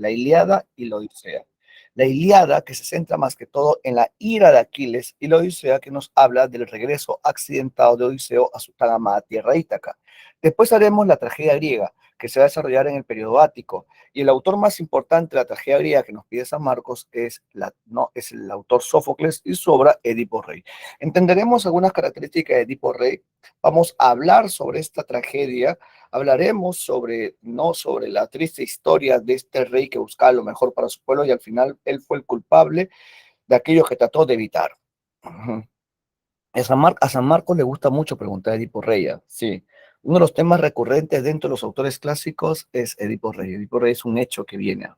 la Ilíada y la Odisea. La Ilíada, que se centra más que todo en la ira de Aquiles, y la Odisea, que nos habla del regreso accidentado de Odiseo a su tan amada tierra Ítaca. Después haremos la tragedia griega, que se va a desarrollar en el periodo ático, y el autor más importante de la tragedia griega que nos pide San Marcos es el autor Sófocles y su obra Edipo Rey. Entenderemos algunas características de Edipo Rey, vamos a hablar sobre esta tragedia, hablaremos sobre la triste historia de este rey que buscaba lo mejor para su pueblo y al final él fue el culpable de aquello que trató de evitar. Uh-huh. A San Marcos le gusta mucho preguntar a Edipo Rey, sí. Uno de los temas recurrentes dentro de los autores clásicos es Edipo Rey. Edipo Rey es un hecho que viene.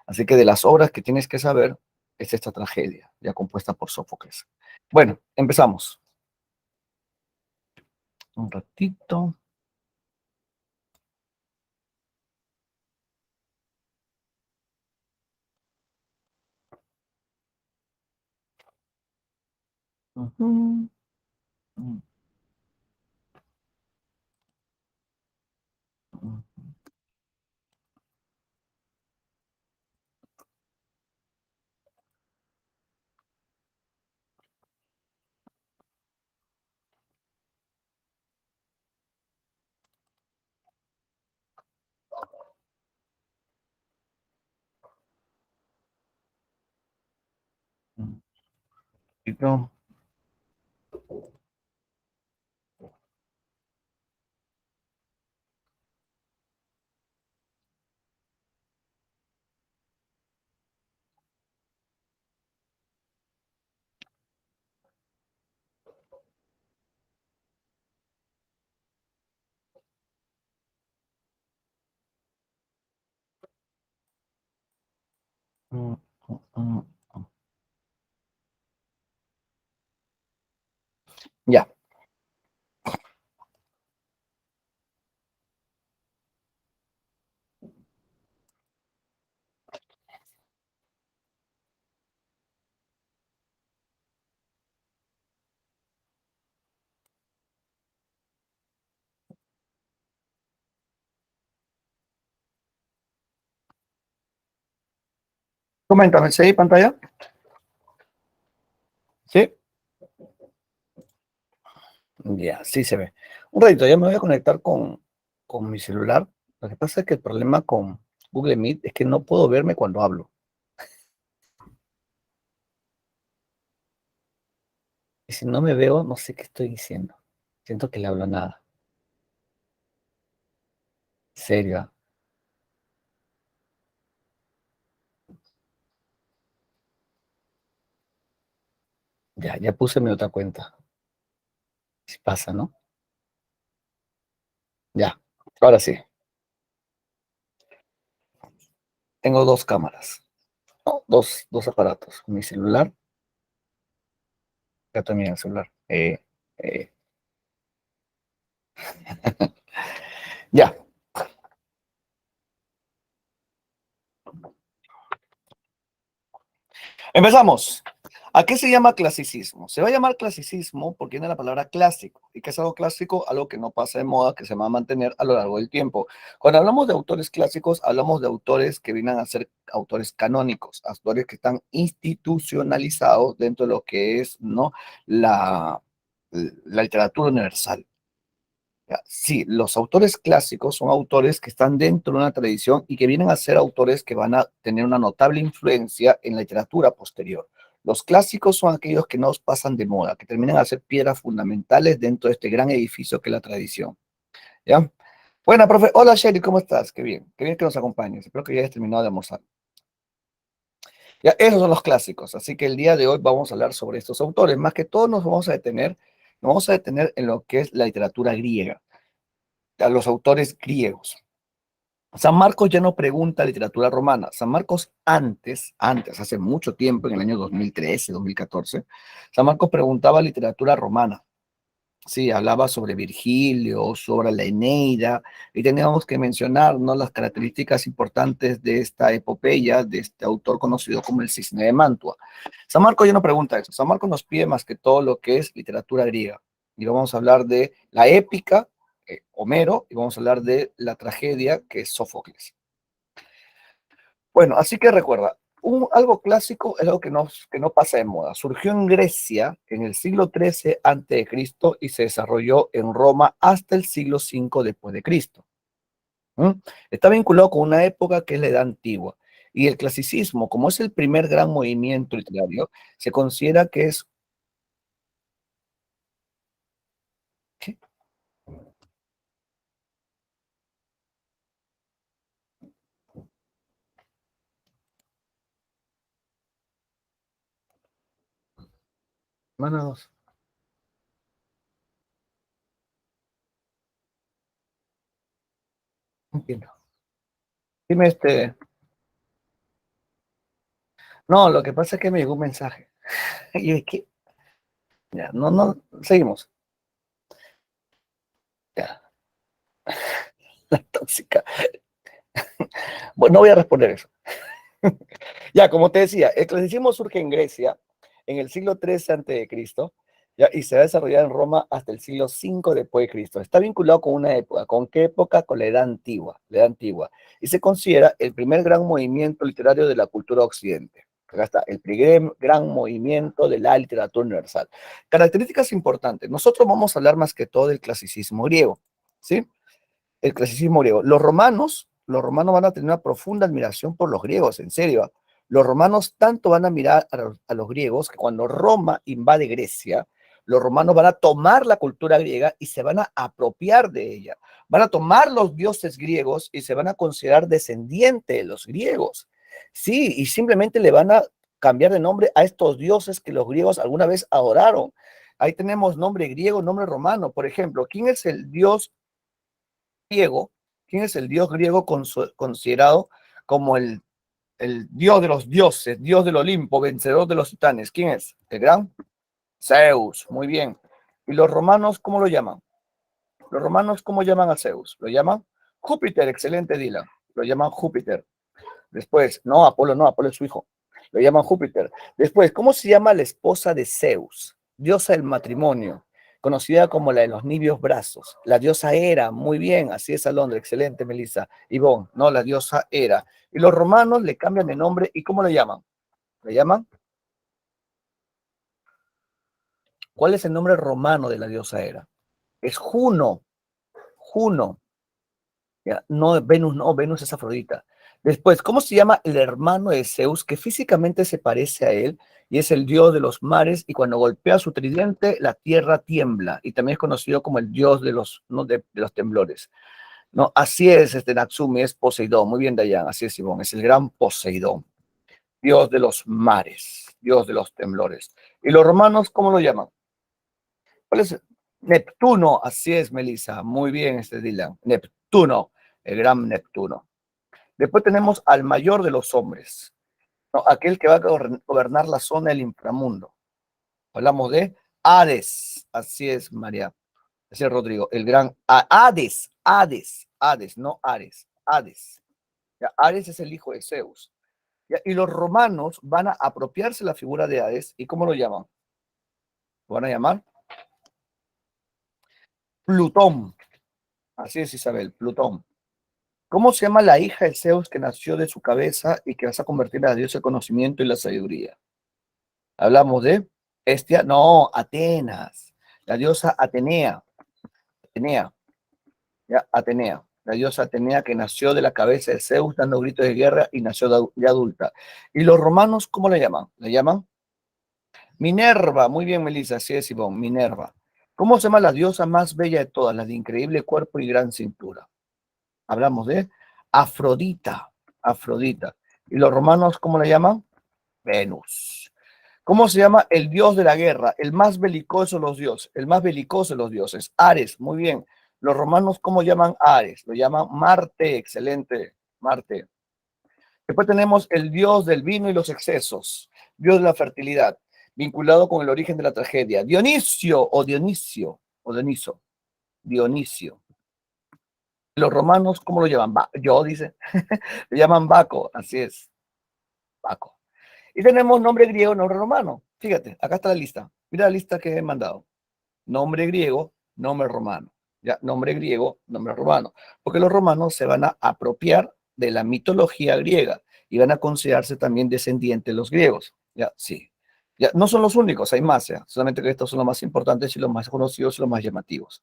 Así que de las obras que tienes que saber es esta tragedia, ya compuesta por Sófocles. Bueno, empezamos. Un ratito. Uh-huh. Uh-huh. Uh-huh. Ya, coméntame, ¿se ve pantalla? Sí. Ya, sí se ve. Un ratito, ya me voy a conectar con mi celular. Lo que pasa es que el problema con Google Meet es que no puedo verme cuando hablo. Y si no me veo, no sé qué estoy diciendo. Siento que le hablo nada. Serio. Ya puse mi otra cuenta. Si pasa, ¿no? Ya, ahora sí. Tengo dos cámaras. No, dos aparatos. Mi celular, ya también el celular. Eh. Ya, empezamos. ¿A qué se llama clasicismo? Se va a llamar clasicismo porque viene la palabra clásico. ¿Y qué es algo clásico? Algo que no pasa de moda, que se va a mantener a lo largo del tiempo. Cuando hablamos de autores clásicos, hablamos de autores que vienen a ser autores canónicos, autores que están institucionalizados dentro de lo que es, ¿no?, la literatura universal. Ya, sí, los autores clásicos son autores que están dentro de una tradición y que vienen a ser autores que van a tener una notable influencia en la literatura posterior. Los clásicos son aquellos que no pasan de moda, que terminan a ser piedras fundamentales dentro de este gran edificio que es la tradición. ¿Ya? Bueno, profe. Hola, Sherry, ¿cómo estás? Qué bien que nos acompañes. Espero que ya hayas terminado de almorzar. Ya, esos son los clásicos. Así que el día de hoy vamos a hablar sobre estos autores. Más que todo nos vamos a detener en lo que es la literatura griega, a los autores griegos. San Marcos ya no pregunta literatura romana. San Marcos hace mucho tiempo, en el año 2013, 2014, San Marcos preguntaba literatura romana. Sí, hablaba sobre Virgilio, sobre la Eneida, y teníamos que mencionar, ¿no?, las características importantes de esta epopeya, de este autor conocido como el Cisne de Mantua. San Marcos ya no pregunta eso. San Marcos nos pide más que todo lo que es literatura griega. Y vamos a hablar de la épica, Homero, y vamos a hablar de la tragedia, que es Sófocles. Bueno, así que recuerda, algo clásico es algo que no pasa de moda. Surgió en Grecia en el siglo XIII antes de Cristo y se desarrolló en Roma hasta el siglo V después de Cristo. ¿Mm? Está vinculado con una época que es la Edad Antigua. Y el clasicismo, como es el primer gran movimiento literario, se considera que es... ¿Qué? Manos, no entiendo. Dime este... No, lo que pasa es que me llegó un mensaje. Y es que... Ya, no, no, seguimos. Ya, la tóxica. Bueno, no voy a responder eso. Ya, como te decía, el clasicismo surge en Grecia en el siglo XIII antes de Cristo, ya, y se va a desarrollar en Roma hasta el siglo V después de Cristo. Está vinculado con una época. ¿Con qué época? Con la Edad Antigua. Y se considera el primer gran movimiento literario de la cultura occidente. Acá está, el primer gran movimiento de la literatura universal. Características importantes. Nosotros vamos a hablar más que todo del clasicismo griego, ¿sí? El clasicismo griego. Los romanos van a tener una profunda admiración por los griegos, en serio. Los romanos tanto van a mirar a los griegos que cuando Roma invade Grecia, los romanos van a tomar la cultura griega y se van a apropiar de ella. Van a tomar los dioses griegos y se van a considerar descendientes de los griegos. Sí, y simplemente le van a cambiar de nombre a estos dioses que los griegos alguna vez adoraron. Ahí tenemos nombre griego, nombre romano. Por ejemplo, ¿quién es el dios griego? ¿Quién es el dios griego considerado como el dios de los dioses, dios del Olimpo, vencedor de los titanes? ¿Quién es? El gran Zeus. Muy bien. ¿Y los romanos cómo lo llaman? Los romanos cómo llaman a Zeus? Lo llaman Júpiter. Excelente, Dylan. Lo llaman Júpiter. Después, no, Apolo no, Apolo es su hijo. Lo llaman Júpiter. Después, ¿cómo se llama la esposa de Zeus? Diosa del matrimonio, conocida como la de los nibios brazos. La diosa Hera, muy bien, así es Alondra, excelente, Melissa. Ivonne, no, la diosa Hera. Y los romanos le cambian de nombre, ¿y cómo le llaman? ¿Le llaman? ¿Cuál es el nombre romano de la diosa Hera? Es Juno, Juno. Ya, no, Venus no, Venus es Afrodita. Después, ¿cómo se llama el hermano de Zeus que físicamente se parece a él y es el dios de los mares y cuando golpea su tridente la tierra tiembla y también es conocido como el dios de los, ¿no? de los temblores? No, así es, Natsumi, es Poseidón. Muy bien, Dayan, así es, Simón, es el gran Poseidón, dios de los mares, dios de los temblores. ¿Y los romanos cómo lo llaman? ¿Cuál es? Neptuno, así es, Melissa. Muy bien, Dylan. Neptuno, el gran Neptuno. Después tenemos al mayor de los hombres, ¿no? Aquel que va a gobernar la zona del inframundo. Hablamos de Hades, así es, María, así es, Rodrigo, el gran Hades, Hades, Hades, no Ares, Hades. Ya, Ares es el hijo de Zeus. Ya, y los romanos van a apropiarse la figura de Hades, ¿y cómo lo llaman? Lo van a llamar Plutón, así es, Isabel, Plutón. ¿Cómo se llama la hija de Zeus que nació de su cabeza y que vas a convertir en la diosa del conocimiento y la sabiduría? Hablamos de Hestia, no, Atenas, la diosa Atenea, Atenea, ya, Atenea, la diosa Atenea que nació de la cabeza de Zeus dando gritos de guerra y nació de adulta. ¿Y los romanos cómo le llaman? Le llaman Minerva, muy bien, Melissa, así es, Ivonne, Minerva. ¿Cómo se llama la diosa más bella de todas, la de increíble cuerpo y gran cintura? Hablamos de Afrodita, Afrodita. ¿Y los romanos cómo le llaman? Venus. ¿Cómo se llama el dios de la guerra? El más belicoso de los dioses, el más belicoso de los dioses. Ares, muy bien. Los romanos, ¿cómo llaman a Ares? Lo llaman Marte, excelente, Marte. Después tenemos el dios del vino y los excesos, dios de la fertilidad, vinculado con el origen de la tragedia. Dionisio o Dionisio, o Dioniso, Dionisio. Los romanos, ¿cómo lo llaman? Yo, dice, le llaman Baco, así es, Baco. Y tenemos nombre griego, nombre romano. Fíjate, acá está la lista. Mira la lista que he mandado. Nombre griego, nombre romano. Ya, nombre griego, nombre romano. Porque los romanos se van a apropiar de la mitología griega y van a considerarse también descendientes de los griegos. Ya, sí. Ya, no son los únicos, hay más, ¿ya? Solamente que estos son los más importantes y los más conocidos y los más llamativos.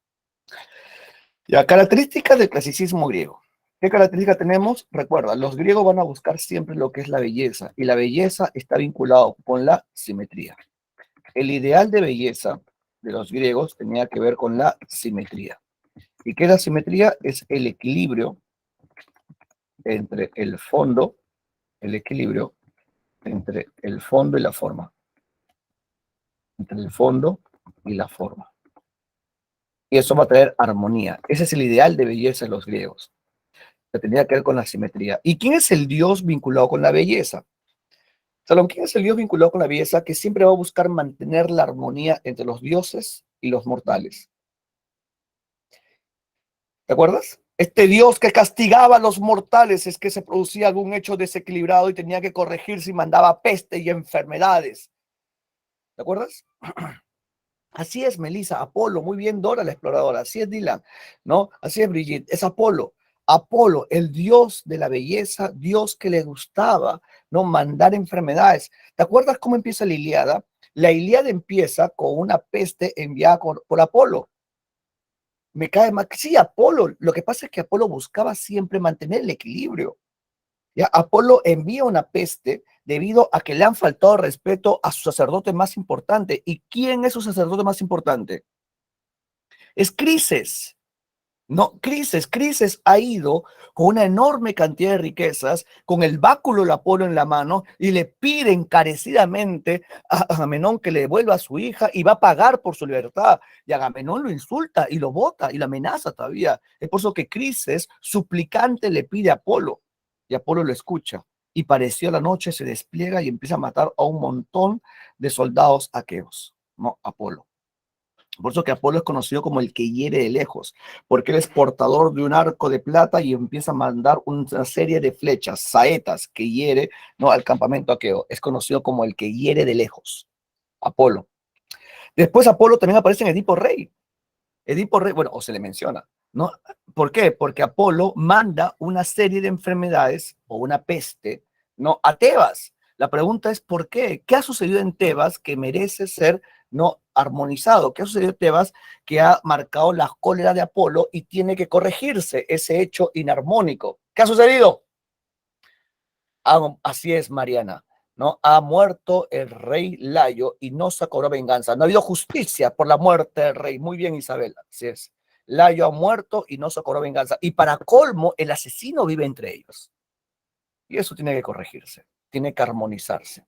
Ya, características del clasicismo griego. ¿Qué características tenemos? Recuerda, los griegos van a buscar siempre lo que es la belleza, y la belleza está vinculado con la simetría. El ideal de belleza de los griegos tenía que ver con la simetría. ¿Y qué es la simetría? Es el equilibrio entre el fondo, el equilibrio entre el fondo y la forma. Entre el fondo y la forma. Y eso va a traer armonía. Ese es el ideal de belleza de los griegos. Que tenía que ver con la simetría. ¿Y quién es el dios vinculado con la belleza? Salomón, ¿quién es el dios vinculado con la belleza que siempre va a buscar mantener la armonía entre los dioses y los mortales? ¿Te acuerdas? Este dios que castigaba a los mortales es que se producía algún hecho desequilibrado y tenía que corregirse y mandaba peste y enfermedades. ¿Te acuerdas? Así es Melissa, Apolo, muy bien Dora la exploradora, así es Dylan, ¿no? Así es Brigitte, es Apolo. Apolo, el dios de la belleza, dios que le gustaba, ¿no? Mandar enfermedades. ¿Te acuerdas cómo empieza la Ilíada? La Ilíada empieza con una peste enviada por Apolo. Me cae mal. Sí, Apolo, lo que pasa es que Apolo buscaba siempre mantener el equilibrio. ¿Ya? Apolo envía una peste debido a que le han faltado respeto a su sacerdote más importante. ¿Y quién es su sacerdote más importante? Es Crises. No, Crises ha ido con una enorme cantidad de riquezas, con el báculo de Apolo en la mano, y le pide encarecidamente a Agamenón que le devuelva a su hija y va a pagar por su libertad. Y Agamenón lo insulta y lo bota y lo amenaza todavía. Es por eso que Crises, suplicante, le pide a Apolo, y Apolo lo escucha. Y pareció la noche, se despliega y empieza a matar a un montón de soldados aqueos, ¿no? Apolo. Por eso que Apolo es conocido como el que hiere de lejos, porque él es portador de un arco de plata y empieza a mandar una serie de flechas, saetas, que hiere, ¿no? Al campamento aqueo. Es conocido como el que hiere de lejos, Apolo. Después Apolo también aparece en Edipo Rey. Edipo Rey, bueno, o se le menciona, ¿no? ¿Por qué? Porque Apolo manda una serie de enfermedades o una peste, ¿no? A Tebas. La pregunta es ¿por qué? ¿Qué ha sucedido en Tebas que merece ser no armonizado? ¿Qué ha sucedido en Tebas que ha marcado la cólera de Apolo y tiene que corregirse ese hecho inarmónico? ¿Qué ha sucedido? Así es, Mariana, ¿no? Ha muerto el rey Layo y no se cobró venganza. No ha habido justicia por la muerte del rey. Muy bien, Isabela, así es. Layo ha muerto y no se cobró venganza. Y para colmo, el asesino vive entre ellos. Y eso tiene que corregirse, tiene que armonizarse.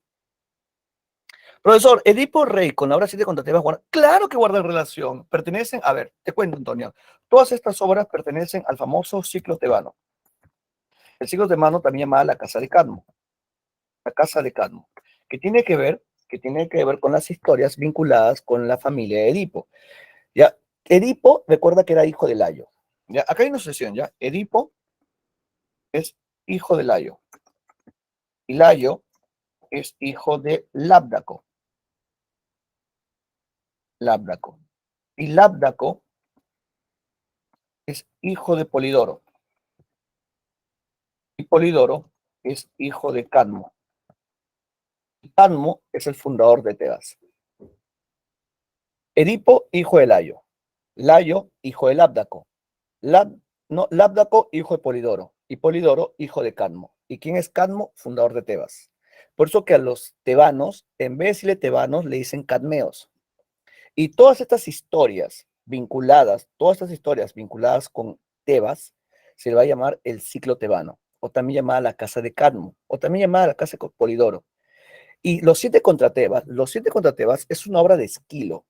Profesor, Edipo Rey con la obra 7 contra Tebas guarda. Claro que guardan relación. Pertenecen, a ver, te cuento, Antonio. Todas estas obras pertenecen al famoso ciclo tebano. El ciclo tebano también llamada la Casa de Cadmo. La Casa de Cadmo, que tiene que ver con las historias vinculadas con la familia de Edipo. Ya, Edipo, recuerda que era hijo de Layo. Ya, acá hay una sucesión, ya. Edipo es hijo de Layo. Y Layo es hijo de Labdaco. Labdaco. Y Labdaco es hijo de Polidoro. Y Polidoro es hijo de Cadmo. Y Cadmo es el fundador de Tebas. Edipo, hijo de Layo. Layo, hijo de Labdaco. Labdaco, hijo de Polidoro. Y Polidoro, hijo de Cadmo. ¿Y quién es Cadmo? Fundador de Tebas. Por eso que a los tebanos, en vez de decirle tebanos, le dicen cadmeos. Y todas estas historias vinculadas con Tebas, se le va a llamar el ciclo tebano, o también llamada la casa de Cadmo, o también llamada la casa de Polidoro. Y los siete contra Tebas es una obra de Esquilo.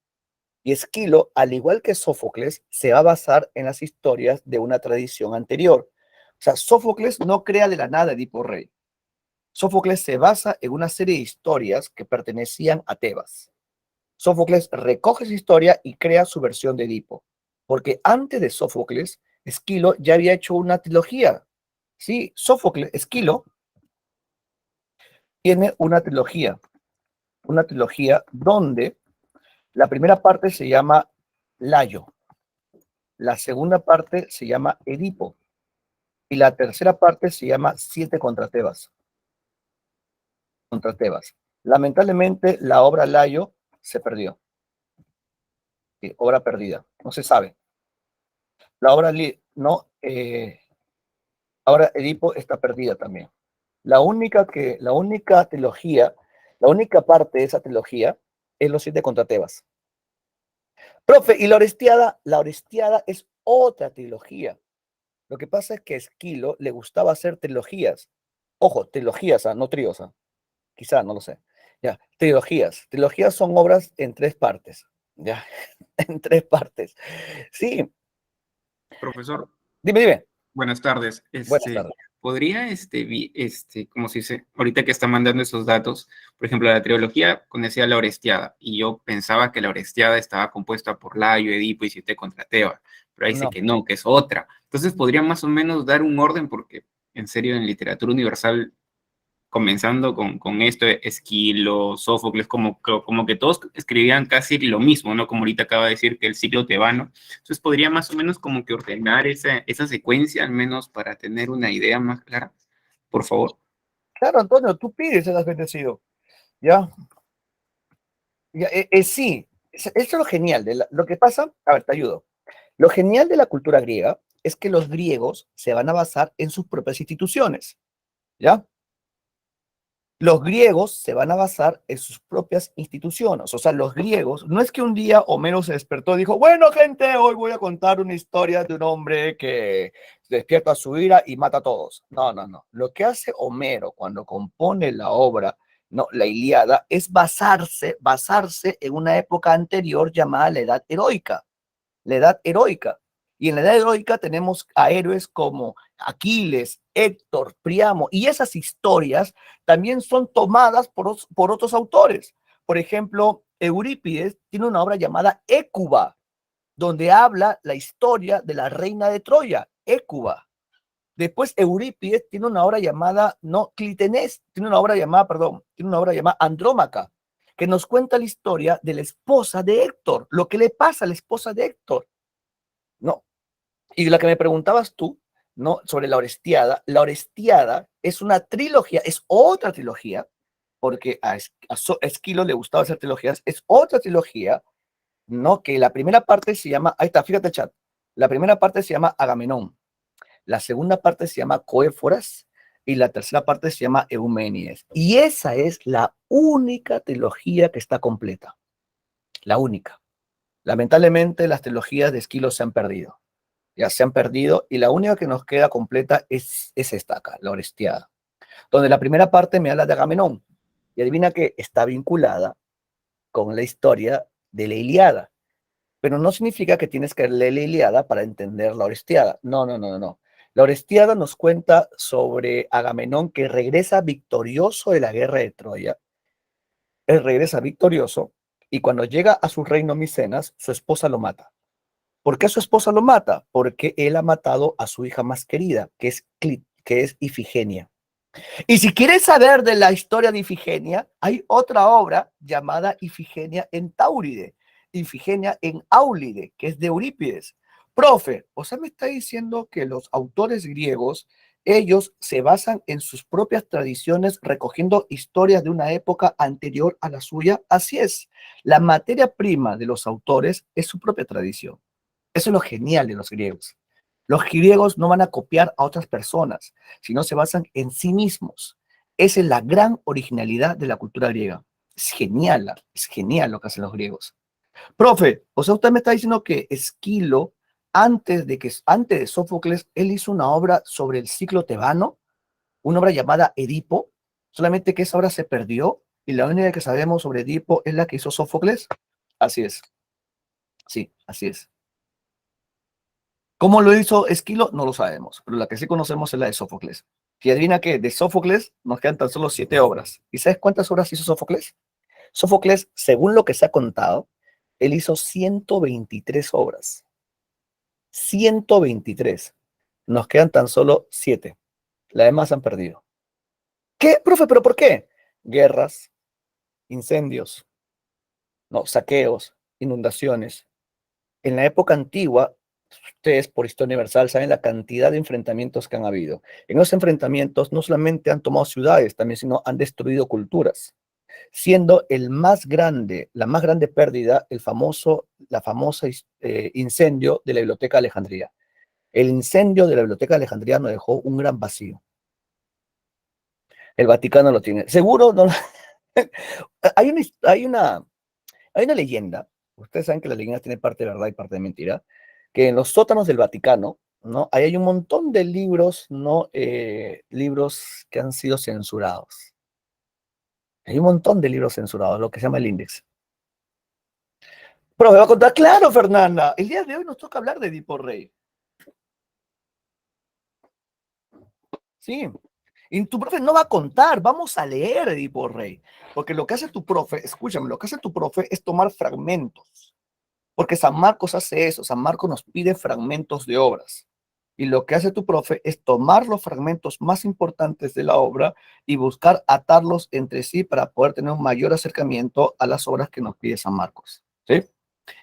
Y Esquilo, al igual que Sófocles, se va a basar en las historias de una tradición anterior. O sea, Sófocles no crea de la nada Edipo Rey. Sófocles se basa en una serie de historias que pertenecían a Tebas. Sófocles recoge esa historia y crea su versión de Edipo. Porque antes de Sófocles, Esquilo ya había hecho una trilogía. Sí, Esquilo tiene una trilogía donde la primera parte se llama Layo, la segunda parte se llama Edipo y la tercera parte se llama Siete contra Tebas. contra Tebas. Lamentablemente, la obra Layo se perdió. Sí, obra perdida, no se sabe. La obra, no, ahora Edipo está perdida también. La única trilogía, la única parte de esa trilogía es los 7 contra Tebas. Profe, y la Orestiada es otra trilogía. Lo que pasa es que a Esquilo le gustaba hacer trilogías. Ojo, trilogías, no tríos, quizá, no lo sé. Ya, trilogías. Trilogías son obras en 3 partes. Ya, en 3 partes. Sí, Profesor, dime. buenas tardes. Buenas tardes. ¿Podría, como se dice, ahorita que está mandando esos datos, por ejemplo, la trilogía decía la Orestiada, y yo pensaba que la Orestiada estaba compuesta por Layo, Edipo y 7 contra Tebas, pero ahí dice No, que no, que es otra. Entonces, ¿podría más o menos dar un orden? Porque, en serio, en literatura universal comenzando con esto, Esquilo, Sófocles, como que todos escribían casi lo mismo, ¿no? Como ahorita acaba de decir que el ciclo tebano. Entonces podría más o menos como que ordenar esa secuencia, al menos para tener una idea más clara, por favor. claro, Antonio, tú pides, has bendecido. ¿Ya? Ya, sí, eso es lo genial. Lo que pasa, a ver, te ayudo. Lo genial de la cultura griega es que los griegos se van a basar en sus propias instituciones, ¿ya? Los griegos se van a basar en sus propias instituciones. O sea, los griegos, no es que un día Homero se despertó y dijo, bueno, gente, hoy voy a contar una historia de un hombre que despierta su ira y mata a todos. No, no, no. Lo que hace Homero cuando compone la obra, no, la Ilíada, es basarse en una época anterior llamada la Edad Heroica. La Edad Heroica. Y en la Edad Heroica tenemos a héroes como Aquiles, Héctor, Priamo, y esas historias también son tomadas por otros autores. Por ejemplo, Eurípides tiene una obra llamada Hécuba, donde habla la historia de la reina de Troya, Hécuba. Después Eurípides tiene una obra llamada, no, Clitenés, tiene una obra llamada, perdón, tiene una obra llamada Andrómaca, que nos cuenta la historia de la esposa de Héctor, lo que le pasa a la esposa de Héctor, ¿no? Y la que me preguntabas tú, ¿no? Sobre la Orestiada es una trilogía, es otra trilogía, porque a Esquilo le gustaba hacer trilogías, es otra trilogía, ¿no? Que la primera parte se llama, ahí está, fíjate el chat, la primera parte se llama Agamenón, la segunda parte se llama Coéforas y la tercera parte se llama Euménides. Y esa es la única trilogía que está completa, la única. Lamentablemente las trilogías de Esquilo se han perdido. Ya se han perdido y la única que nos queda completa es esta acá, la Orestiada, donde la primera parte me habla de Agamenón y adivina que está vinculada con la historia de la Iliada, pero no significa que tienes que leer la Iliada para entender la Orestiada. No, no, no, no. La Orestiada nos cuenta sobre Agamenón que regresa victorioso de la guerra de Troya. Él regresa victorioso y cuando llega a su reino Micenas, su esposa lo mata. ¿Por qué su esposa lo mata? Porque él ha matado a su hija más querida, que es Ifigenia. Y si quieres saber de la historia de Ifigenia, hay otra obra llamada Ifigenia en Táuride, Ifigenia en Áulide, que es de Eurípides. Profe, o sea, me está diciendo que los autores griegos, ellos se basan en sus propias tradiciones recogiendo historias de una época anterior a la suya. Así es, la materia prima de los autores es su propia tradición. Eso es lo genial de los griegos. Los griegos no van a copiar a otras personas, sino se basan en sí mismos. Esa es la gran originalidad de la cultura griega. Es genial lo que hacen los griegos. Profe, o sea, usted me está diciendo que Esquilo, antes de Sófocles, él hizo una obra sobre el ciclo tebano, una obra llamada Edipo, solamente que esa obra se perdió y la única que sabemos sobre Edipo es la que hizo Sófocles. Así es, sí, así es. ¿Cómo lo hizo Esquilo? No lo sabemos, pero la que sí conocemos es la de Sófocles. Y adivina qué, de Sófocles nos quedan tan solo 7 obras. ¿Y sabes cuántas obras hizo Sófocles? Sófocles, según lo que se ha contado, él hizo 123 obras. 123. Nos quedan tan solo 7. Las demás se han perdido. ¿Qué, profe? ¿Pero por qué? Guerras, incendios, no, saqueos, inundaciones. En la época antigua, Ustedes por historia universal saben la cantidad de enfrentamientos que han habido. En esos enfrentamientos no solamente han tomado ciudades, también sino han destruido culturas, siendo la más grande pérdida, la famosa incendio de la Biblioteca de Alejandría. El incendio de la Biblioteca de Alejandría nos dejó un gran vacío. El Vaticano lo tiene. Seguro no. Hay una leyenda, ustedes saben que la leyenda tiene parte de verdad y parte de mentira, que en los sótanos del Vaticano, ¿no? Ahí hay un montón de libros, ¿no? Libros que han sido censurados. Hay un montón de libros censurados, lo que se llama el índice. Pero me va a contar, claro, Fernanda, el día de hoy nos toca hablar de Edipo Rey. Sí. Y tu profe no va a contar, vamos a leer Edipo Rey. Porque lo que hace tu profe, escúchame, lo que hace tu profe es tomar fragmentos. Porque San Marcos hace eso, San Marcos nos pide fragmentos de obras. Y lo que hace tu profe es tomar los fragmentos más importantes de la obra y buscar atarlos entre sí para poder tener un mayor acercamiento a las obras que nos pide San Marcos. ¿Sí?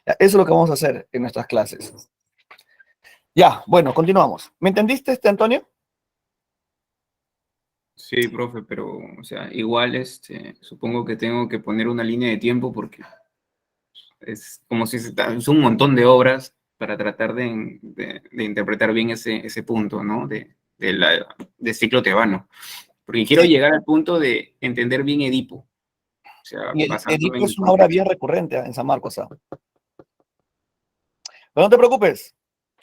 Eso es lo que vamos a hacer en nuestras clases. Ya, bueno, continuamos. ¿Me entendiste, Antonio? Sí, profe, pero, o sea, igual, supongo que tengo que poner una línea de tiempo porque es como si es un montón de obras para tratar de interpretar bien ese punto, ¿no? De ciclo tebano. Porque quiero Sí. llegar al punto de entender bien Edipo, o sea, Y basándome Edipo en es el una obra contexto. bien recurrente en San Marcos. Pero no te preocupes,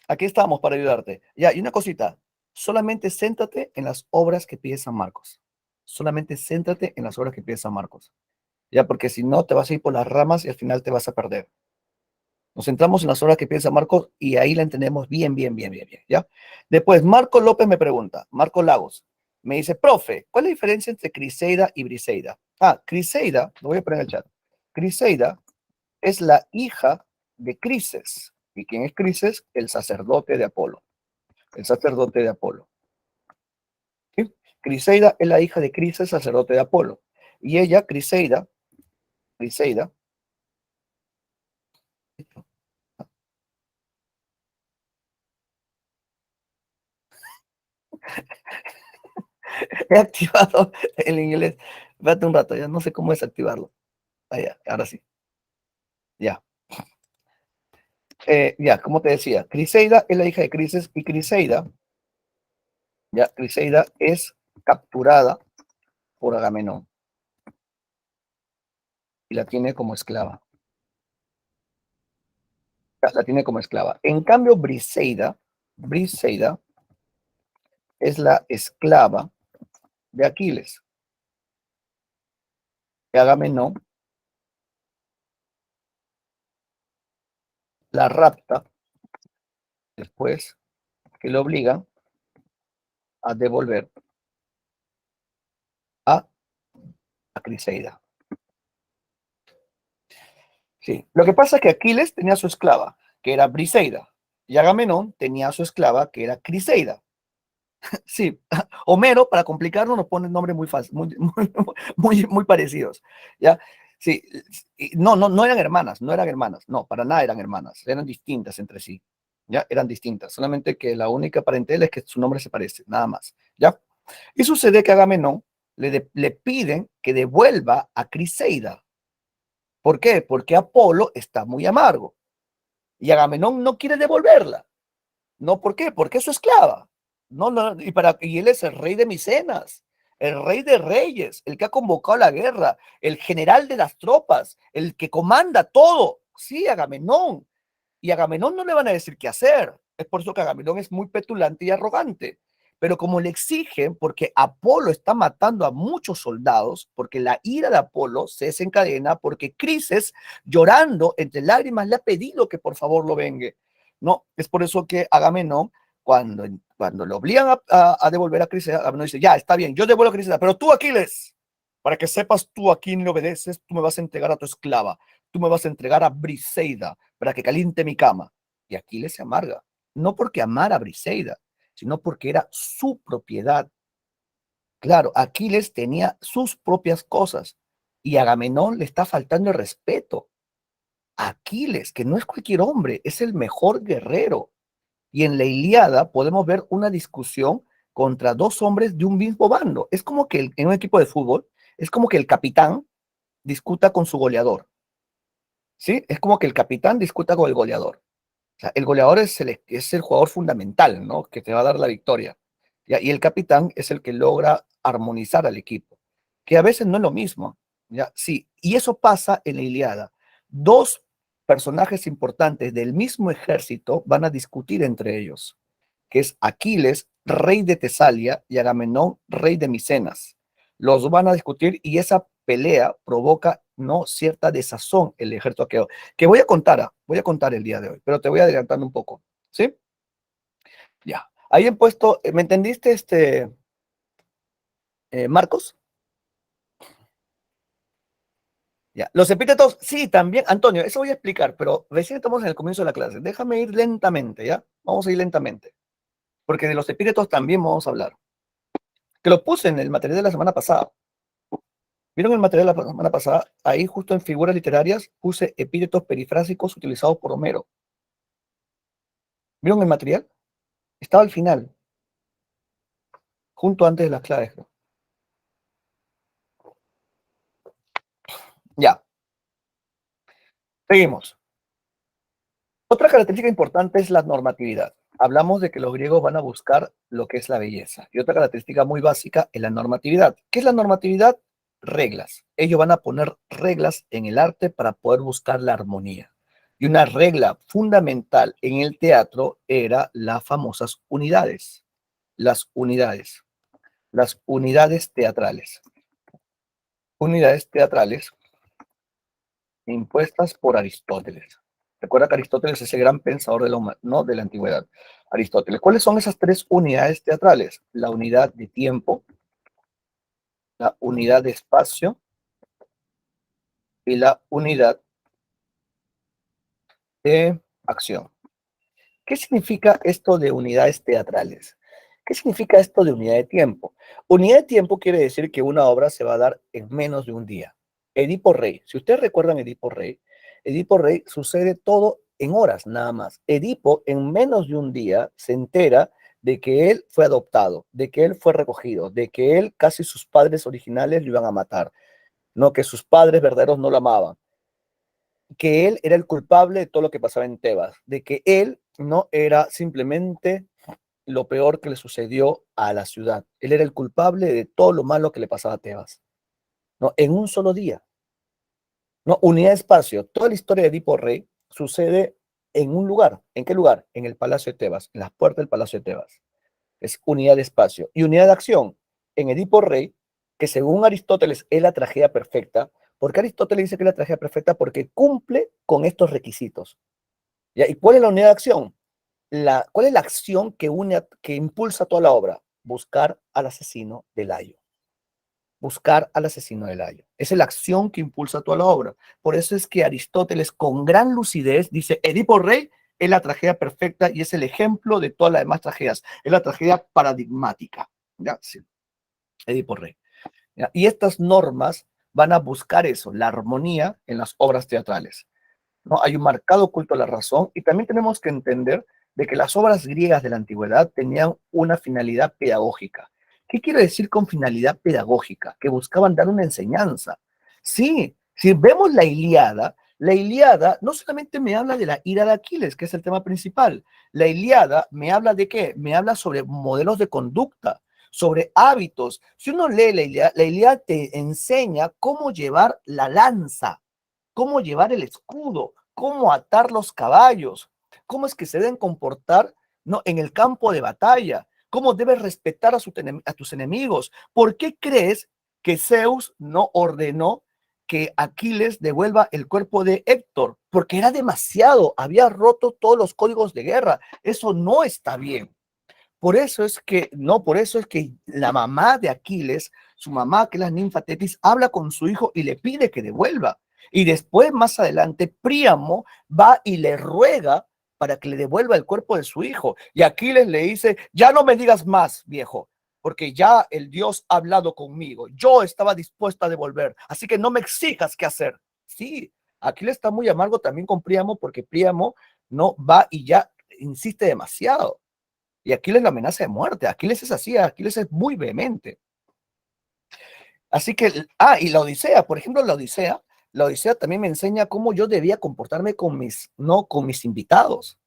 aquí estamos para ayudarte. Ya, y una cosita, solamente céntrate en las obras que pide San Marcos. Solamente céntrate en las obras que pide San Marcos. Ya, porque si no, te vas a ir por las ramas y al final te vas a perder. Nos centramos en las obras que pide San Marcos y ahí la entendemos bien, bien, bien, bien, bien, ¿ya? Después, Marco López me pregunta, Marco Lagos, me dice, profe, ¿cuál es la diferencia entre Criseida y Briseida? Ah, Criseida, lo voy a poner en el chat. Criseida es la hija de Crises. ¿Y quién es Crises? El sacerdote de Apolo. El sacerdote de Apolo. ¿Sí? Criseida es la hija de Crises, sacerdote de Apolo. Y ella, Criseida, he activado el inglés. Espérate un rato, ya no sé cómo desactivarlo. Ah, ya, ahora sí. Ya. Ya, como te decía, Criseida es la hija de Crises y Criseida es capturada por Agamenón y la tiene como esclava. La tiene como esclava. En cambio, Briseida es la esclava de Aquiles. Que Agamenón la rapta después que le obligan a devolver a Criseida. Sí. Lo que pasa es que Aquiles tenía su esclava, que era Briseida, y Agamenón tenía su esclava, que era Criseida. Sí, Homero, para complicarlo, nos pone nombres muy fáciles, muy parecidos. ¿Ya? Sí, no eran hermanas, no, para nada eran hermanas, eran distintas entre sí. ¿Ya? Eran distintas, solamente que la única parentela es que su nombre se parece, nada más. ¿Ya? Y sucede que Agamenón le piden que devuelva a Criseida. ¿Por qué? Porque Apolo está muy amargo y Agamenón no quiere devolverla. No, ¿por qué? Porque es su esclava. No, y él es el rey de Micenas, el rey de reyes, el que ha convocado la guerra, el general de las tropas, el que comanda todo. Sí, Agamenón. Y a Agamenón no le van a decir qué hacer. Es por eso que Agamenón es muy petulante y arrogante. Pero como le exigen, porque Apolo está matando a muchos soldados, porque la ira de Apolo se desencadena, porque Crises, llorando entre lágrimas, le ha pedido que por favor lo vengue. No, es por eso que Agamenón, cuando le obligan a devolver a Crises, Agamenón dice, ya, está bien, yo devuelvo a Crises, pero tú, Aquiles, para que sepas tú a quién le obedeces, tú me vas a entregar a tu esclava, tú me vas a entregar a Briseida para que caliente mi cama. Y Aquiles se amarga, no porque amara a Briseida, sino porque era su propiedad. Claro, Aquiles tenía sus propias cosas y a Agamenón le está faltando el respeto. Aquiles, que no es cualquier hombre, es el mejor guerrero. Y en la Ilíada podemos ver una discusión contra dos hombres de un mismo bando. Es como que en un equipo de fútbol, es como que el capitán discuta con su goleador, ¿sí? Es como que el capitán discuta con el goleador. O sea, el goleador es el jugador fundamental, ¿no? Que te va a dar la victoria. ¿Ya? Y el capitán es el que logra armonizar al equipo, que a veces no es lo mismo. ¿Ya? Sí, y eso pasa en la Ilíada. Dos personajes importantes del mismo ejército van a discutir entre ellos, que es Aquiles, rey de Tesalia, y Agamenón, rey de Micenas. Los van a discutir y esa pelea provoca no cierta desazón en el ejército aqueo, que voy a contar el día de hoy, pero te voy adelantando un poco, ¿sí? Ya. Ahí he puesto, ¿me entendiste, Marcos? Ya. Los epítetos, sí, también, Antonio, eso voy a explicar, pero recién estamos en el comienzo de la clase. Déjame ir lentamente, ¿ya? Vamos a ir lentamente, porque de los epítetos también vamos a hablar. Que lo puse en el material de la semana pasada. ¿Vieron el material de la semana pasada? Ahí justo en figuras literarias puse epítetos perifrásicos utilizados por Homero. ¿Vieron el material? Estaba al final, junto antes de las claves. Ya, seguimos. Otra característica importante es la normatividad. Hablamos de que los griegos van a buscar lo que es la belleza. Y otra característica muy básica es la normatividad. ¿Qué es la normatividad? Reglas. Ellos van a poner reglas en el arte para poder buscar la armonía. Y una regla fundamental en el teatro era las famosas unidades. Las unidades. Las unidades teatrales. Unidades teatrales impuestas por Aristóteles. Recuerda que Aristóteles es el gran pensador de la antigüedad. Aristóteles. ¿Cuáles son esas tres unidades teatrales? La unidad de tiempo, la unidad de espacio y la unidad de acción. ¿Qué significa esto de unidades teatrales? ¿Qué significa esto de unidad de tiempo? Unidad de tiempo quiere decir que una obra se va a dar en menos de un día. Edipo Rey, si ustedes recuerdan Edipo Rey sucede todo en horas nada más. Edipo en menos de un día se entera de que él fue adoptado, de que él fue recogido, de que él casi sus padres originales lo iban a matar, no que sus padres verdaderos no lo amaban, que él era el culpable de todo lo que pasaba en Tebas, de que él no era simplemente lo peor que le sucedió a la ciudad. Él era el culpable de todo lo malo que le pasaba a Tebas, ¿no? En un solo día, ¿no? Unidad de espacio. Toda la historia de Edipo Rey sucede en un lugar. ¿En qué lugar? En el Palacio de Tebas, en las puertas del Palacio de Tebas. Es unidad de espacio. Y unidad de acción. En Edipo Rey, que según Aristóteles es la tragedia perfecta. ¿Por qué Aristóteles dice que es la tragedia perfecta? Porque cumple con estos requisitos. ¿Ya? ¿Y cuál es la unidad de acción? ¿Cuál es la acción que impulsa toda la obra? Buscar al asesino de Layo. Buscar al asesino de Layo. Esa es la acción que impulsa toda la obra. Por eso es que Aristóteles, con gran lucidez, dice: Edipo Rey es la tragedia perfecta y es el ejemplo de todas las demás tragedias. Es la tragedia paradigmática. ¿Ya? Sí. Edipo Rey. ¿Ya? Y estas normas van a buscar eso, la armonía en las obras teatrales, ¿no? Hay un marcado culto a la razón y también tenemos que entender de que las obras griegas de la antigüedad tenían una finalidad pedagógica. ¿Qué quiere decir con finalidad pedagógica? Que buscaban dar una enseñanza. Sí, si vemos la Ilíada no solamente me habla de la ira de Aquiles, que es el tema principal. La Ilíada me habla de qué? Me habla sobre modelos de conducta, sobre hábitos. Si uno lee la Ilíada te enseña cómo llevar la lanza, cómo llevar el escudo, cómo atar los caballos, cómo es que se deben comportar, ¿no? En el campo de batalla, cómo debes respetar a tus enemigos. ¿Por qué crees que Zeus no ordenó que Aquiles devuelva el cuerpo de Héctor? Porque era demasiado, había roto todos los códigos de guerra. Eso no está bien. Por eso es que la mamá de Aquiles, su mamá, que es la ninfa Tetis, habla con su hijo y le pide que devuelva. Y después, más adelante, Príamo va y le ruega para que le devuelva el cuerpo de su hijo. Y Aquiles le dice: ya no me digas más, viejo, porque ya el Dios ha hablado conmigo. Yo estaba dispuesto a devolver, así que no me exijas qué hacer. Sí, Aquiles está muy amargo también con Príamo, porque Príamo no va y ya insiste demasiado. Y Aquiles la amenaza de muerte. Aquiles es así, Aquiles es muy vehemente. Así que, y la Odisea, por ejemplo, la Odisea también me enseña cómo yo debía comportarme no, con mis invitados.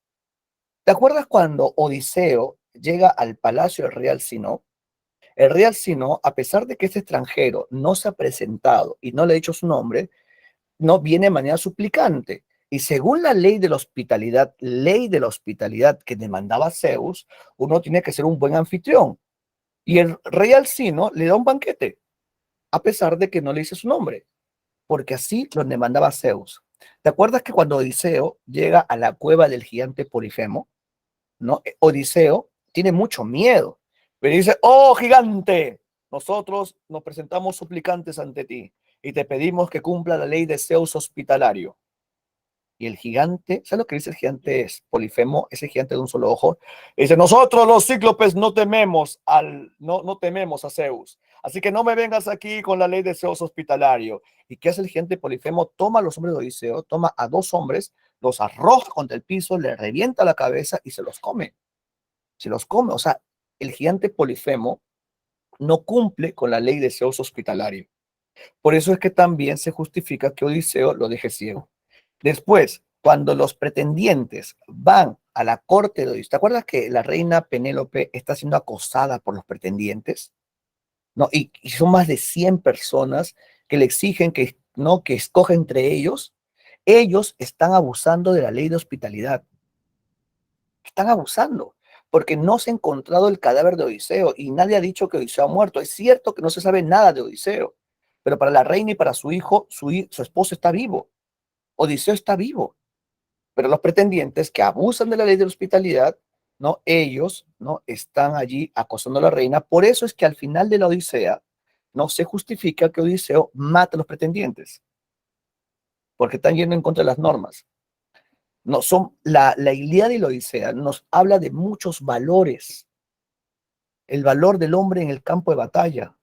¿Te acuerdas cuando Odiseo llega al palacio del rey Alcino? El rey Alcino, a pesar de que este extranjero no se ha presentado y no le ha dicho su nombre, no viene de manera suplicante. Y según la ley de la hospitalidad que demandaba Zeus, uno tiene que ser un buen anfitrión. Y el rey Alcino le da un banquete, a pesar de que no le dice su nombre, porque así lo demandaba Zeus. ¿Te acuerdas que cuando Odiseo llega a la cueva del gigante Polifemo, ¿no? Odiseo tiene mucho miedo, pero dice: oh gigante, nosotros nos presentamos suplicantes ante ti y te pedimos que cumpla la ley de Zeus hospitalario. Y el gigante, ¿sabes lo que dice el gigante? Es Polifemo, ese gigante de un solo ojo. Dice: nosotros los cíclopes no tememos no tememos a Zeus. Así que no me vengas aquí con la ley de Zeus hospitalario. ¿Y qué hace el gigante Polifemo? Toma a los hombres de Odiseo, toma a 2 hombres, los arroja contra el piso, le revienta la cabeza y se los come. Se los come. O sea, el gigante Polifemo no cumple con la ley de Zeus hospitalario. Por eso es que también se justifica que Odiseo lo deje ciego. Después, cuando los pretendientes van a la corte de Odiseo, ¿te acuerdas que la reina Penélope está siendo acosada por los pretendientes? ¿No? Y son más de 100 personas que le exigen que, ¿no?, que escoja entre ellos. Ellos están abusando de la ley de hospitalidad. Están abusando, porque no se ha encontrado el cadáver de Odiseo y nadie ha dicho que Odiseo ha muerto. Es cierto que no se sabe nada de Odiseo, pero para la reina y para su hijo, su esposo está vivo. Odiseo está vivo. Pero los pretendientes que abusan de la ley de la hospitalidad, ¿no? Ellos, ¿no?, están allí acosando a la reina. Por eso es que al final de la Odisea no se justifica que Odiseo mate a los pretendientes, porque están yendo en contra de las normas. No, la Ilíada y la Odisea nos habla de muchos valores. El valor del hombre en el campo de batalla,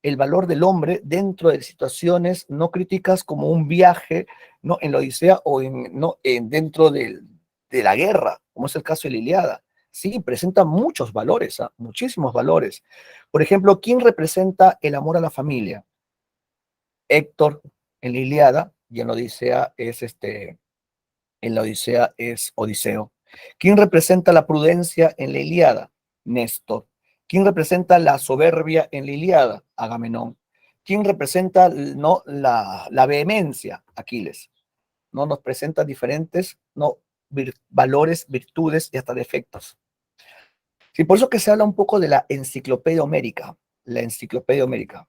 el valor del hombre dentro de situaciones no críticas como un viaje, ¿no?, en la Odisea o no, dentro de la guerra, como es el caso de la Ilíada. Sí, presenta muchos valores, muchísimos valores. Por ejemplo, ¿quién representa el amor a la familia? Héctor en la Ilíada, y en la Odisea es Odiseo. ¿Quién representa la prudencia en la Ilíada? Néstor. ¿Quién representa la soberbia en la Ilíada? Agamenón. ¿Quién representa, no, la vehemencia? Aquiles. ¿No? Nos presenta diferentes, no, valores, virtudes y hasta defectos. Sí, por eso que se habla un poco de la enciclopedia homérica. La enciclopedia homérica.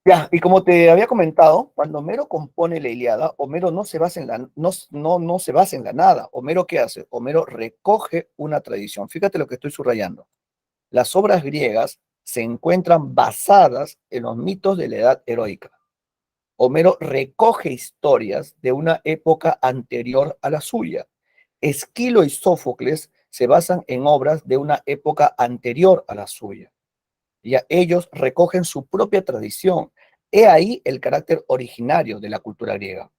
Ya, y como te había comentado, cuando Homero compone la Ilíada, Homero no se basa en no se basa en la nada. Homero, ¿qué hace? Homero recoge una tradición. Fíjate lo que estoy subrayando. Las obras griegas se encuentran basadas en los mitos de la edad heroica. Homero recoge historias de una época anterior a la suya. Esquilo y Sófocles se basan en obras de una época anterior a la suya. Ya ellos recogen su propia tradición. He ahí el carácter originario de la cultura griega.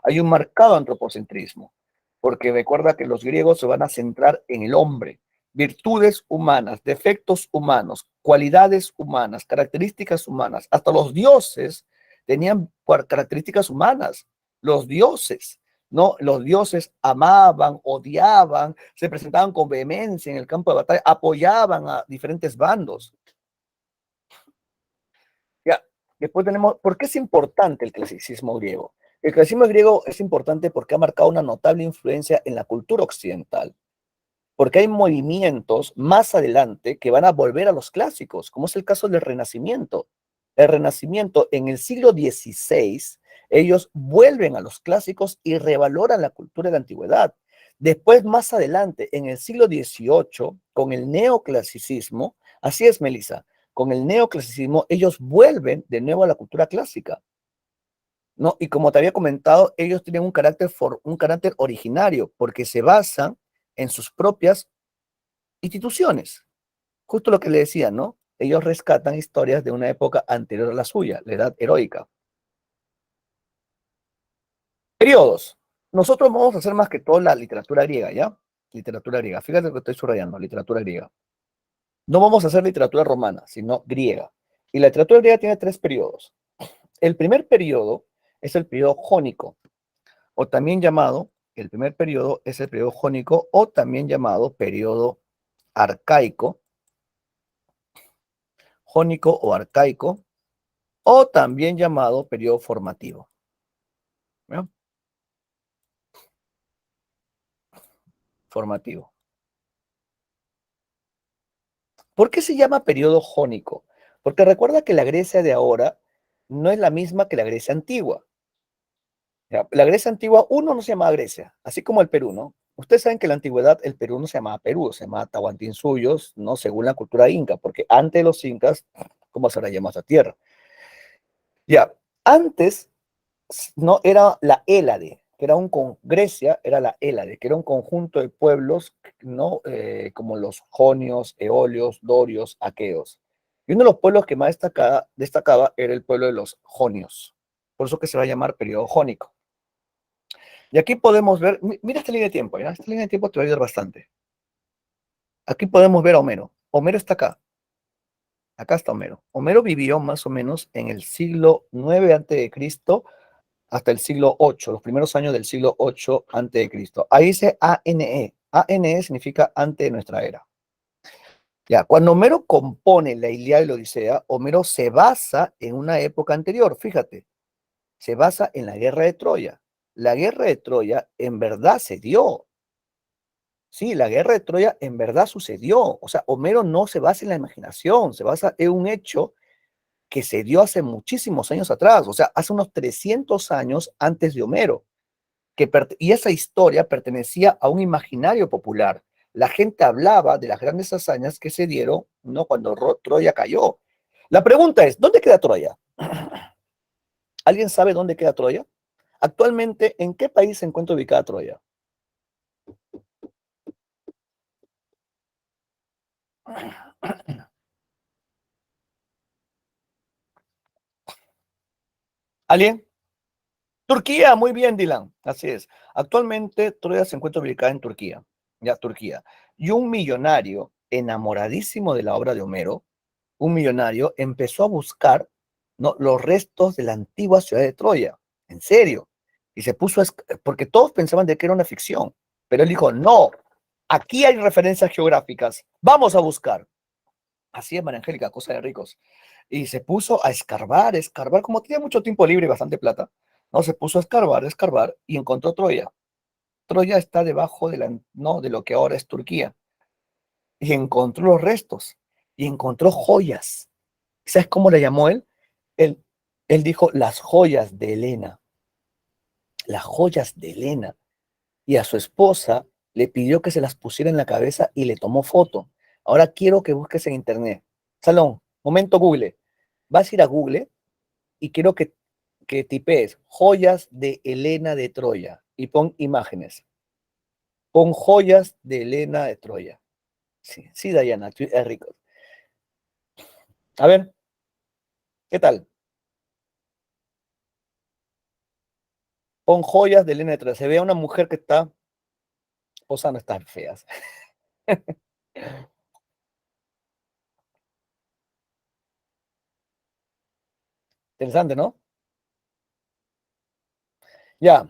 Hay un marcado antropocentrismo, porque recuerda que los griegos se van a centrar en el hombre, virtudes humanas, defectos humanos, cualidades humanas, características humanas. Hasta los dioses tenían características humanas. Los dioses, ¿no? Los dioses amaban, odiaban, se presentaban con vehemencia en el campo de batalla, apoyaban a diferentes bandos. Ya, después tenemos, ¿por qué es importante el clasicismo griego? El clasicismo griego es importante porque ha marcado una notable influencia en la cultura occidental, porque hay movimientos más adelante que van a volver a los clásicos, como es el caso del Renacimiento. El Renacimiento en el siglo XVI, ellos vuelven a los clásicos y revaloran la cultura de la antigüedad. Después, más adelante, en el siglo XVIII, con el neoclasicismo, así es, Melissa, con el neoclasicismo, ellos vuelven de nuevo a la cultura clásica, ¿no? Y como te había comentado, ellos tienen un carácter originario, porque se basan en sus propias instituciones. Justo lo que le decía, ¿no? Ellos rescatan historias de una época anterior a la suya, la edad heroica. Periodos. Nosotros vamos a hacer más que todo la literatura griega, ¿ya? Literatura griega. Fíjate lo que estoy subrayando, literatura griega. No vamos a hacer literatura romana, sino griega. Y la literatura griega tiene tres periodos. El primer periodo es el periodo jónico, o también llamado, el primer periodo es el periodo jónico, o también llamado periodo arcaico, jónico o arcaico, o también llamado periodo formativo. ¿Ya? Formativo. ¿Por qué se llama periodo jónico? Porque recuerda que la Grecia de ahora no es la misma que la Grecia antigua. ¿Ya? La Grecia antigua, uno no se llamaba Grecia, así como el Perú, ¿no? Ustedes saben que en la antigüedad el Perú no se llamaba Perú, se llamaba Tahuantinsuyos, ¿no? Según la cultura inca, porque antes de los incas, ¿cómo se la llama esa tierra? Ya, antes no era la Hélade, que era Grecia era la Hélade, que era un conjunto de pueblos, ¿no? Como los jonios, eolios, dorios, aqueos. Y uno de los pueblos que más destacaba era el pueblo de los jonios. Por eso que se va a llamar periodo jónico. Y aquí podemos ver, mira esta línea de tiempo, ¿ya? Esta línea de tiempo te va a ayudar bastante. Aquí podemos ver a Homero. Homero está acá. Acá está Homero. Homero vivió más o menos en el siglo 9 antes de Cristo hasta el siglo 8, los primeros años del siglo 8 antes de Cristo. Ahí dice ANE. ANE significa antes de nuestra era. Ya, cuando Homero compone la Ilíada y la Odisea, Homero se basa en una época anterior, fíjate, se basa en la guerra de Troya. La guerra de Troya en verdad se dio. Sí, la guerra de Troya en verdad sucedió. O sea, Homero no se basa en la imaginación, se basa en un hecho que se dio hace muchísimos años atrás, o sea, hace unos 300 años antes de Homero. Y esa historia pertenecía a un imaginario popular. La gente hablaba de las grandes hazañas que se dieron, ¿no? Cuando Troya cayó. La pregunta es, ¿dónde queda Troya? ¿Alguien sabe dónde queda Troya? Actualmente, ¿en qué país se encuentra ubicada Troya? ¿Alguien? Turquía, muy bien, Dylan. Así es. Actualmente Troya se encuentra ubicada en Turquía. Ya, Turquía. Y un millonario enamoradísimo de la obra de Homero, un millonario empezó a buscar, ¿no? Los restos de la antigua ciudad de Troya. En serio. Y se puso porque todos pensaban de que era una ficción. Pero él dijo, no, aquí hay referencias geográficas. Vamos a buscar. Así es, María Angélica, cosa de ricos. Y se puso a escarbar, escarbar, como tenía mucho tiempo libre y bastante plata, ¿no? Se puso a escarbar, escarbar y encontró Troya. Troya está debajo de, ¿no? de lo que ahora es Turquía. Y encontró los restos y encontró joyas. ¿Sabes cómo le llamó él? Él, él dijo las joyas de Helena, las joyas de Helena. Y a su esposa le pidió que se las pusiera en la cabeza y le tomó foto. Ahora quiero que busques en internet. Salón, momento Google. Vas a ir a Google y quiero que tipees joyas de Helena de Troya y pon imágenes. Pon joyas de Helena de Troya. Sí, sí, Dayana, es rico. A ver, ¿qué tal? Pon joyas de Helena de Troya. Se ve a una mujer que está posando, están feas. Interesante, ¿no? Ya,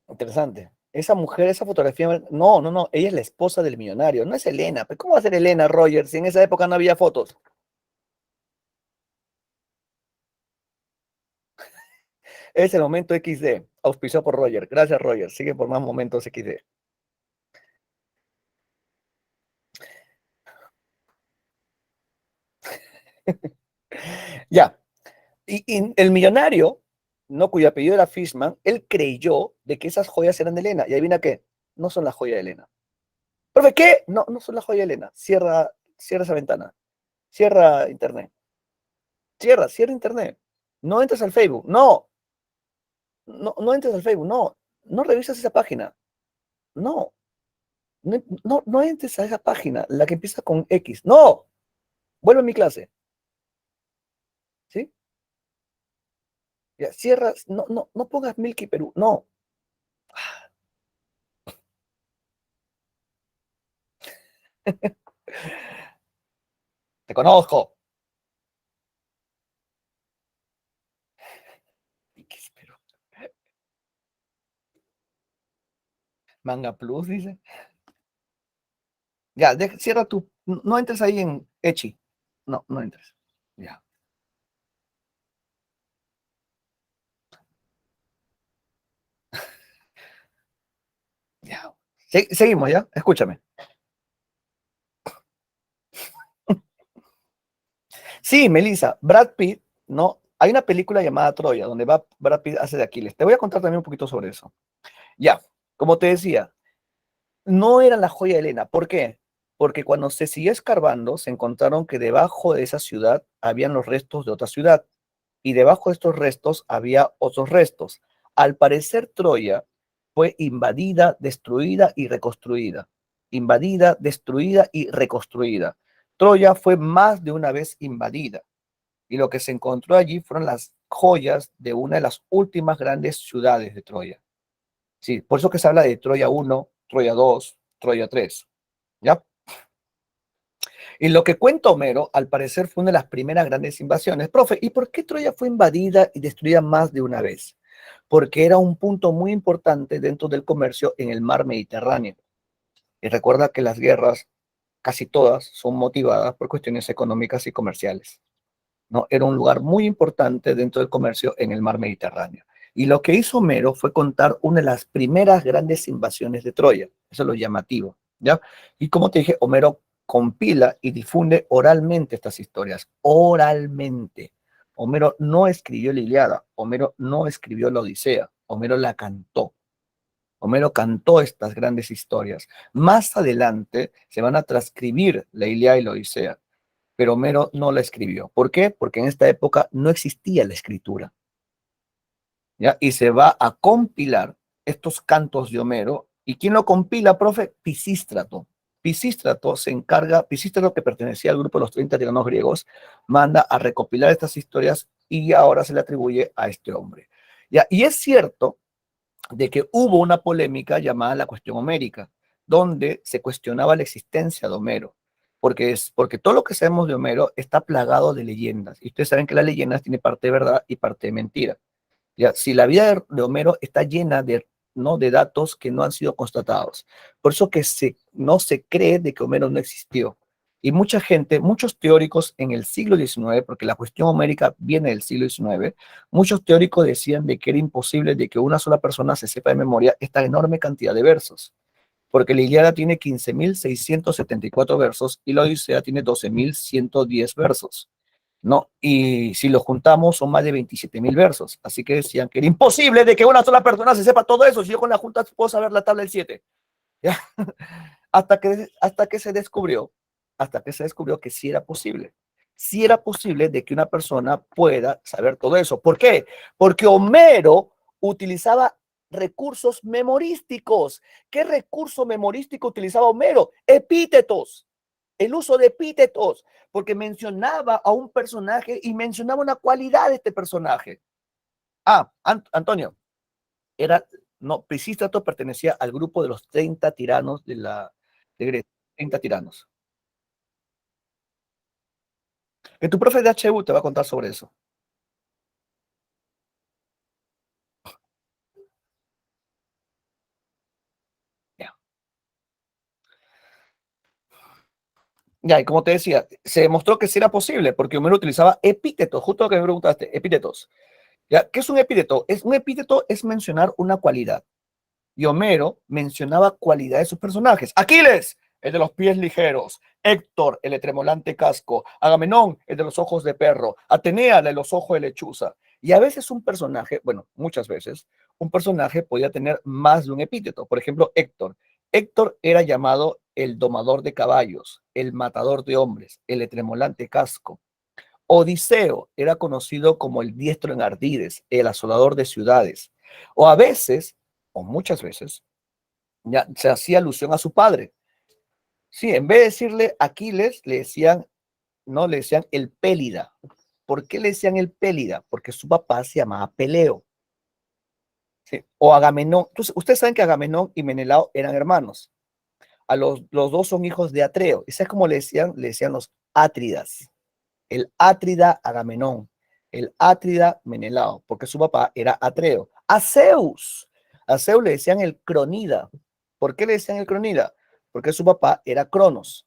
interesante. Esa mujer, esa fotografía, no, no, no, ella es la esposa del millonario, no es Elena. ¿Pero cómo va a ser Elena, Roger, si en esa época no había fotos? Es el momento XD, auspiciado por Roger. Gracias, Roger. Sigue por más momentos XD. Ya, y el millonario, ¿no? Cuyo apellido era Fishman, él creyó de que esas joyas eran de Elena. Y adivina qué, no son las joyas de Elena. ¿Profe qué? No, no son las joyas de Elena. Cierra, cierra esa ventana. Cierra internet. Cierra internet. No entres al Facebook. No, no, no entres al Facebook. No, no revisas esa página. No, no, no, no entres a esa página, la que empieza con X. No, vuelve a mi clase. ¿Sí? Ya, cierra, no, no, no pongas Milky Perú. No. Te conozco. Pero Manga Plus, dice. Ya, cierra tu. No entres ahí en Echi. No, no entres. Ya, ya. Seguimos, ¿ya? Escúchame. Sí, Melissa, Brad Pitt, ¿no? Hay una película llamada Troya, donde va Brad Pitt hace de Aquiles. Te voy a contar también un poquito sobre eso. Ya, como te decía, no era la joya de Helena. ¿Por qué? Porque cuando se siguió escarbando, se encontraron que debajo de esa ciudad habían los restos de otra ciudad. Y debajo de estos restos había otros restos. Al parecer, Troya fue invadida, destruida y reconstruida. Invadida, destruida y reconstruida. Troya fue más de una vez invadida. Y lo que se encontró allí fueron las joyas de una de las últimas grandes ciudades de Troya. Sí, por eso que se habla de Troya 1, Troya 2, Troya 3. ¿Ya? Y lo que cuenta Homero, al parecer, fue una de las primeras grandes invasiones. Profe, ¿y por qué Troya fue invadida y destruida más de una vez? Porque era un punto muy importante dentro del comercio en el mar Mediterráneo. Y recuerda que las guerras, casi todas, son motivadas por cuestiones económicas y comerciales. ¿No? Era un lugar muy importante dentro del comercio en el mar Mediterráneo. Y lo que hizo Homero fue contar una de las primeras grandes invasiones de Troya. Eso es lo llamativo, ¿ya? Y como te dije, Homero compila y difunde oralmente estas historias, oralmente. Homero no escribió la Ilíada, Homero no escribió la Odisea, Homero la cantó. Homero cantó estas grandes historias. Más adelante se van a transcribir la Ilíada y la Odisea, pero Homero no la escribió. ¿Por qué? Porque en esta época no existía la escritura, ¿ya? Y se va a compilar estos cantos de Homero. ¿Y quién lo compila, profe? Pisístrato. Pisístrato se encarga, Pisístrato, que pertenecía al grupo de los 30 tiranos griegos, manda a recopilar estas historias y ahora se le atribuye a este hombre. ¿Ya? Y es cierto de que hubo una polémica llamada la cuestión homérica, donde se cuestionaba la existencia de Homero, porque todo lo que sabemos de Homero está plagado de leyendas, y ustedes saben que las leyendas tienen parte de verdad y parte de mentira. Ya, si la vida de Homero está llena de, ¿no? de datos que no han sido constatados. Por eso que no se cree de que Homero no existió. Y mucha gente, muchos teóricos en el siglo XIX, porque la cuestión homérica viene del siglo XIX, muchos teóricos decían de que era imposible de que una sola persona se sepa de memoria esta enorme cantidad de versos, porque la Ilíada tiene 15.674 versos y la Odisea tiene 12.110 versos. ¿No? Y si lo juntamos son más de 27.000 versos. Así que decían que era imposible de que una sola persona se sepa todo eso. Si yo con la junta puedo saber la tabla del 7. ¿Ya? Hasta que se descubrió que sí era posible. Sí era posible de que una persona pueda saber todo eso. ¿Por qué? Porque Homero utilizaba recursos memorísticos. ¿Qué recurso memorístico utilizaba Homero? Epítetos, el uso de epítetos, porque mencionaba a un personaje y mencionaba una cualidad de este personaje. Antonio, era, no, Pisístrato pertenecía al grupo de los 30 tiranos de Grecia, 30 tiranos. Que tu profe de HU te va a contar sobre eso. Ya, ya, y como te decía, se demostró que sí era posible, porque Homero utilizaba epítetos, justo lo que me preguntaste, epítetos. ¿Ya? ¿Qué es un epíteto? Un epíteto es mencionar una cualidad. Y Homero mencionaba cualidades de sus personajes. Aquiles, el de los pies ligeros. Héctor, el de tremolante casco. Agamenón, el de los ojos de perro. Atenea, el de los ojos de lechuza. Y a veces un personaje, bueno, muchas veces, un personaje podía tener más de un epíteto. Por ejemplo, Héctor. Héctor era llamado el domador de caballos, el matador de hombres, el de tremolante casco. Odiseo era conocido como el diestro en ardides, el asolador de ciudades. O a veces, o muchas veces, ya se hacía alusión a su padre. Sí, en vez de decirle Aquiles, le decían, no, le decían el Pélida. ¿Por qué le decían el Pélida? Porque su papá se llamaba Peleo. ¿Sí? O Agamenón. Entonces, ustedes saben que Agamenón y Menelao eran hermanos. Los dos son hijos de Atreo. ¿Y sabes cómo le decían? Le decían los Átridas. El Átrida Agamenón, el Átrida Menelao, porque su papá era Atreo. A Zeus le decían el Cronida. ¿Por qué le decían el Cronida? Porque su papá era Cronos.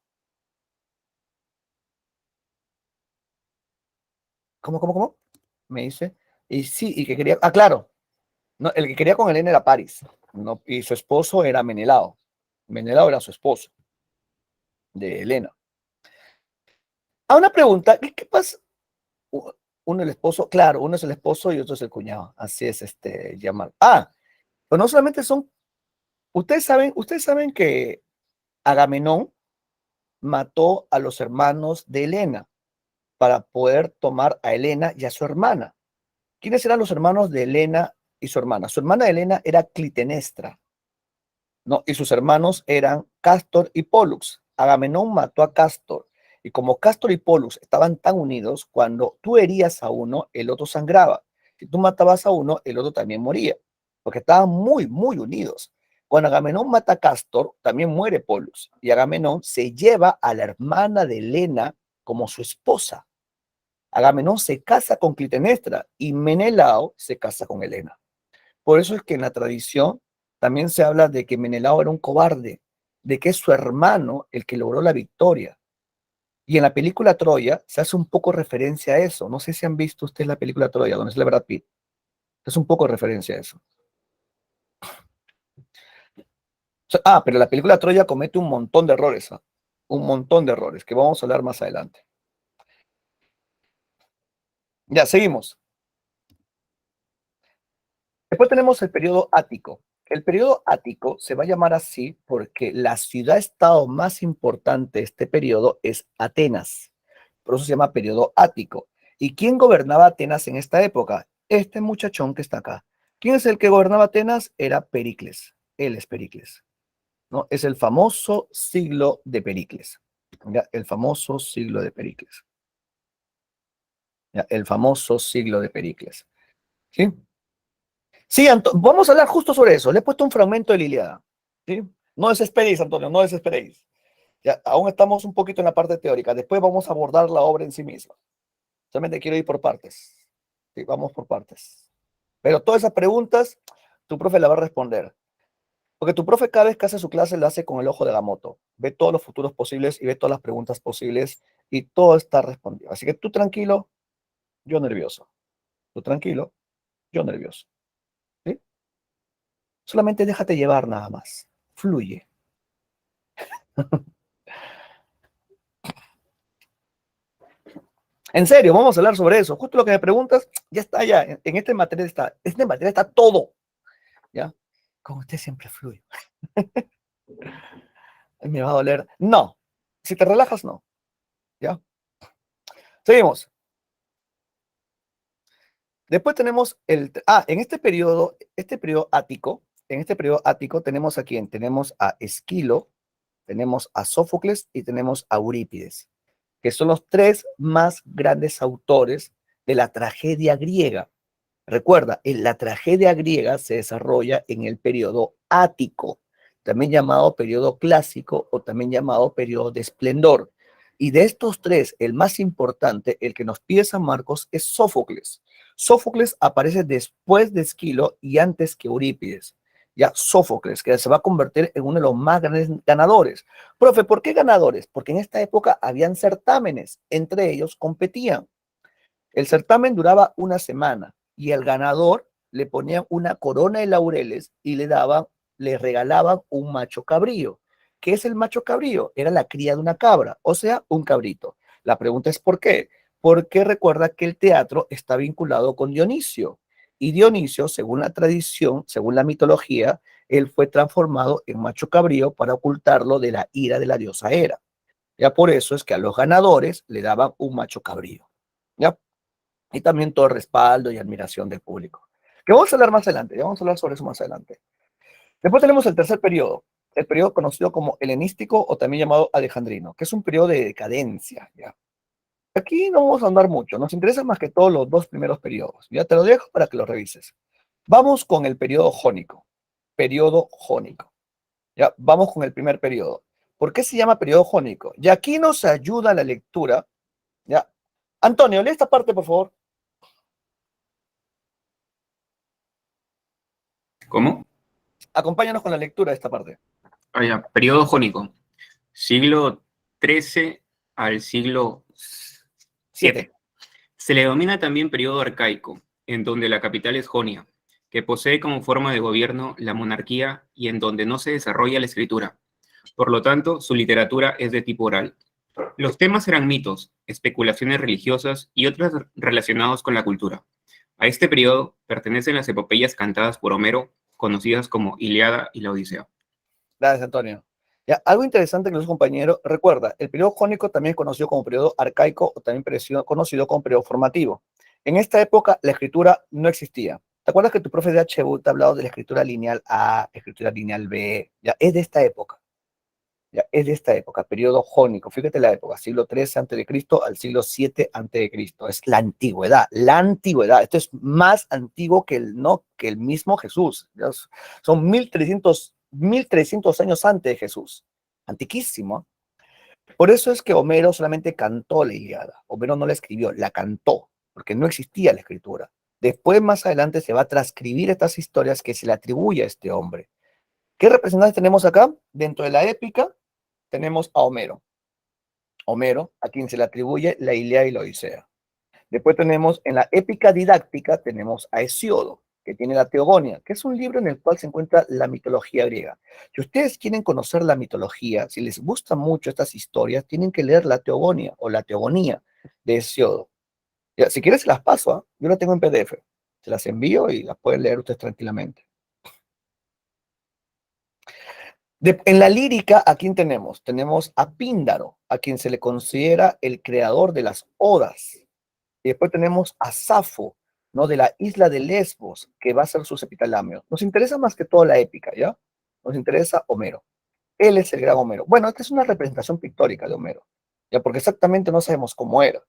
¿Cómo? Me dice. Y sí, y que quería. Ah, claro. No, el que quería con Helena era Paris. No, y su esposo era Menelao. Menelao era su esposo de Helena. Una pregunta, ¿qué pasa? Uno el esposo, claro, uno es el esposo y otro es el cuñado. Así es llamar. Pero no solamente son. Ustedes saben que Agamenón mató a los hermanos de Helena para poder tomar a Helena y a su hermana. ¿Quiénes eran los hermanos de Helena y su hermana? Su hermana Helena era Clitemnestra, ¿no? Y sus hermanos eran Castor y Pólux. Agamenón mató a Castor. Y como Castor y Pólux estaban tan unidos, cuando tú herías a uno, el otro sangraba. Si tú matabas a uno, el otro también moría, porque estaban muy, muy unidos. Cuando Agamenón mata a Castor, también muere Pólux. Y Agamenón se lleva a la hermana de Helena como su esposa. Agamenón se casa con Clitemnestra y Menelao se casa con Helena. Por eso es que en la tradición también se habla de que Menelao era un cobarde, de que es su hermano el que logró la victoria. Y en la película Troya se hace un poco referencia a eso. No sé si han visto ustedes la película Troya, donde es Brad Pitt. Es un poco referencia a eso. Pero la película Troya comete un montón de errores, un montón de errores, que vamos a hablar más adelante. Ya, seguimos. Después tenemos el periodo ático. El periodo ático se va a llamar así porque la ciudad-estado más importante de este periodo es Atenas. Por eso se llama periodo ático. ¿Y quién gobernaba Atenas en esta época? Este muchachón que está acá. ¿Quién es el que gobernaba Atenas? Era Pericles. Él es Pericles, ¿no? Es el famoso siglo de Pericles. ¿Ya? El famoso siglo de Pericles. ¿Ya? El famoso siglo de Pericles. ¿Sí? Sí, vamos a hablar justo sobre eso. Le he puesto un fragmento de la Ilíada. ¿Sí? No desesperéis, Antonio, no desesperéis. Ya, aún estamos un poquito en la parte teórica. Después vamos a abordar la obra en sí misma. Solamente quiero ir por partes. Sí, vamos por partes. Pero todas esas preguntas, tu profe la va a responder. Porque tu profe cada vez que hace su clase la hace con el ojo de Agamotto. Ve todos los futuros posibles y ve todas las preguntas posibles y todo está respondido. Así que tú tranquilo, yo nervioso. Tú tranquilo, yo nervioso. ¿Sí? Solamente déjate llevar nada más. Fluye. En serio, vamos a hablar sobre eso. Justo lo que me preguntas, ya está, ya. En este material está todo. ¿Ya? Con usted siempre fluye. Me va a doler. No. Si te relajas, no. ¿Ya? Seguimos. Después tenemos en este periodo ático, tenemos a quién? Tenemos a Esquilo, tenemos a Sófocles y tenemos a Eurípides, que son los tres más grandes autores de la tragedia griega. Recuerda, la tragedia griega se desarrolla en el periodo ático, también llamado periodo clásico o también llamado periodo de esplendor. Y de estos tres, el más importante, el que nos pide San Marcos, es Sófocles. Sófocles aparece después de Esquilo y antes que Eurípides. Ya Sófocles, que se va a convertir en uno de los más grandes ganadores. Profe, ¿por qué ganadores? Porque en esta época habían certámenes, entre ellos competían. El certamen duraba una semana y al ganador le ponían una corona de laureles y le regalaban un macho cabrío. ¿Qué es el macho cabrío? Era la cría de una cabra, o sea, un cabrito. La pregunta es ¿por qué? Porque recuerda que el teatro está vinculado con Dionisio. Y Dionisio, según la tradición, según la mitología, él fue transformado en macho cabrío para ocultarlo de la ira de la diosa Hera. Ya por eso es que a los ganadores le daban un macho cabrío. ¿Ya? Y también todo el respaldo y admiración del público. Que vamos a hablar más adelante, ya vamos a hablar sobre eso más adelante. Después tenemos el tercer periodo, el periodo conocido como helenístico o también llamado alejandrino, que es un periodo de decadencia. ¿Ya? Aquí no vamos a andar mucho, nos interesan más que todos los dos primeros periodos. Ya te lo dejo para que lo revises. Vamos con el periodo jónico. Periodo jónico. Ya, vamos con el primer periodo. ¿Por qué se llama periodo jónico? Y aquí nos ayuda la lectura. Ya. Antonio, lee esta parte, por favor. ¿Cómo? Acompáñanos con la lectura de esta parte. Ah, ya, periodo jónico, siglo XIII al siglo 7. VII. Se le denomina también periodo arcaico, en donde la capital es Jonia, que posee como forma de gobierno la monarquía y en donde no se desarrolla la escritura. Por lo tanto, su literatura es de tipo oral. Los temas eran mitos, especulaciones religiosas y otros relacionados con la cultura. A este periodo pertenecen las epopeyas cantadas por Homero, conocidas como Ilíada y la Odisea. Gracias, Antonio. Ya, algo interesante que los compañeros, recuerda, el periodo jónico también es conocido como periodo arcaico o también conocido como periodo formativo. En esta época la escritura no existía. ¿Te acuerdas que tu profe de HU te ha hablado de la escritura lineal A, escritura lineal B? Ya, es de esta época. Ya, es de esta época, periodo jónico. Fíjate la época, siglo XIII antes de Cristo al siglo VII antes de Cristo. Es la antigüedad, la antigüedad. Esto es más antiguo que no, que el mismo Jesús. Son 1300 años antes de Jesús. Antiquísimo. Por eso es que Homero solamente cantó la Ilíada. Homero no la escribió, la cantó, porque no existía la escritura. Después, más adelante, se va a transcribir estas historias que se le atribuye a este hombre. ¿Qué representantes tenemos acá? Dentro de la épica tenemos a Homero. Homero, a quien se le atribuye la Ilíada y la Odisea. Después tenemos en la épica didáctica, tenemos a Hesíodo, que tiene la Teogonía, que es un libro en el cual se encuentra la mitología griega. Si ustedes quieren conocer la mitología, si les gustan mucho estas historias, tienen que leer la Teogonía o la Teogonía de Hesíodo. Ya, si quieres, se las paso, ¿eh? Yo la tengo en PDF. Se las envío y las pueden leer ustedes tranquilamente. En la lírica, ¿a quién tenemos? Tenemos a Píndaro, a quien se le considera el creador de las odas. Y después tenemos a Safo, ¿no? De la isla de Lesbos, que va a ser sus epitálamios. Nos interesa más que todo la épica, ¿ya? Nos interesa Homero. Él es el gran Homero. Bueno, esta es una representación pictórica de Homero, ¿ya? Porque exactamente no sabemos cómo era.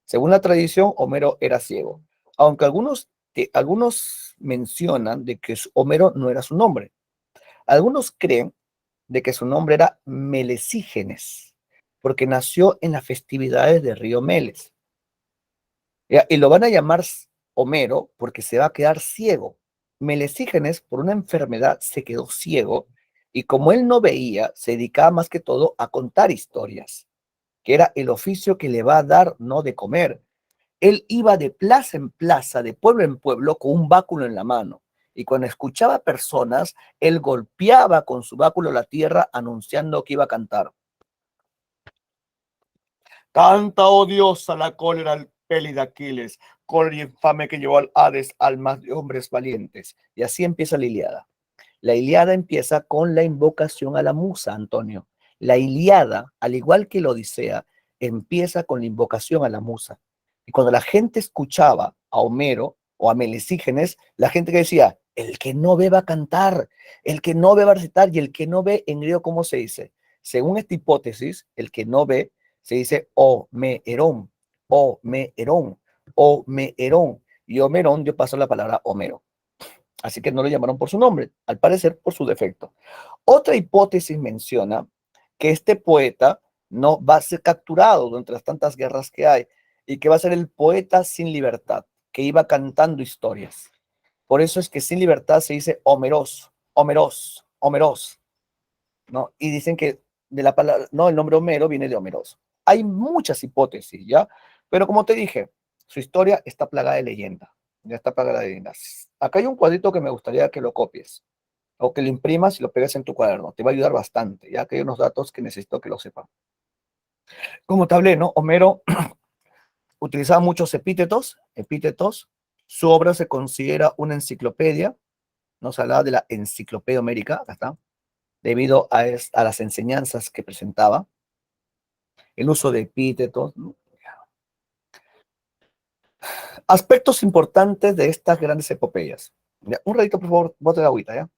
Según la tradición, Homero era ciego, aunque algunos mencionan de que Homero no era su nombre. Algunos creen de que su nombre era Melesígenes, porque nació en las festividades de Río Meles. ¿Ya? Y lo van a llamar Homero porque se va a quedar ciego. Melesígenes, por una enfermedad, se quedó ciego y como él no veía, se dedicaba más que todo a contar historias, que era el oficio que le va a dar no de comer. Él iba de plaza en plaza, de pueblo en pueblo, con un báculo en la mano. Y cuando escuchaba personas, él golpeaba con su báculo la tierra anunciando que iba a cantar. Canta, oh diosa, la cólera al peli de Aquiles, cólera infame que llevó al Hades almas de hombres valientes. Y así empieza la Ilíada. La Ilíada empieza con la invocación a la musa, Antonio. La Ilíada, al igual que la Odisea, empieza con la invocación a la musa. Y cuando la gente escuchaba a Homero o a Melesígenes, la gente que decía, el que no ve va a cantar, el que no ve va a recitar, y el que no ve, en griego, ¿cómo se dice? Según esta hipótesis, el que no ve se dice Omerón, Omerón, Omerón. Y Omerón dio paso a la palabra Homero. Así que no lo llamaron por su nombre, al parecer por su defecto. Otra hipótesis menciona que este poeta no va a ser capturado durante las tantas guerras que hay y que va a ser el poeta sin libertad, que iba cantando historias. Por eso es que sin libertad se dice Homeros, Homeros, Homeros, ¿no? Y dicen que de la palabra, no, el nombre Homero viene de Homeros. Hay muchas hipótesis, ¿ya? Pero como te dije, su historia está plagada de leyenda. Ya está plagada de leyendas. Acá hay un cuadrito que me gustaría que lo copies o que lo imprimas y lo pegues en tu cuaderno. Te va a ayudar bastante, ya que hay unos datos que necesito que lo sepan. Como te hablé, ¿no? Homero utilizaba muchos epítetos. Su obra se considera una enciclopedia. No se hablaba de la enciclopedia homérica, acá está, debido a las enseñanzas que presentaba, el uso de epítetos, ¿no? Aspectos importantes de estas grandes epopeyas. Ya, un ratito, por favor, bote de agüita, ¿ya?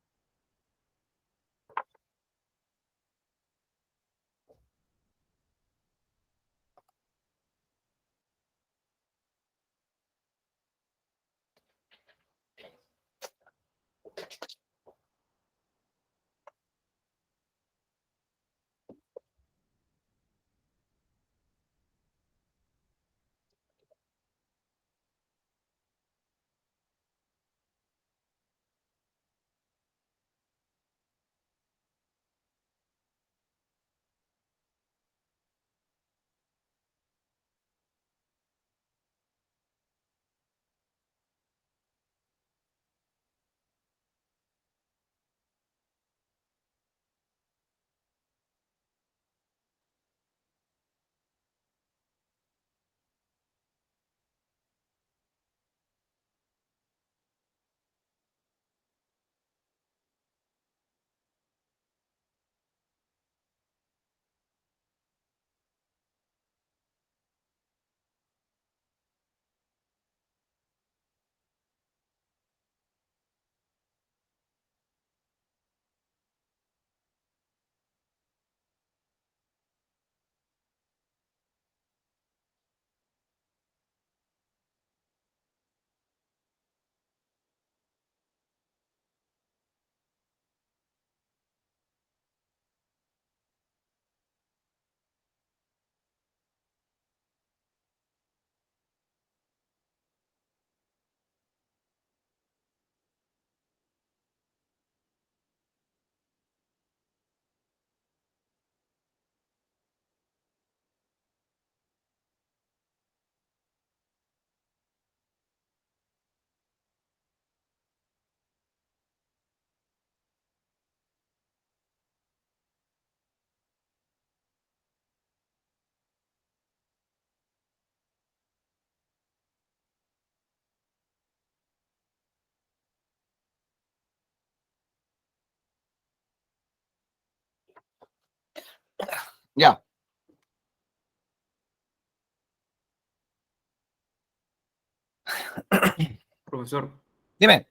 Ya. Profesor, Dime.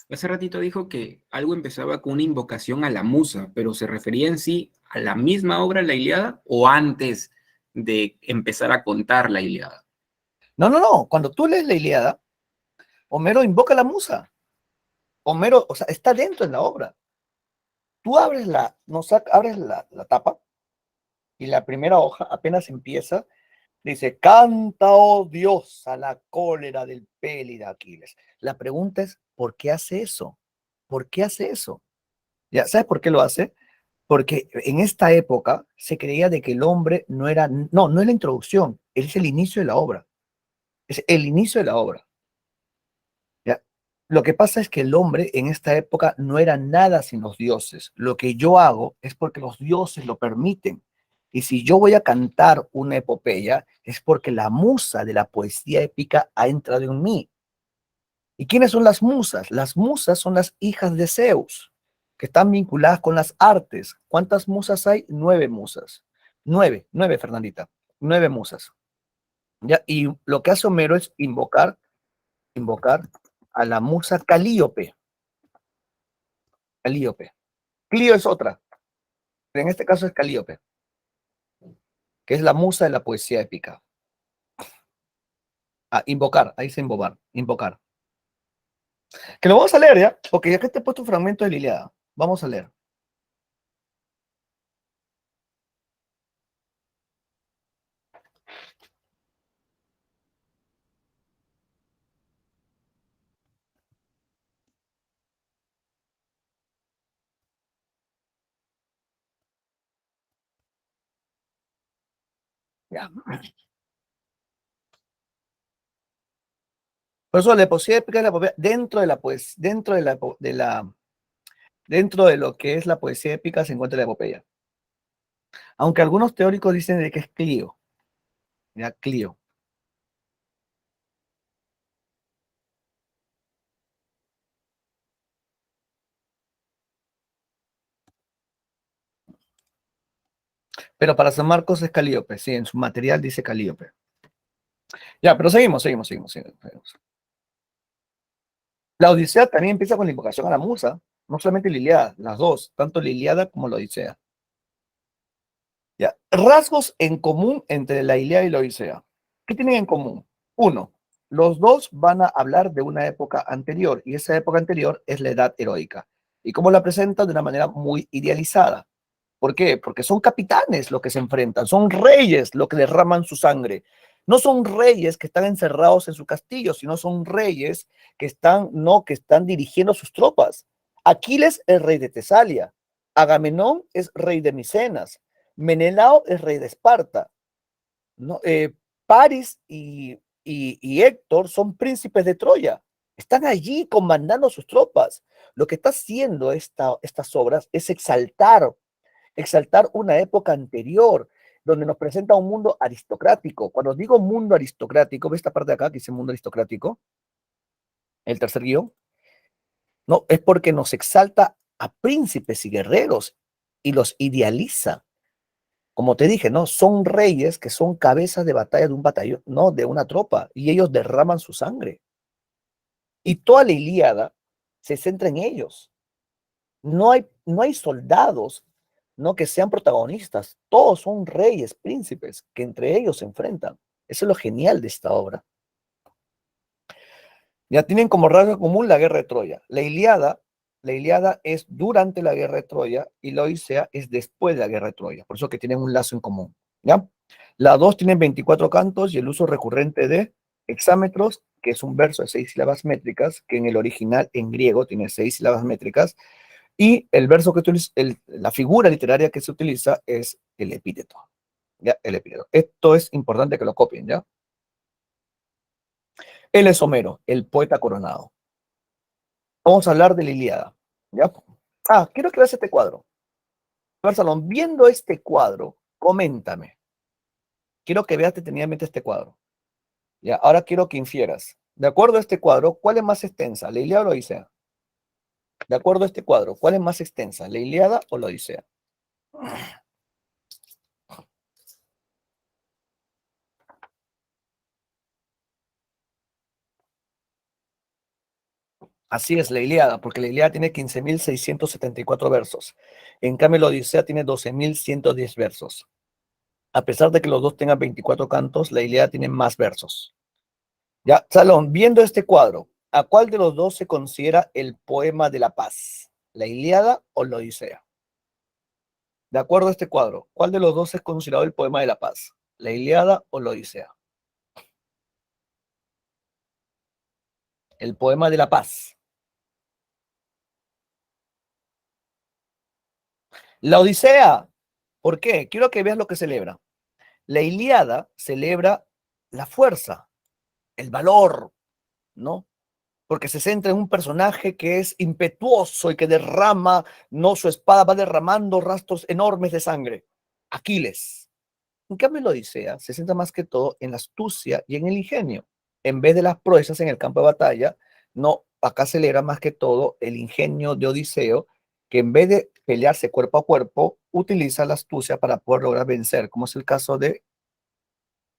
hace ratito dijo que algo empezaba con una invocación a la musa, pero ¿se refería en sí a la misma obra, la Ilíada, o antes de empezar a contar la Ilíada? No, no, no. Cuando tú lees la Ilíada, Homero invoca a la musa. Homero, o sea, está dentro de la obra. Tú abres abres la tapa y la primera hoja apenas empieza, dice, canta, oh Dios, a la cólera del Pélida Aquiles. La pregunta es, ¿por qué hace eso? ¿Por qué hace eso? ¿Ya sabes por qué lo hace? Porque en esta época se creía de que el hombre no es la introducción, es el inicio de la obra. Es el inicio de la obra. ¿Ya? Lo que pasa es que el hombre en esta época no era nada sin los dioses. Lo que yo hago es porque los dioses lo permiten. Y si yo voy a cantar una epopeya, es porque la musa de la poesía épica ha entrado en mí. ¿Y quiénes son las musas? Las musas son las hijas de Zeus, que están vinculadas con las artes. ¿Cuántas musas hay? 9 musas. 9, Fernandita. 9 musas. ¿Ya? Y lo que hace Homero es invocar a la musa Calíope. Calíope. Clio es otra, pero en este caso es Calíope, que es la musa de la poesía épica. Ah, invocar, ahí dice invocar. Que lo vamos a leer, ¿ya? Porque ya que te he puesto un fragmento de la Ilíada, vamos a leer. Ya. Por eso la poesía épica es la poesía, dentro de lo que es la poesía épica se encuentra la epopeya. Aunque algunos teóricos dicen de que es Clio, ya Clio. Pero para San Marcos es Calíope, sí, en su material dice Calíope. Ya, pero seguimos. La Odisea también empieza con la invocación a la musa, no solamente la Ilíada, las dos, tanto la Ilíada como la Odisea. Ya. Rasgos en común entre la Ilíada y la Odisea. ¿Qué tienen en común? Uno, los dos van a hablar de una época anterior, y esa época anterior es la edad heroica. ¿Y cómo la presentan? De una manera muy idealizada. ¿Por qué? Porque son capitanes los que se enfrentan, son reyes los que derraman su sangre. No son reyes que están encerrados en su castillo, sino son reyes que están, no, que están dirigiendo sus tropas. Aquiles es rey de Tesalia, Agamenón es rey de Micenas, Menelao es rey de Esparta, ¿no? Paris y Héctor son príncipes de Troya. Están allí comandando sus tropas. Lo que está haciendo estas obras es exaltar una época anterior, donde nos presenta un mundo aristocrático. Cuando digo mundo aristocrático, ve esta parte de acá que dice mundo aristocrático, el tercer guión, no, es porque nos exalta a príncipes y guerreros y los idealiza. Como te dije, ¿no? Son reyes que son cabezas de batalla de un batallón, no, de una tropa, y ellos derraman su sangre. Y toda la Ilíada se centra en ellos. No hay soldados, ¿no? Que sean protagonistas. Todos son reyes, príncipes, que entre ellos se enfrentan. Eso es lo genial de esta obra. Ya tienen como rasgo común la guerra de Troya. La Ilíada es durante la guerra de Troya y la Odisea es después de la guerra de Troya. Por eso que tienen un lazo en común. ¿Ya? Las dos tienen 24 cantos y el uso recurrente de hexámetros, que es un verso de 6 sílabas métricas, que en el original en griego tiene 6 sílabas métricas, y el verso que utiliza, la figura literaria que se utiliza es el epíteto. ¿Ya? El epíteto. Esto es importante que lo copien, ¿ya? Él es Homero, el poeta coronado. Vamos a hablar de la Ilíada, ¿ya? Quiero que veas este cuadro. Barcelona, viendo este cuadro, coméntame. Quiero que veas detenidamente este cuadro. Ya, ahora quiero que infieras. De acuerdo a este cuadro, ¿cuál es más extensa, la Ilíada o la Odisea? De acuerdo a este cuadro, ¿cuál es más extensa, la Ilíada o la Odisea? Así es, la Ilíada, porque la Ilíada tiene 15.674 versos. En cambio, la Odisea tiene 12.110 versos. A pesar de que los dos tengan 24 cantos, la Ilíada tiene más versos. Ya, Salón, viendo este cuadro, ¿a cuál de los dos se considera el poema de la paz? ¿La Ilíada o la Odisea? De acuerdo a este cuadro, ¿cuál de los dos es considerado el poema de la paz? ¿La Ilíada o la Odisea? El poema de la paz. La Odisea. ¿Por qué? Quiero que veas lo que celebra. La Ilíada celebra la fuerza, el valor, ¿no? Porque se centra en un personaje que es impetuoso y que derrama, no, su espada va derramando rastros enormes de sangre. Aquiles. En cambio, la Odisea se centra más que todo en la astucia y en el ingenio. En vez de las proezas en el campo de batalla, no, acá celebra más que todo el ingenio de Odiseo, que en vez de pelearse cuerpo a cuerpo, utiliza la astucia para poder lograr vencer, como es el caso de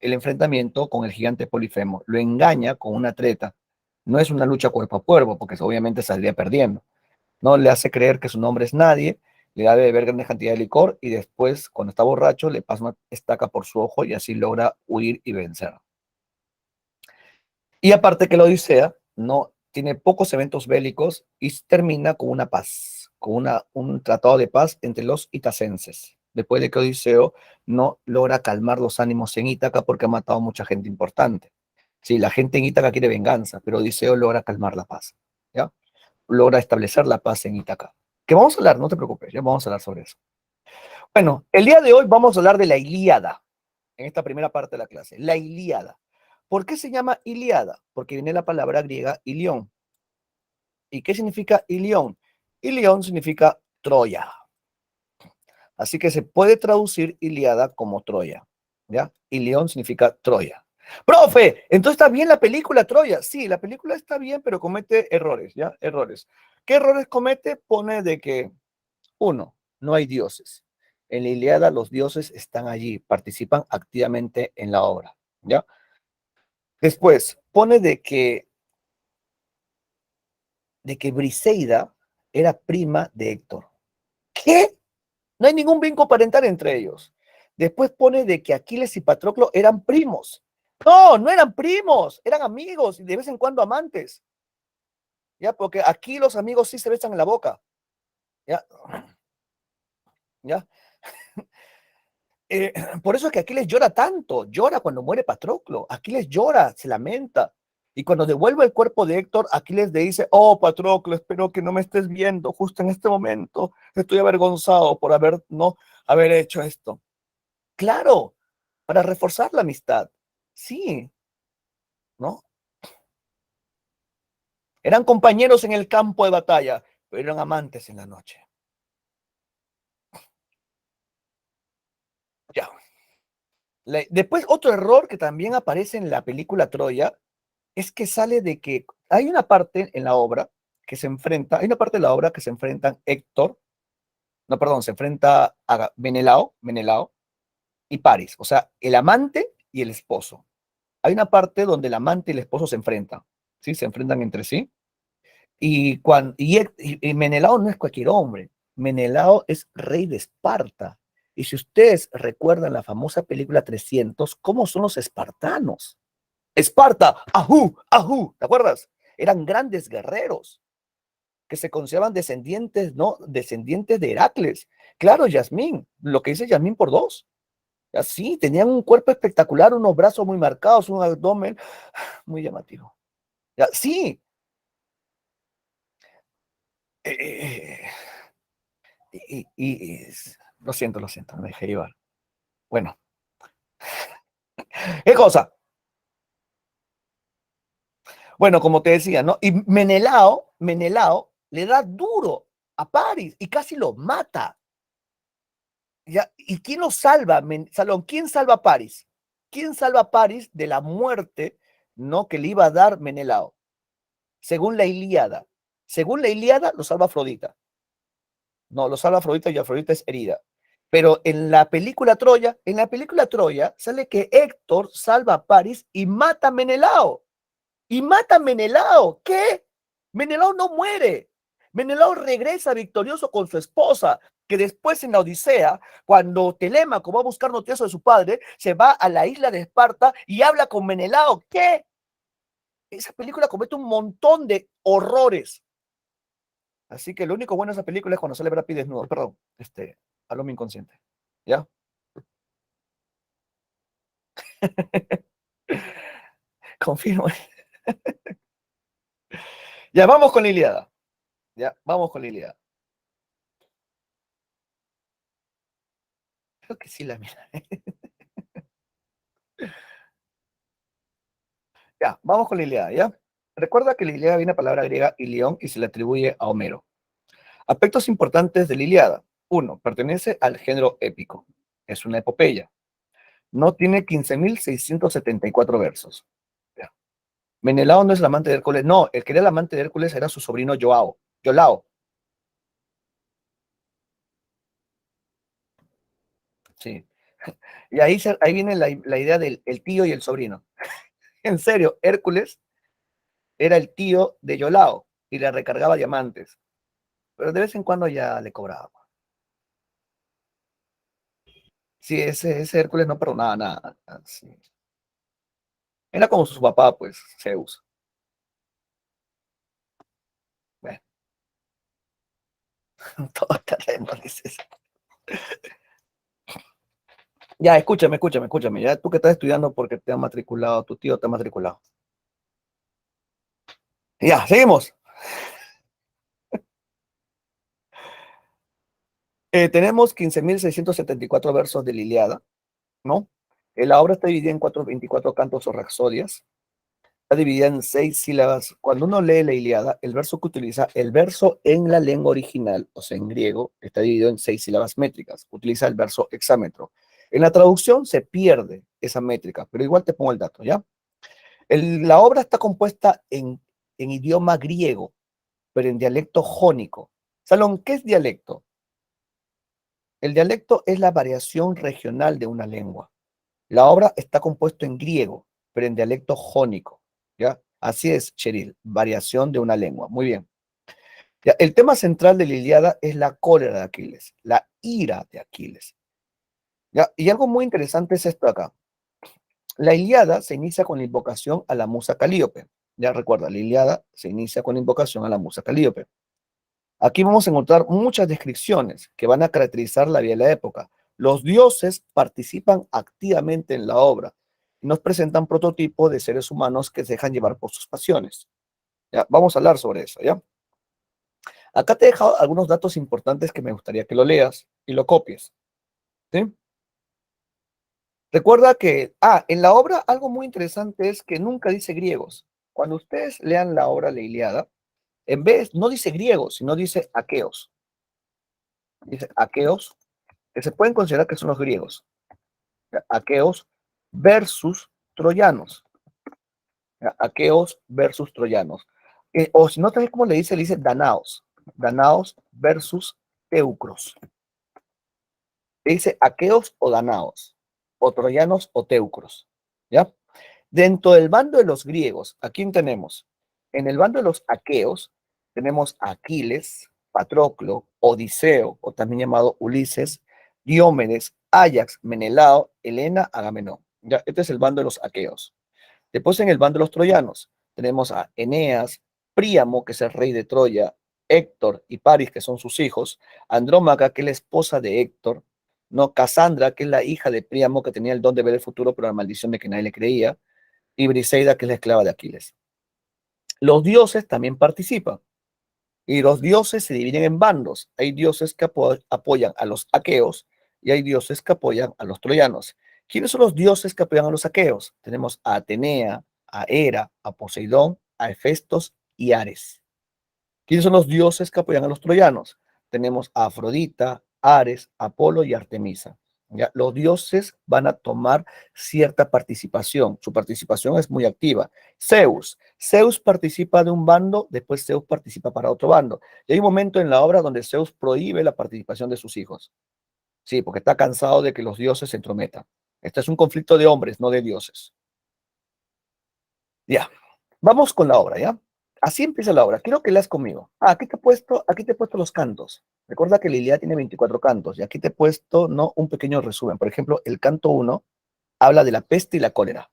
el enfrentamiento con el gigante Polifemo. Lo engaña con una treta. No es una lucha cuerpo a cuerpo, porque obviamente saldría perdiendo. No le hace creer que su nombre es nadie, le da de beber grandes cantidades de licor y después, cuando está borracho, le pasa una estaca por su ojo y así logra huir y vencer. Y aparte que la Odisea no tiene pocos eventos bélicos y termina con una paz, con un tratado de paz entre los itacenses, después de que Odiseo no logra calmar los ánimos en Ítaca porque ha matado a mucha gente importante. Sí, la gente en Ítaca quiere venganza, pero Odiseo logra calmar la paz, ¿ya? Logra establecer la paz en Ítaca. Que vamos a hablar, no te preocupes, ya vamos a hablar sobre eso. Bueno, el día de hoy vamos a hablar de la Ilíada, en esta primera parte de la clase, la Ilíada. ¿Por qué se llama Ilíada? Porque viene la palabra griega Ilión. ¿Y qué significa Ilión? Ilión significa Troya. Así que se puede traducir Ilíada como Troya, ¿ya? Ilión significa Troya. Profe, entonces está bien la película Troya. Sí, la película está bien, pero comete errores, ¿ya? Errores. ¿Qué errores comete? Pone de que, uno, no hay dioses. En la Ilíada los dioses están allí, participan activamente en la obra, ¿ya? Después, pone de que Briseida era prima de Héctor. ¿Qué? No hay ningún vínculo parental entre ellos. Después pone de que Aquiles y Patroclo eran primos. No, no eran primos, eran amigos y de vez en cuando amantes. ¿Ya? Porque aquí los amigos sí se besan en la boca. ¿Ya? ¿Ya? Por eso es que Aquiles llora tanto, llora cuando muere Patroclo, Aquiles llora, se lamenta, y cuando devuelve el cuerpo de Héctor, Aquiles le dice, oh Patroclo, espero que no me estés viendo justo en este momento, estoy avergonzado por haber hecho esto. Claro, para reforzar la amistad, sí, ¿no? Eran compañeros en el campo de batalla, pero eran amantes en la noche. Ya. Después, otro error que también aparece en la película Troya es que sale de que hay una parte en la obra hay una parte de la obra que se enfrentan Héctor, no, perdón, se enfrenta a Menelao y Paris, o sea, el amante y el esposo. Hay una parte donde el amante y el esposo se enfrentan, ¿sí? Se enfrentan entre sí. Y Menelao no es cualquier hombre, Menelao es rey de Esparta. Y si ustedes recuerdan la famosa película 300, ¿cómo son los espartanos? Esparta, ajú, ajú, ¿te acuerdas? Eran grandes guerreros que se consideraban descendientes, ¿no? Descendientes de Heracles. Claro, Yasmín, lo que dice Yasmín por dos. Así, tenían un cuerpo espectacular, unos brazos muy marcados, un abdomen muy llamativo. Ya, sí, eh, lo siento, me dejé llevar. Bueno, ¿qué cosa? Bueno, como te decía, ¿no? Y Menelao le da duro a Paris y casi lo mata. ¿Ya? ¿Y quién lo salva, Salón? ¿Quién salva a Paris? ¿Quién salva a Paris de la muerte, ¿no? Que le iba a dar Menelao? Según la Ilíada. Según la Ilíada, lo salva Afrodita. No, lo salva Afrodita y Afrodita es herida. Pero en la película Troya, sale que Héctor salva a Paris y mata a Menelao. Y mata a Menelao. ¿Qué? Menelao no muere. Menelao regresa victorioso con su esposa, que después en la Odisea, cuando Telémaco va a buscar noticias de su padre, se va a la isla de Esparta y habla con Menelao. ¿Qué? Esa película comete un montón de horrores. Así que lo único bueno de esa película es cuando sale Brad Pitt desnudo. Perdón, hablo mi inconsciente. ¿Ya? Confirmo. Ya, vamos con la Ilíada. Ya, vamos con la Ilíada. Creo que sí la mira. Ya, vamos con la Ilíada, ¿ya? Recuerda que la Ilíada viene de la palabra griega ilión y se le atribuye a Homero. Aspectos importantes de la Ilíada. Uno, pertenece al género épico. Es una epopeya. No tiene 15.674 versos. Ya. Menelao no es el amante de Hércules. No, el que era el amante de Hércules era su sobrino Joao. Yolao. Sí. Y ahí viene la idea del el tío y el sobrino. En serio, Hércules era el tío de Yolao y le recargaba diamantes. Pero de vez en cuando ya le cobraba. Sí, ese Hércules no perdonaba nada. Sí. Era como su papá, pues, Zeus. Bueno, todo terreno, dices. Ya, escúchame. Ya tú que estás estudiando porque te han matriculado, tu tío te ha matriculado. Ya, seguimos. Tenemos 15.674 versos de la Ilíada, ¿no? La obra está dividida en 24 cantos o rapsodias. Está dividida en 6 sílabas. Cuando uno lee la Ilíada, el verso que utiliza, el verso en la lengua original, o sea, en griego, está dividido en 6 sílabas métricas. Utiliza el verso hexámetro. En la traducción se pierde esa métrica, pero igual te pongo el dato, ¿ya? La obra está compuesta en idioma griego, pero en dialecto jónico. Salón, ¿qué es dialecto? El dialecto es la variación regional de una lengua. La obra está compuesta en griego, pero en dialecto jónico. ¿Ya? Así es, Cheryl, variación de una lengua. Muy bien. Ya, el tema central de la Ilíada es la cólera de Aquiles, la ira de Aquiles. ¿Ya? Y algo muy interesante es esto acá. La Ilíada se inicia con la invocación a la musa Calíope. Ya recuerda, la Ilíada se inicia con la invocación a la musa Calíope. Aquí vamos a encontrar muchas descripciones que van a caracterizar la vida de la época. Los dioses participan activamente en la obra y nos presentan prototipos de seres humanos que se dejan llevar por sus pasiones. ¿Ya? Vamos a hablar sobre eso, ¿ya? Acá te he dejado algunos datos importantes que me gustaría que lo leas y lo copies, ¿sí? Recuerda que, en la obra algo muy interesante es que nunca dice griegos. Cuando ustedes lean la obra La Ilíada, en vez, no dice griegos, sino dice aqueos. Dice aqueos, que se pueden considerar que son los griegos. Aqueos versus troyanos. Aqueos versus troyanos. O si no, también como le dice danaos. Danaos versus teucros. Le dice aqueos o danaos, o troyanos o teucros. ¿Ya? Dentro del bando de los griegos, ¿a quién tenemos? En el bando de los aqueos tenemos a Aquiles, Patroclo, Odiseo, o también llamado Ulises, Diomedes, Ajax, Menelao, Helena, Agamenón. ¿Ya? Este es el bando de los aqueos. Después en el bando de los troyanos tenemos a Eneas, Príamo, que es el rey de Troya, Héctor y Paris, que son sus hijos, Andrómaca, que es la esposa de Héctor, ¿no? Casandra, que es la hija de Príamo, que tenía el don de ver el futuro, pero la maldición de que nadie le creía, y Briseida, que es la esclava de Aquiles. Los dioses también participan, y los dioses se dividen en bandos. Hay dioses que apoyan a los aqueos y hay dioses que apoyan a los troyanos. ¿Quiénes son los dioses que apoyan a los aqueos? Tenemos a Atenea, a Hera, a Poseidón, a Hefestos y Ares. ¿Quiénes son los dioses que apoyan a los troyanos? Tenemos a Afrodita, Ares, Apolo y Artemisa. ¿Ya? Los dioses van a tomar cierta participación. Su participación es muy activa. Zeus participa de un bando, después Zeus participa para otro bando. Y hay un momento en la obra donde Zeus prohíbe la participación de sus hijos. Sí, porque está cansado de que los dioses se entrometan. Este es un conflicto de hombres, no de dioses. Ya, vamos con la obra, ¿ya? Así empieza la obra. Quiero que leas conmigo. Aquí te he puesto los cantos. Recuerda que la Ilíada tiene 24 cantos y aquí te he puesto, ¿no?, un pequeño resumen. Por ejemplo, el canto 1 habla de la peste y la cólera.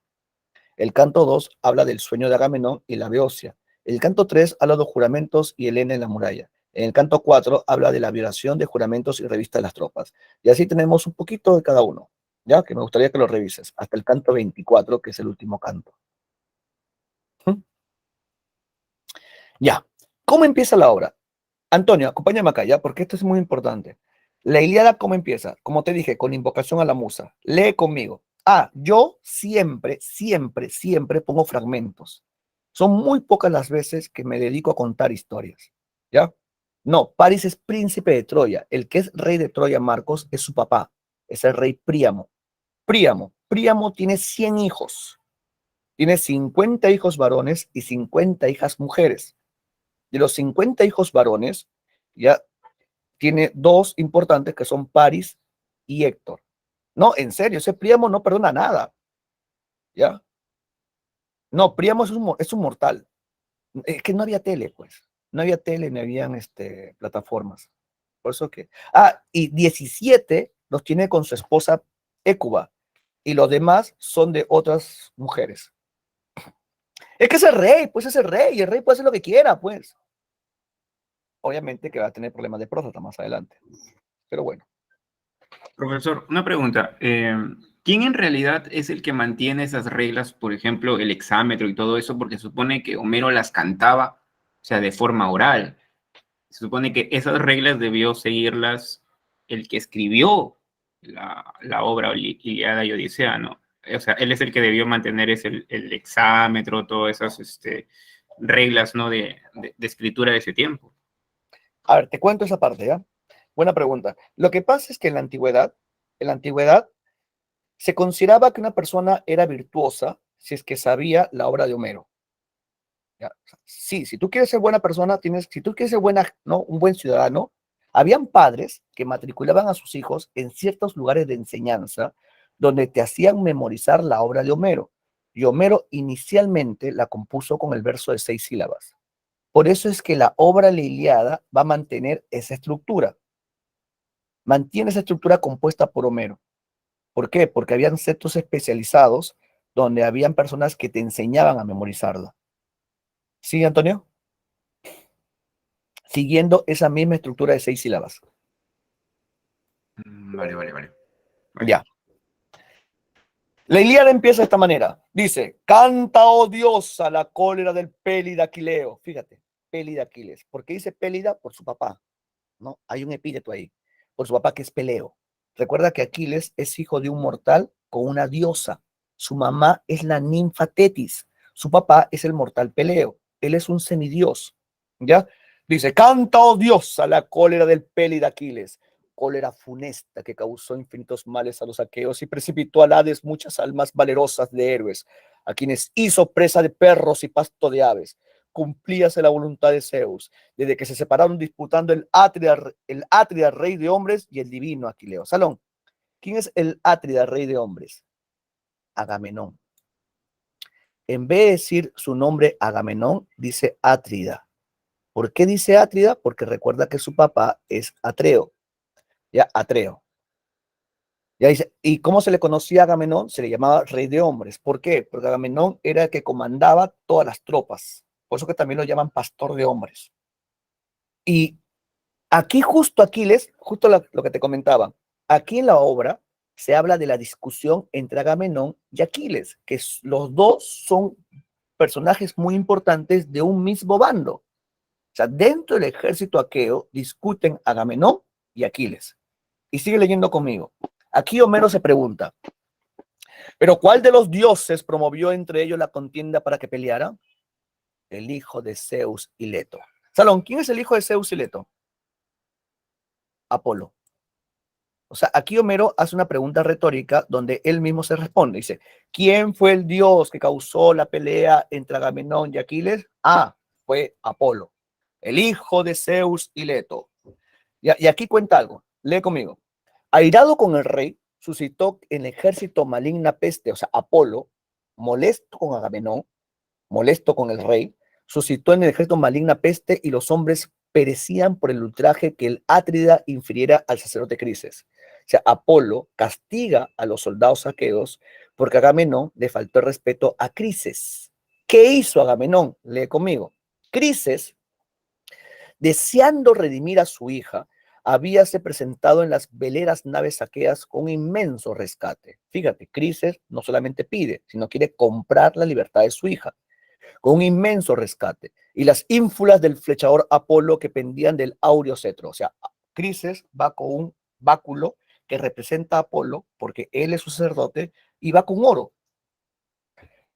El canto 2 habla del sueño de Agamenón y la Beocia. El canto 3 habla de los juramentos y Helena en la muralla. En el canto 4 habla de la violación de juramentos y revista de las tropas. Y así tenemos un poquito de cada uno, ¿ya? Que me gustaría que lo revises, hasta el canto 24, que es el último canto. ¿Mm? Ya. ¿Cómo empieza la obra? Antonio, acompáñame acá, ¿ya? Porque esto es muy importante. La Ilíada, ¿cómo empieza? Como te dije, con invocación a la musa. Lee conmigo. Yo siempre pongo fragmentos. Son muy pocas las veces que me dedico a contar historias, ¿ya? No, Paris es príncipe de Troya. El que es rey de Troya, Marcos, es su papá. Es el rey Príamo. Príamo tiene 100 hijos. Tiene 50 hijos varones y 50 hijas mujeres. De los 50 hijos varones, ya tiene dos importantes que son Paris y Héctor. No, en serio, ese Príamo no perdona nada, ¿ya? No, Príamo es un mortal. Es que no había tele, pues. No había tele, ni habían plataformas. Por eso que... y 17 los tiene con su esposa Écuba, y los demás son de otras mujeres. Es que es el rey, pues es el rey, y el rey puede hacer lo que quiera, pues. Obviamente que va a tener problemas de próstata más adelante, pero bueno. Profesor, una pregunta. ¿Quién en realidad es el que mantiene esas reglas, por ejemplo, el hexámetro y todo eso? Porque supone que Homero las cantaba, o sea, de forma oral. Se supone que esas reglas debió seguirlas el que escribió la obra Ilíada y Odisea, ¿no? O sea, él es el que debió mantener el hexámetro, todas esas reglas, ¿no? De escritura de ese tiempo. A ver, te cuento esa parte, ¿ya? Buena pregunta. Lo que pasa es que en la antigüedad se consideraba que una persona era virtuosa si es que sabía la obra de Homero. ¿Ya? Sí, si tú quieres ser buena persona, si tú quieres ser ¿no?, un buen ciudadano, habían padres que matriculaban a sus hijos en ciertos lugares de enseñanza donde te hacían memorizar la obra de Homero. Y Homero inicialmente la compuso con el verso de 6 sílabas. Por eso es que la obra La Ilíada va a mantener esa estructura. Mantiene esa estructura compuesta por Homero. ¿Por qué? Porque habían centros especializados donde habían personas que te enseñaban a memorizarla. ¿Sí, Antonio? Siguiendo esa misma estructura de 6 sílabas. Vale. Ya. La Ilíada empieza de esta manera. Dice, canta, oh diosa, la cólera del Pélida Aquileo. Fíjate, Pélida Aquiles. ¿Por qué dice Pélida? Por su papá, ¿no? Hay un epíteto ahí. Por su papá, que es Peleo. Recuerda que Aquiles es hijo de un mortal con una diosa. Su mamá es la ninfa Tetis. Su papá es el mortal Peleo. Él es un semidios. ¿Ya? Dice, canta, oh diosa, la cólera del Pélida Aquiles. Cólera funesta que causó infinitos males a los aqueos y precipitó al Hades muchas almas valerosas de héroes, a quienes hizo presa de perros y pasto de aves. Cumplíase la voluntad de Zeus, desde que se separaron disputando el Átrida rey de hombres y el divino Aquileo. Salón, ¿quién es el Átrida rey de hombres? Agamenón. En vez de decir su nombre Agamenón, dice Átrida. ¿Por qué dice Átrida? Porque recuerda que su papá es Atreo. Ya, Atreo. Ya dice, ¿y cómo se le conocía a Agamenón? Se le llamaba rey de hombres. ¿Por qué? Porque Agamenón era el que comandaba todas las tropas. Por eso que también lo llaman pastor de hombres. Y aquí justo Aquiles, justo lo que te comentaba, aquí en la obra se habla de la discusión entre Agamenón y Aquiles, que los dos son personajes muy importantes de un mismo bando. O sea, dentro del ejército aqueo discuten Agamenón y Aquiles. Y sigue leyendo conmigo. Aquí Homero se pregunta, ¿pero cuál de los dioses promovió entre ellos la contienda para que pelearan? El hijo de Zeus y Leto. Salón, ¿quién es el hijo de Zeus y Leto? Apolo. O sea, aquí Homero hace una pregunta retórica donde él mismo se responde. Dice, ¿quién fue el dios que causó la pelea entre Agamenón y Aquiles? Fue Apolo, el hijo de Zeus y Leto. Y aquí cuenta algo. Lee conmigo. Airado con el rey, suscitó en el ejército maligna peste, o sea, Apolo, molesto con Agamenón, molesto con el rey, suscitó en el ejército maligna peste y los hombres perecían por el ultraje que el Átrida infiriera al sacerdote Crises. O sea, Apolo castiga a los soldados aqueos porque Agamenón le faltó el respeto a Crises. ¿Qué hizo Agamenón? Lee conmigo. Crises, deseando redimir a su hija, habíase presentado en las veleras naves aqueas con un inmenso rescate. Fíjate, Crises no solamente pide, sino quiere comprar la libertad de su hija con un inmenso rescate, y las ínfulas del flechador Apolo que pendían del áureo cetro. O sea, Crises va con un báculo que representa a Apolo, porque él es su sacerdote, y va con oro.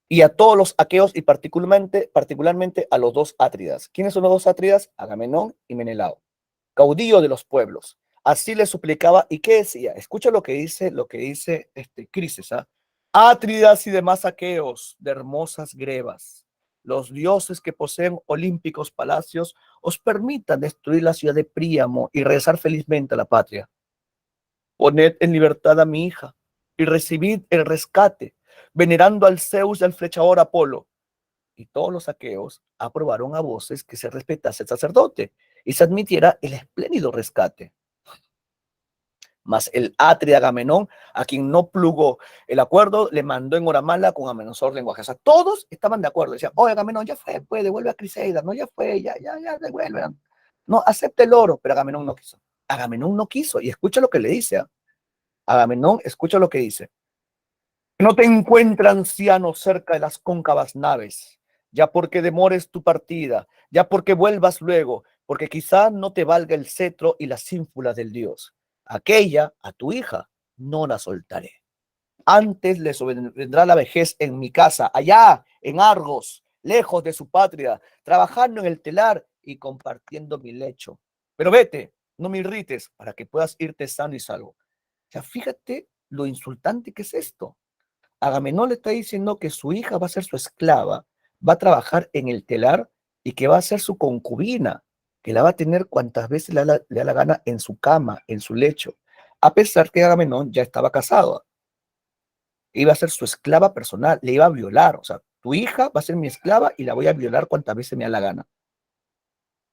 Y a todos los aqueos, y particularmente a los dos átridas. ¿Quiénes son los dos átridas? Agamenón y Menelao, caudillo de los pueblos. Así le suplicaba, ¿y qué decía? Escucha lo que dice Crises, ¿ah? Átridas y demás aqueos de hermosas grebas, los dioses que poseen olímpicos palacios os permitan destruir la ciudad de Príamo y regresar felizmente a la patria. Poned en libertad a mi hija y recibid el rescate, venerando al Zeus y al flechador Apolo. Y todos los aqueos aprobaron a voces que se respetase el sacerdote y se admitiera el espléndido rescate. Mas el Atria Agamenón, a quien no plugó el acuerdo, le mandó en hora mala con amenazador lenguaje. O sea, todos estaban de acuerdo. Decían, oye, Agamenón, ya fue, pues, devuelve a Criseida. No, ya fue, ya, devuelve. No, acepte el oro, pero Agamenón no quiso. Agamenón no quiso. Y escucha lo que le dice. ¿Eh? Agamenón, escucha lo que dice. No te encuentra anciano cerca de las cóncavas naves, ya porque demores tu partida, ya porque vuelvas luego, porque quizá no te valga el cetro y las ínfulas del dios. Aquella, a tu hija, no la soltaré. Antes le sobrevendrá la vejez en mi casa, allá, en Argos, lejos de su patria, trabajando en el telar y compartiendo mi lecho. Pero vete, no me irrites, para que puedas irte sano y salvo. O sea, fíjate lo insultante que es esto. Agamenón le está diciendo que su hija va a ser su esclava, va a trabajar en el telar y que va a ser su concubina, que la va a tener cuantas veces le da la gana en su cama, en su lecho, a pesar que Agamenón ya estaba casado. Iba a ser su esclava personal, le iba a violar, o sea, tu hija va a ser mi esclava y la voy a violar cuantas veces me da la gana.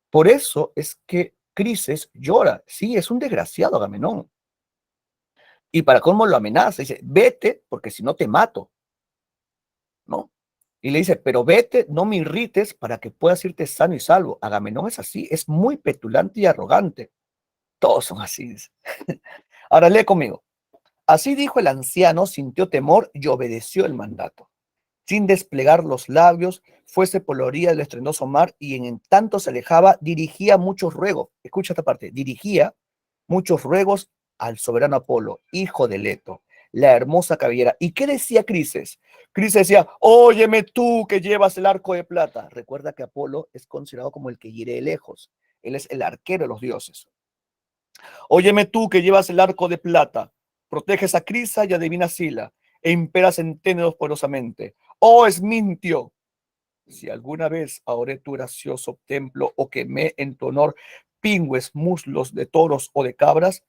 Por eso es que Crises llora, sí, es un desgraciado Agamenón. Y para cómo lo amenaza, dice, vete porque si no te mato, ¿no? Y le dice, pero vete, no me irrites para que puedas irte sano y salvo. Agamenón es así, es muy petulante y arrogante. Todos son así. Ahora lee conmigo. Así dijo el anciano, sintió temor y obedeció el mandato. Sin desplegar los labios, fuese por la orilla del estruendoso mar y en tanto se alejaba, dirigía muchos ruegos. Escucha esta parte, dirigía muchos ruegos al soberano Apolo, hijo de Leto, la hermosa cabellera. ¿Y qué decía Crises? Crises decía, óyeme tú que llevas el arco de plata. Recuerda que Apolo es considerado como el que hiere de lejos. Él es el arquero de los dioses. Óyeme tú que llevas el arco de plata, proteges a Crisa y a divina Sila, e imperas en Ténedos poderosamente. Oh Esmintio, si alguna vez adoré tu gracioso templo o quemé en tu honor pingües muslos de toros o de cabras,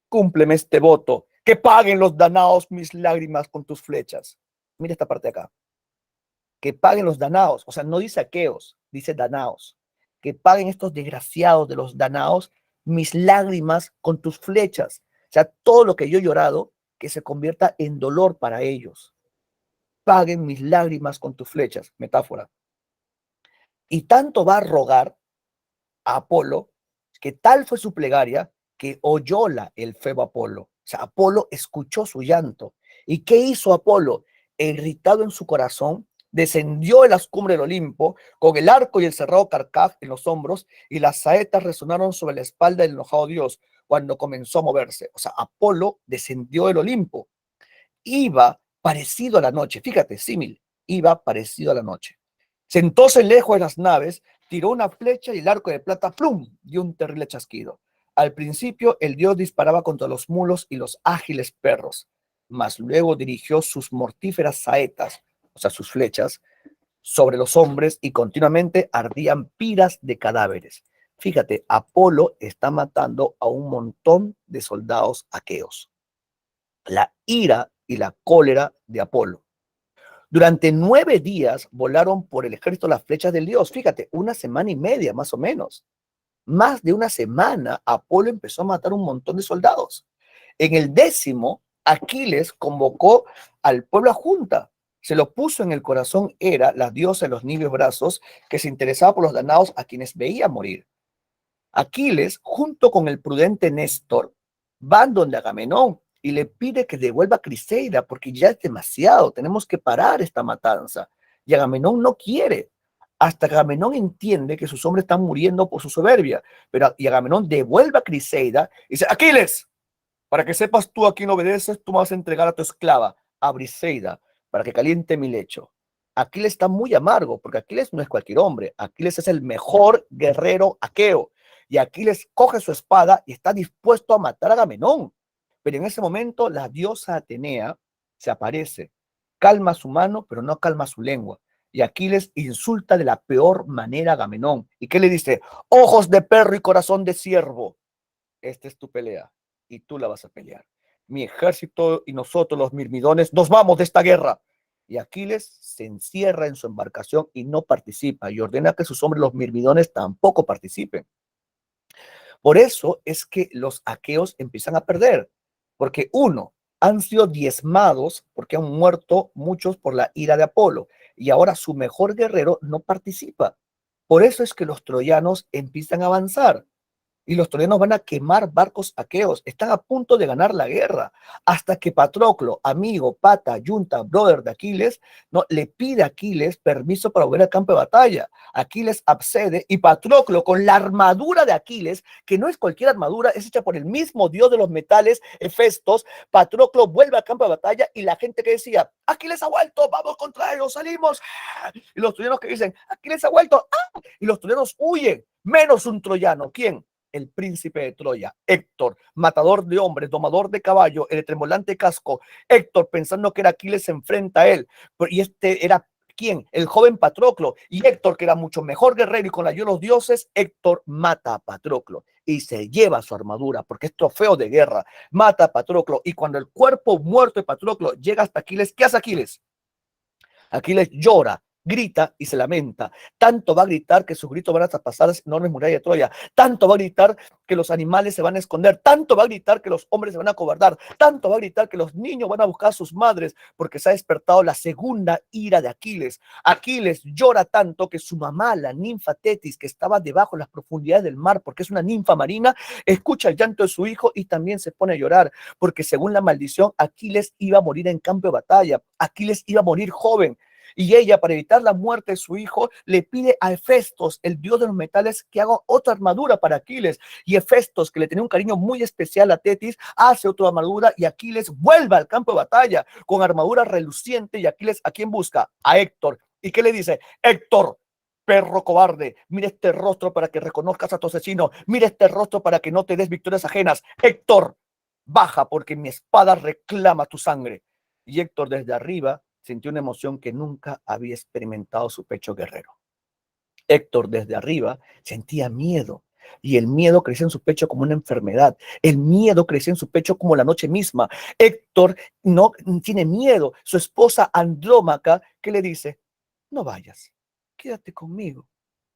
cúmpleme este voto, que paguen los danaos mis lágrimas con tus flechas. Mira esta parte de acá. Que paguen los danaos, o sea, no dice aqueos, dice danaos. Que paguen estos desgraciados de los danaos mis lágrimas con tus flechas. O sea, todo lo que yo he llorado, que se convierta en dolor para ellos. Paguen mis lágrimas con tus flechas, metáfora. Y tanto va a rogar a Apolo, que tal fue su plegaria, que oyóla el febo Apolo. O sea, Apolo escuchó su llanto. ¿Y qué hizo Apolo? Irritado en su corazón, descendió de las cumbres del Olimpo, con el arco y el cerrado carcaj en los hombros, y las saetas resonaron sobre la espalda del enojado dios cuando comenzó a moverse. O sea, Apolo descendió del Olimpo. Iba parecido a la noche. Fíjate, símil. Iba parecido a la noche. Sentóse lejos de las naves, tiró una flecha y el arco de plata, ¡plum!, dio un terrible chasquido. Al principio el dios disparaba contra los mulos y los ágiles perros, mas luego dirigió sus mortíferas saetas, o sea, sus flechas, sobre los hombres y continuamente ardían piras de cadáveres. Fíjate, Apolo está matando a un montón de soldados aqueos. La ira y la cólera de Apolo. Durante 9 días volaron por el ejército las flechas del dios. Fíjate, 1 semana y media más o menos. Más de una semana, Apolo empezó a matar un montón de soldados. En el 10º, Aquiles convocó al pueblo a junta. Se lo puso en el corazón Hera, la diosa de los niveos brazos, que se interesaba por los danaos a quienes veía morir. Aquiles, junto con el prudente Néstor, van donde Agamenón y le pide que devuelva a Criseida porque ya es demasiado, tenemos que parar esta matanza. Y Agamenón no quiere, hasta que Agamenón entiende que sus hombres están muriendo por su soberbia. Y Agamenón devuelve a Criseida y dice: Aquiles, para que sepas tú a quién obedeces, tú me vas a entregar a tu esclava, a Briseida, para que caliente mi lecho. Aquiles está muy amargo, porque Aquiles no es cualquier hombre. Aquiles es el mejor guerrero aqueo. Y Aquiles coge su espada y está dispuesto a matar a Agamenón. Pero en ese momento la diosa Atenea se aparece, calma su mano, pero no calma su lengua. Y Aquiles insulta de la peor manera a Agamenón. ¿Y qué le dice? Ojos de perro y corazón de ciervo. Esta es tu pelea y tú la vas a pelear. Mi ejército y nosotros los mirmidones nos vamos de esta guerra. Y Aquiles se encierra en su embarcación y no participa y ordena que sus hombres los mirmidones tampoco participen. Por eso es que los aqueos empiezan a perder, porque uno, han sido diezmados porque han muerto muchos por la ira de Apolo y ahora su mejor guerrero no participa. Por eso es que los troyanos empiezan a avanzar y los troyanos van a quemar barcos aqueos. Están a punto de ganar la guerra, hasta que Patroclo, amigo, pata, yunta, brother de Aquiles, no le pide a Aquiles permiso para volver al campo de batalla. Aquiles accede y Patroclo, con la armadura de Aquiles, que no es cualquier armadura, es hecha por el mismo dios de los metales, Hefestos, Patroclo vuelve al campo de batalla y la gente que decía: Aquiles ha vuelto, vamos contra ellos, salimos. Y los troyanos que dicen: Aquiles ha vuelto, ¡ah! Y los troyanos huyen, menos un troyano. ¿Quién? El príncipe de Troya, Héctor, matador de hombres, domador de caballo, el tremolante casco. Héctor, pensando que era Aquiles, se enfrenta a él. Y este era ¿quién? El joven Patroclo. Y Héctor, que era mucho mejor guerrero y con la ayuda de los dioses, Héctor mata a Patroclo y se lleva su armadura, porque es trofeo de guerra. Mata a Patroclo. Y cuando el cuerpo muerto de Patroclo llega hasta Aquiles, ¿qué hace Aquiles? Aquiles llora, grita y se lamenta. Tanto va a gritar que sus gritos van a traspasar las enormes murallas de Troya. Tanto va a gritar que los animales se van a esconder. Tanto va a gritar que los hombres se van a acobardar. Tanto va a gritar que los niños van a buscar a sus madres, porque se ha despertado la segunda ira de Aquiles. Aquiles llora tanto que su mamá, la ninfa Tetis, que estaba debajo de las profundidades del mar, porque es una ninfa marina, escucha el llanto de su hijo y también se pone a llorar, porque según la maldición, Aquiles iba a morir en campo de batalla. Aquiles iba a morir joven. Y ella, para evitar la muerte de su hijo, le pide a Hefestos, el dios de los metales, que haga otra armadura para Aquiles. Y Hefestos, que le tenía un cariño muy especial a Tetis, hace otra armadura y Aquiles vuelve al campo de batalla con armadura reluciente. Y Aquiles, ¿a quién busca? A Héctor. ¿Y qué le dice? Héctor, perro cobarde, mira este rostro para que reconozcas a tu asesino. Mira este rostro para que no te des victorias ajenas. Héctor, baja porque mi espada reclama tu sangre. Y Héctor desde arriba sintió una emoción que nunca había experimentado su pecho guerrero. Héctor desde arriba sentía miedo y el miedo crecía en su pecho como una enfermedad. El miedo crecía en su pecho como la noche misma. Héctor no tiene miedo. Su esposa Andrómaca, que le dice: no vayas, quédate conmigo.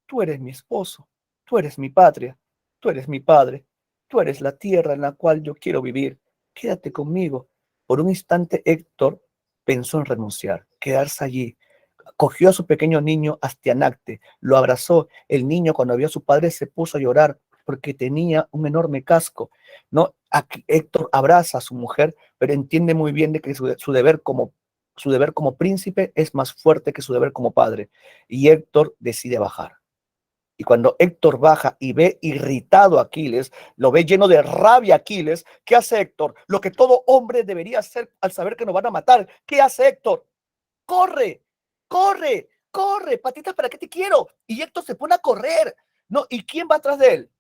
Tú eres mi esposo, tú eres mi patria, tú eres mi padre, tú eres la tierra en la cual yo quiero vivir. Quédate conmigo. Por un instante Héctor pensó en renunciar, quedarse allí. Cogió a su pequeño niño Astianacte, lo abrazó. El niño, cuando vio a su padre, se puso a llorar porque tenía un enorme casco. ¿No? Aquí Héctor abraza a su mujer, pero entiende muy bien de que su deber como príncipe es más fuerte que su deber como padre. Y Héctor decide bajar. Y cuando Héctor baja y ve irritado a Aquiles, lo ve lleno de rabia a Aquiles, ¿qué hace Héctor? Lo que todo hombre debería hacer al saber que nos van a matar. ¿Qué hace Héctor? Corre, corre, corre, patitas, ¿para qué te quiero? Y Héctor se pone a correr. No, ¿y quién va atrás de él?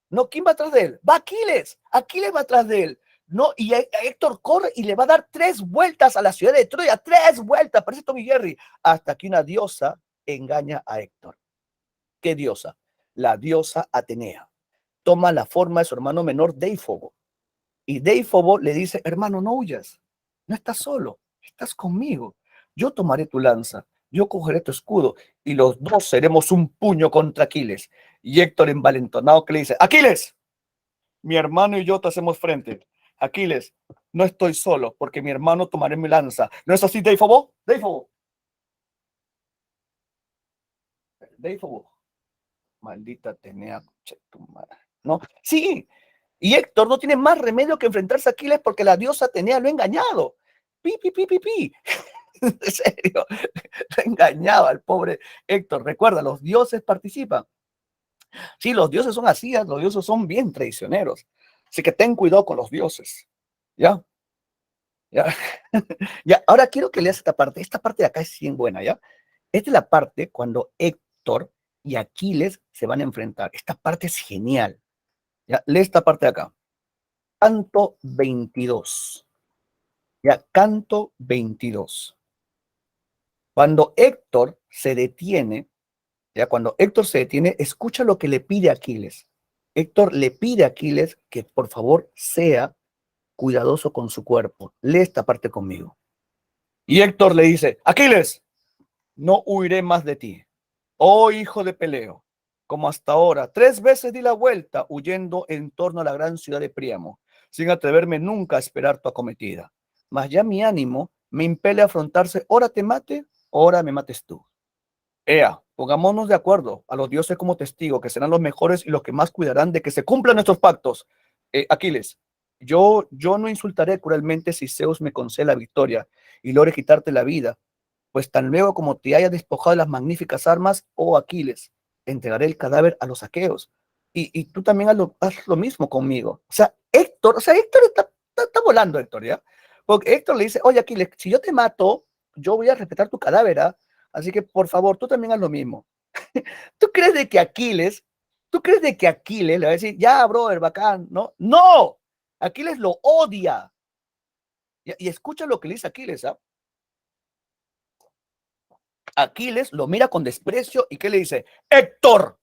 No, ¿quién va atrás de él? Va Aquiles, Aquiles va atrás de él. No, y Héctor corre y le va a dar 3 vueltas a la ciudad de Troya, 3 vueltas, parece Tom y Jerry, hasta que una diosa engaña a Héctor. ¿Qué diosa? La diosa Atenea. Toma la forma de su hermano menor, Déifobo. Y Déifobo le dice: hermano, no huyas, no estás solo, estás conmigo. yo tomaré tu lanza, yo cogeré tu escudo, y los dos seremos un puño contra Aquiles. Y Héctor envalentonado que le dice, Aquiles, mi hermano y yo te hacemos frente. Aquiles, no estoy solo, porque mi hermano tomará mi lanza. ¿No es así, Deifobo? Deifobo. Deifobo. Maldita Atenea, ¿no? Sí, y Héctor no tiene más remedio que enfrentarse a Aquiles porque la diosa Atenea lo ha engañado. Pi, pi, pi, pi, pi. En serio, lo ha engañado al pobre Héctor. Recuerda, los dioses participan. Sí, los dioses son así, los dioses son bien traicioneros. Así que ten cuidado con los dioses. ¿Ya? ¿Ya? Ya, ahora quiero que leas esta parte. Esta parte de acá es bien buena, ¿ya? Esta es la parte cuando Héctor y Aquiles se van a enfrentar. Esta parte es genial. ¿Ya? Lee esta parte de acá. Canto 22. Ya, canto 22. Cuando Héctor se detiene, ya cuando Héctor se detiene, escucha lo que le pide a Aquiles. Héctor le pide a Aquiles que por favor sea cuidadoso con su cuerpo. Lee esta parte conmigo. Y Héctor le dice, Aquiles, no huiré más de ti. Oh hijo de Peleo, como hasta ahora, 3 veces di la vuelta huyendo en torno a la gran ciudad de Príamo, sin atreverme nunca a esperar tu acometida. Mas ya mi ánimo me impele a afrontarse, ora te mate, ora me mates tú. Ea, pongámonos de acuerdo a los dioses como testigo, que serán los mejores y los que más cuidarán de que se cumplan nuestros pactos. Aquiles, yo no insultaré cruelmente si Zeus me concede la victoria y logre quitarte la vida, pues tan luego como te hayas despojado de las magníficas armas, oh Aquiles, entregaré el cadáver a los aqueos. Y tú también haz lo mismo conmigo. Héctor está volando, Héctor, ¿ya? Porque Héctor le dice, oye Aquiles, si yo te mato, yo voy a respetar tu cadáver, ¿ah? Así que, por favor, tú también haz lo mismo. ¿Tú crees de que Aquiles, tú crees de que Aquiles le va a decir, ya, brother, bacán, ¿no? ¡No! Aquiles lo odia. Y escucha lo que le dice Aquiles, ¿ah? Aquiles lo mira con desprecio y ¿qué le dice? Héctor,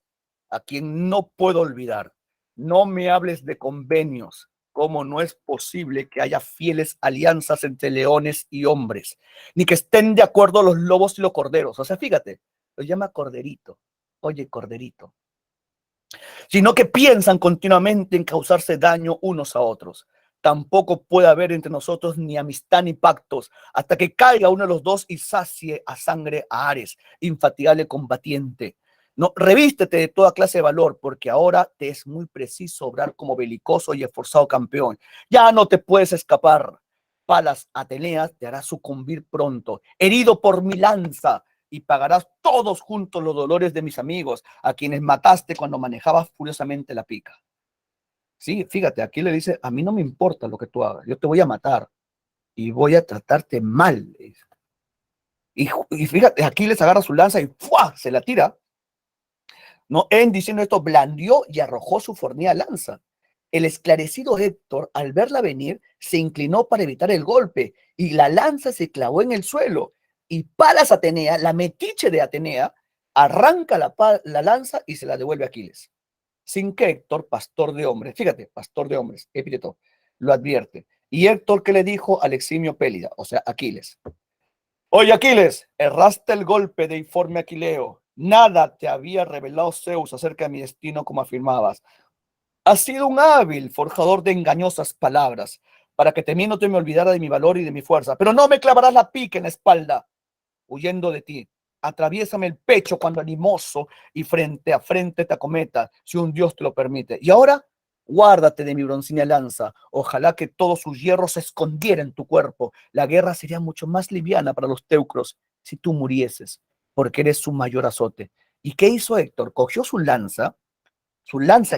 a quien no puedo olvidar, no me hables de convenios, como no es posible que haya fieles alianzas entre leones y hombres, ni que estén de acuerdo los lobos y los corderos. O sea, fíjate, lo llama corderito. Oye, corderito. Sino que piensan continuamente en causarse daño unos a otros. Tampoco puede haber entre nosotros ni amistad ni pactos hasta que caiga uno de los dos y sacie a sangre a Ares, infatigable combatiente. No, revístete de toda clase de valor, porque ahora te es muy preciso obrar como belicoso y esforzado campeón. Ya no te puedes escapar. Palas Ateneas te hará sucumbir pronto, herido por mi lanza, y pagarás todos juntos los dolores de mis amigos, a quienes mataste cuando manejabas furiosamente la pica. Sí, fíjate, aquí le dice, a mí no me importa lo que tú hagas, yo te voy a matar y voy a tratarte mal. Y fíjate, aquí les agarra su lanza y ¡fua! Se la tira. ¿No? En diciendo esto, blandió y arrojó su fornida lanza. El esclarecido Héctor, al verla venir, se inclinó para evitar el golpe y la lanza se clavó en el suelo. Y Palas Atenea, la metiche de Atenea, arranca la lanza y se la devuelve a Aquiles. Sin que Héctor, pastor de hombres, fíjate, pastor de hombres, epíteto, lo advierte. Y Héctor, ¿qué le dijo al eximio Pélida? O sea, Aquiles. Oye, Aquiles, erraste el golpe de informe Aquileo. Nada te había revelado Zeus acerca de mi destino como afirmabas. Has sido un hábil forjador de engañosas palabras, para que temiéndote me olvidara de mi valor y de mi fuerza. Pero no me clavarás la pica en la espalda, huyendo de ti. Atraviésame el pecho cuando animoso y frente a frente te acometa, si un Dios te lo permite. Y ahora, guárdate de mi broncínea lanza. Ojalá que todo su hierro se escondiera en tu cuerpo. La guerra sería mucho más liviana para los teucros si tú murieses, porque eres su mayor azote. ¿Y qué hizo Héctor? Cogió su lanza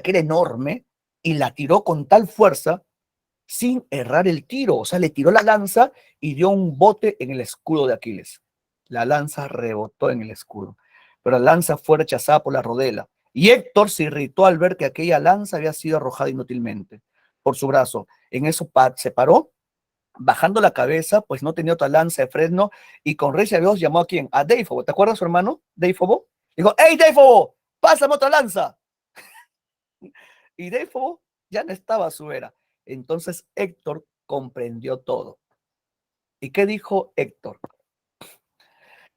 que era enorme, y la tiró con tal fuerza sin errar el tiro. O sea, le tiró la lanza y dio un bote en el escudo de Aquiles. La lanza rebotó en el escudo, pero la lanza fue rechazada por la rodela. Y Héctor se irritó al ver que aquella lanza había sido arrojada inútilmente por su brazo. En eso se paró, bajando la cabeza, pues no tenía otra lanza de fresno, y con recia voz llamó a quién, a Deifobo. ¿Te acuerdas su hermano, Deifobo? Dijo, ¡hey, Deifobo! ¡Pásame otra lanza! Y Deifobo ya no estaba a su era. Entonces Héctor comprendió todo. ¿Y qué dijo Héctor?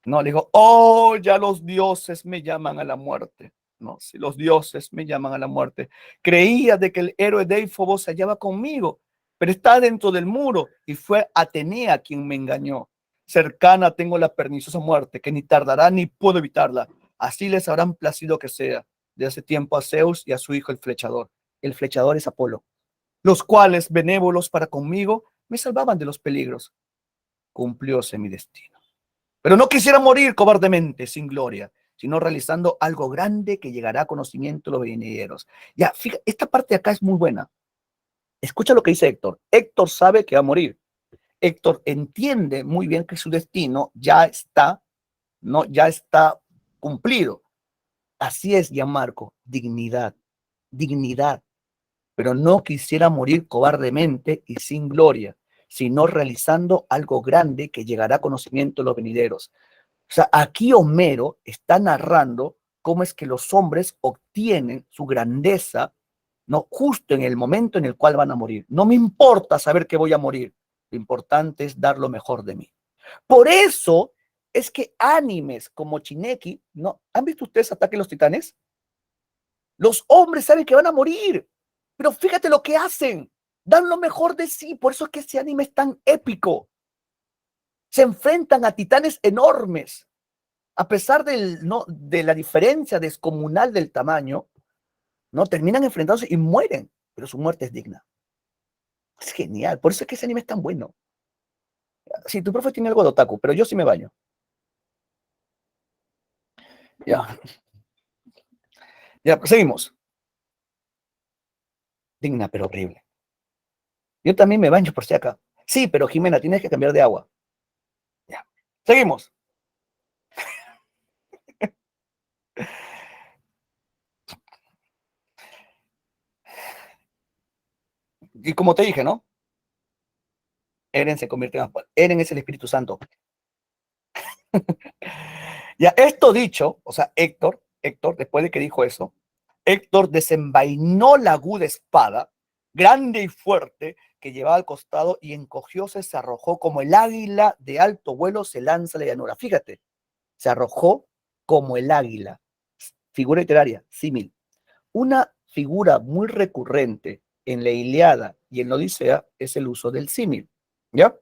No, le dijo, oh, ya los dioses me llaman a la muerte. No, si los dioses me llaman a la muerte. Creía de que el héroe Déifobo se hallaba conmigo, pero está dentro del muro y fue Atenea quien me engañó. Cercana tengo la perniciosa muerte, que ni tardará ni puedo evitarla. Así les habrán placido que sea. De hace tiempo a Zeus y a su hijo el flechador. El flechador es Apolo, los cuales, benévolos para conmigo, me salvaban de los peligros. Cumplióse mi destino. Pero no quisiera morir cobardemente, sin gloria, sino realizando algo grande que llegará a conocimiento de los venideros. Ya, fíjate, esta parte de acá es muy buena. Escucha lo que dice Héctor. Héctor sabe que va a morir. Héctor entiende muy bien que su destino ya está, ¿no? Ya está cumplido. Así es, Gianmarco, dignidad, dignidad. Pero no quisiera morir cobardemente y sin gloria, sino realizando algo grande que llegará a conocimiento de los venideros. O sea, aquí Homero está narrando cómo es que los hombres obtienen su grandeza, ¿no? Justo en el momento en el cual van a morir. No me importa saber que voy a morir. Lo importante es dar lo mejor de mí. Por eso es que animes como Shingeki, ¿no? ¿Han visto ustedes Ataque a los Titanes? Los hombres saben que van a morir, pero fíjate lo que hacen. Dan lo mejor de sí. Por eso es que ese anime es tan épico. Se enfrentan a titanes enormes. A pesar no, de la diferencia descomunal del tamaño, ¿no? Terminan enfrentándose y mueren, pero su muerte es digna. Es genial, por eso es que ese anime es tan bueno. Sí, tu profe tiene algo de otaku, pero yo sí me baño. Ya, ya, seguimos. Digna, pero horrible. Yo también me baño por si acá. Sí, pero Jimena, tienes que cambiar de agua. Ya, seguimos. Y como te dije, ¿no? Eren se convierte en Aspal. Eren es el Espíritu Santo. Ya, esto dicho, o sea, Héctor, después de que dijo eso, Héctor desenvainó la aguda espada, grande y fuerte, que llevaba al costado y encogióse, se arrojó como el águila de alto vuelo se lanza a la llanura. Fíjate, se arrojó como el águila. Figura literaria, símil. Una figura muy recurrente en la Ilíada y en la Odisea es el uso del símil, ¿ya?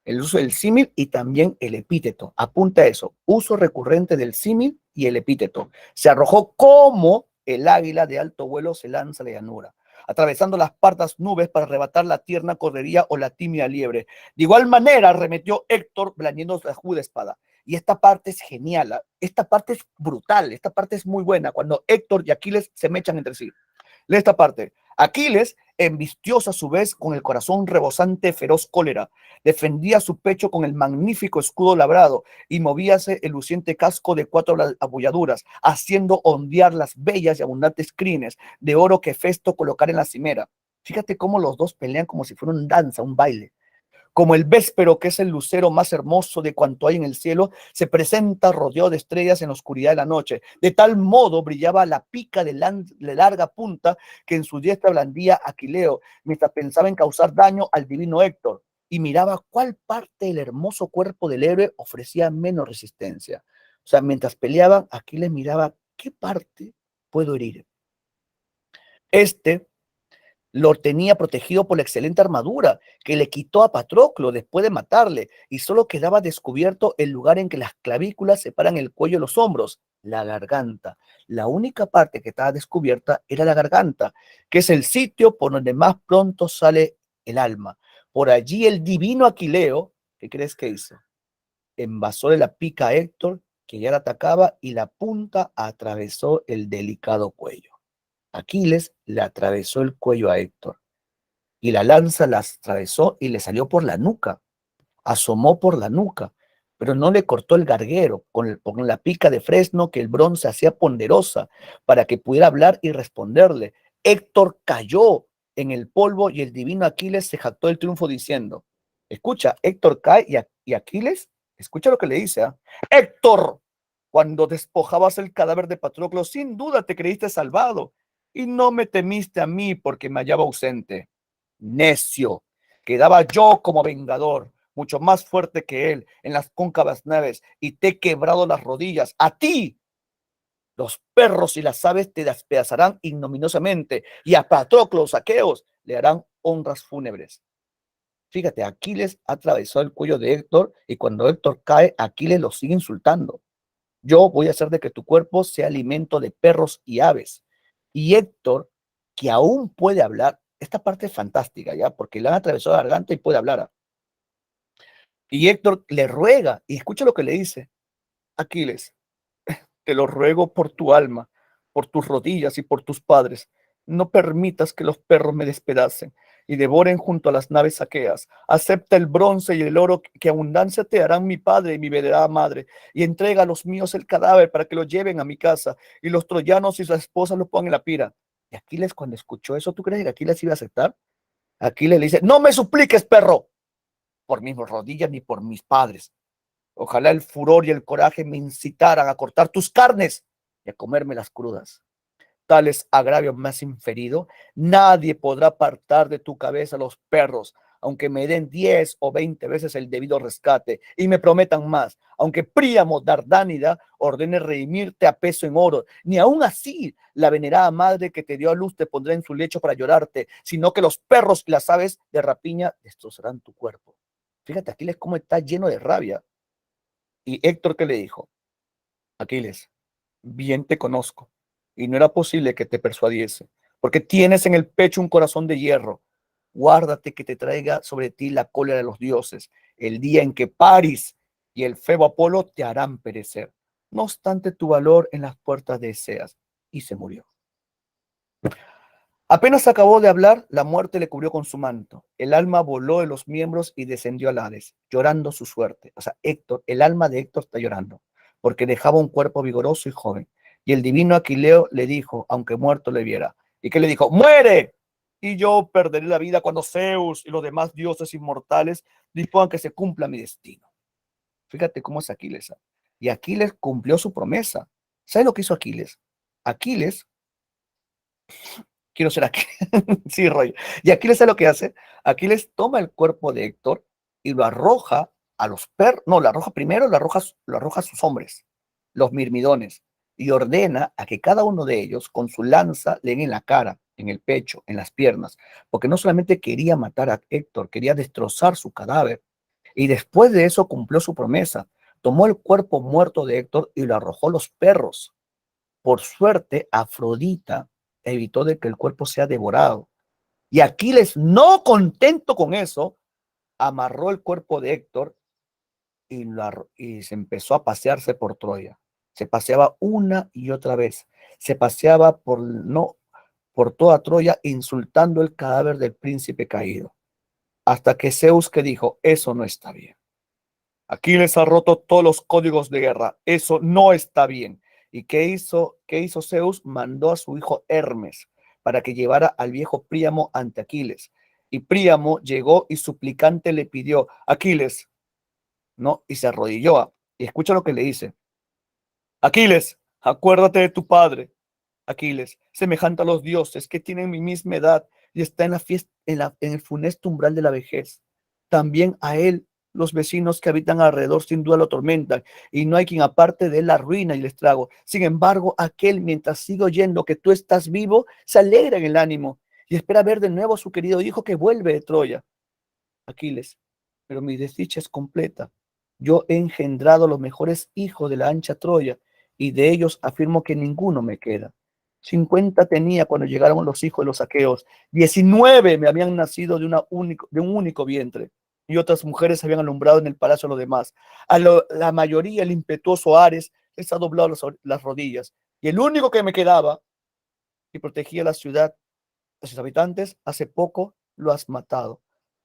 El uso del símil y también el epíteto. Apunta eso, uso recurrente del símil y el epíteto. Se arrojó como el águila de alto vuelo se lanza a la llanura, atravesando las pardas nubes para arrebatar la tierna correría o la tímida liebre. De igual manera arremetió Héctor blandiendo la aguda espada. Y esta parte es genial, esta parte es brutal, esta parte es muy buena, cuando Héctor y Aquiles se mechan entre sí. Lee esta parte. Aquiles, embistioso a su vez con el corazón rebosante feroz cólera, defendía su pecho con el magnífico escudo labrado y movíase el luciente casco de 4 abolladuras, haciendo ondear las bellas y abundantes crines de oro que Festo colocara en la cimera. Fíjate cómo los dos pelean como si fuera una danza, un baile. Como el véspero, que es el lucero más hermoso de cuanto hay en el cielo, se presenta rodeado de estrellas en la oscuridad de la noche. De tal modo brillaba la pica de larga punta que en su diestra blandía Aquileo, mientras pensaba en causar daño al divino Héctor, y miraba cuál parte del hermoso cuerpo del héroe ofrecía menos resistencia. O sea, mientras peleaban, Aquiles miraba qué parte puedo herir. Este lo tenía protegido por la excelente armadura que le quitó a Patroclo después de matarle, y solo quedaba descubierto el lugar en que las clavículas separan el cuello de los hombros, la garganta. La única parte que estaba descubierta era la garganta, que es el sitio por donde más pronto sale el alma. Por allí el divino Aquileo, ¿qué crees que hizo? Envasó de la pica a Héctor, que ya la atacaba, y la punta atravesó el delicado cuello. Aquiles le atravesó el cuello a Héctor y la lanza la atravesó y le salió por la nuca, asomó por la nuca, pero no le cortó el garguero con la pica de fresno que el bronce hacía ponderosa para que pudiera hablar y responderle. Héctor cayó en el polvo y el divino Aquiles se jactó del triunfo diciendo, escucha, Héctor cae y Aquiles, escucha lo que le dice, ¿eh? Héctor, cuando despojabas el cadáver de Patroclo, sin duda te creíste salvado y no me temiste a mí porque me hallaba ausente. Necio, quedaba yo como vengador, mucho más fuerte que él, en las cóncavas naves, y te he quebrado las rodillas. A ti, los perros y las aves te despedazarán ignominiosamente, y a Patroclo, los aqueos, le harán honras fúnebres. Fíjate, Aquiles atravesó el cuello de Héctor, y cuando Héctor cae, Aquiles lo sigue insultando. Yo voy a hacer de que tu cuerpo sea alimento de perros y aves. Y Héctor, que aún puede hablar, esta parte es fantástica, ¿ya? Porque le han atravesado la garganta y puede hablar. Y Héctor le ruega, y escucha lo que le dice. Aquiles, te lo ruego por tu alma, por tus rodillas y por tus padres. No permitas que los perros me despedacen y devoren junto a las naves aqueas. Acepta el bronce y el oro que abundancia te harán mi padre y mi venerada madre, y entrega a los míos el cadáver para que lo lleven a mi casa, y los troyanos y sus esposas lo pongan en la pira. Y Aquiles, cuando escuchó eso, ¿tú crees que Aquiles iba a aceptar? Aquiles le dice, no me supliques, perro, por mis rodillas ni por mis padres. Ojalá el furor y el coraje me incitaran a cortar tus carnes y a comérmelas crudas. Tales agravios me has inferido, nadie podrá apartar de tu cabeza los perros, aunque me den 10 o 20 veces el debido rescate y me prometan más, aunque Príamo Dardánida ordene redimirte a peso en oro, ni aún así la venerada madre que te dio a luz te pondrá en su lecho para llorarte, sino que los perros y las aves de rapiña destrozarán tu cuerpo. Fíjate, Aquiles cómo está lleno de rabia. Y Héctor, ¿qué le dijo? Aquiles, bien te conozco, y no era posible que te persuadiese, porque tienes en el pecho un corazón de hierro. Guárdate que te traiga sobre ti la cólera de los dioses, el día en que Paris y el febo Apolo te harán perecer. No obstante tu valor en las puertas de Eseas. Y se murió. Apenas acabó de hablar, la muerte le cubrió con su manto. El alma voló de los miembros y descendió al Hades, llorando su suerte. O sea, Héctor, el alma de Héctor está llorando, porque dejaba un cuerpo vigoroso y joven. Y el divino Aquileo le dijo, aunque muerto le viera. ¿Y qué le dijo? ¡Muere! Y yo perderé la vida cuando Zeus y los demás dioses inmortales dispongan que se cumpla mi destino. Fíjate cómo es Aquiles. Y Aquiles cumplió su promesa. ¿Sabes lo que hizo Aquiles? Aquiles quiero ser Aquiles. Sí, rollo. Y Aquiles, ¿sabe lo que hace? Aquiles toma el cuerpo de Héctor y lo arroja a los perros. No, lo arroja primero, lo arroja a sus hombres, los mirmidones, y ordena a que cada uno de ellos con su lanza le den en la cara, en el pecho, en las piernas, porque no solamente quería matar a Héctor, quería destrozar su cadáver. Y después de eso cumplió su promesa. Tomó el cuerpo muerto de Héctor y lo arrojó a los perros. Por suerte, Afrodita evitó de que el cuerpo sea devorado. Y Aquiles, no contento con eso, amarró el cuerpo de Héctor y se empezó a pasearse por Troya. Se paseaba una y otra vez. Se paseaba no, por toda Troya insultando el cadáver del príncipe caído. Hasta que Zeus que dijo, eso no está bien. Aquiles ha roto todos los códigos de guerra. Eso no está bien. ¿Y qué hizo? ¿Qué hizo Zeus? Mandó a su hijo Hermes para que llevara al viejo Príamo ante Aquiles. Y Príamo llegó y suplicante le pidió, Aquiles, ¿no? Y se arrodilló. Y escucha lo que le dice. Aquiles, acuérdate de tu padre. Aquiles, semejante a los dioses que tienen mi misma edad y está en la fiesta, en el funesto umbral de la vejez. También a él los vecinos que habitan alrededor sin duda lo atormentan y no hay quien aparte de él la ruina y el estrago. Sin embargo, aquel, mientras sigue oyendo que tú estás vivo, se alegra en el ánimo y espera ver de nuevo a su querido hijo que vuelve de Troya. Aquiles, pero mi desdicha es completa. Yo he engendrado los mejores hijos de la ancha Troya, y de ellos afirmo que ninguno me queda. 50 tenía cuando llegaron los hijos de los aqueos, 19 me habían nacido de un único vientre, y otras mujeres habían alumbrado en el palacio a los demás. La mayoría, el impetuoso Ares, les ha doblado las rodillas, y el único que me quedaba y protegía la ciudad a sus habitantes, hace poco lo has matado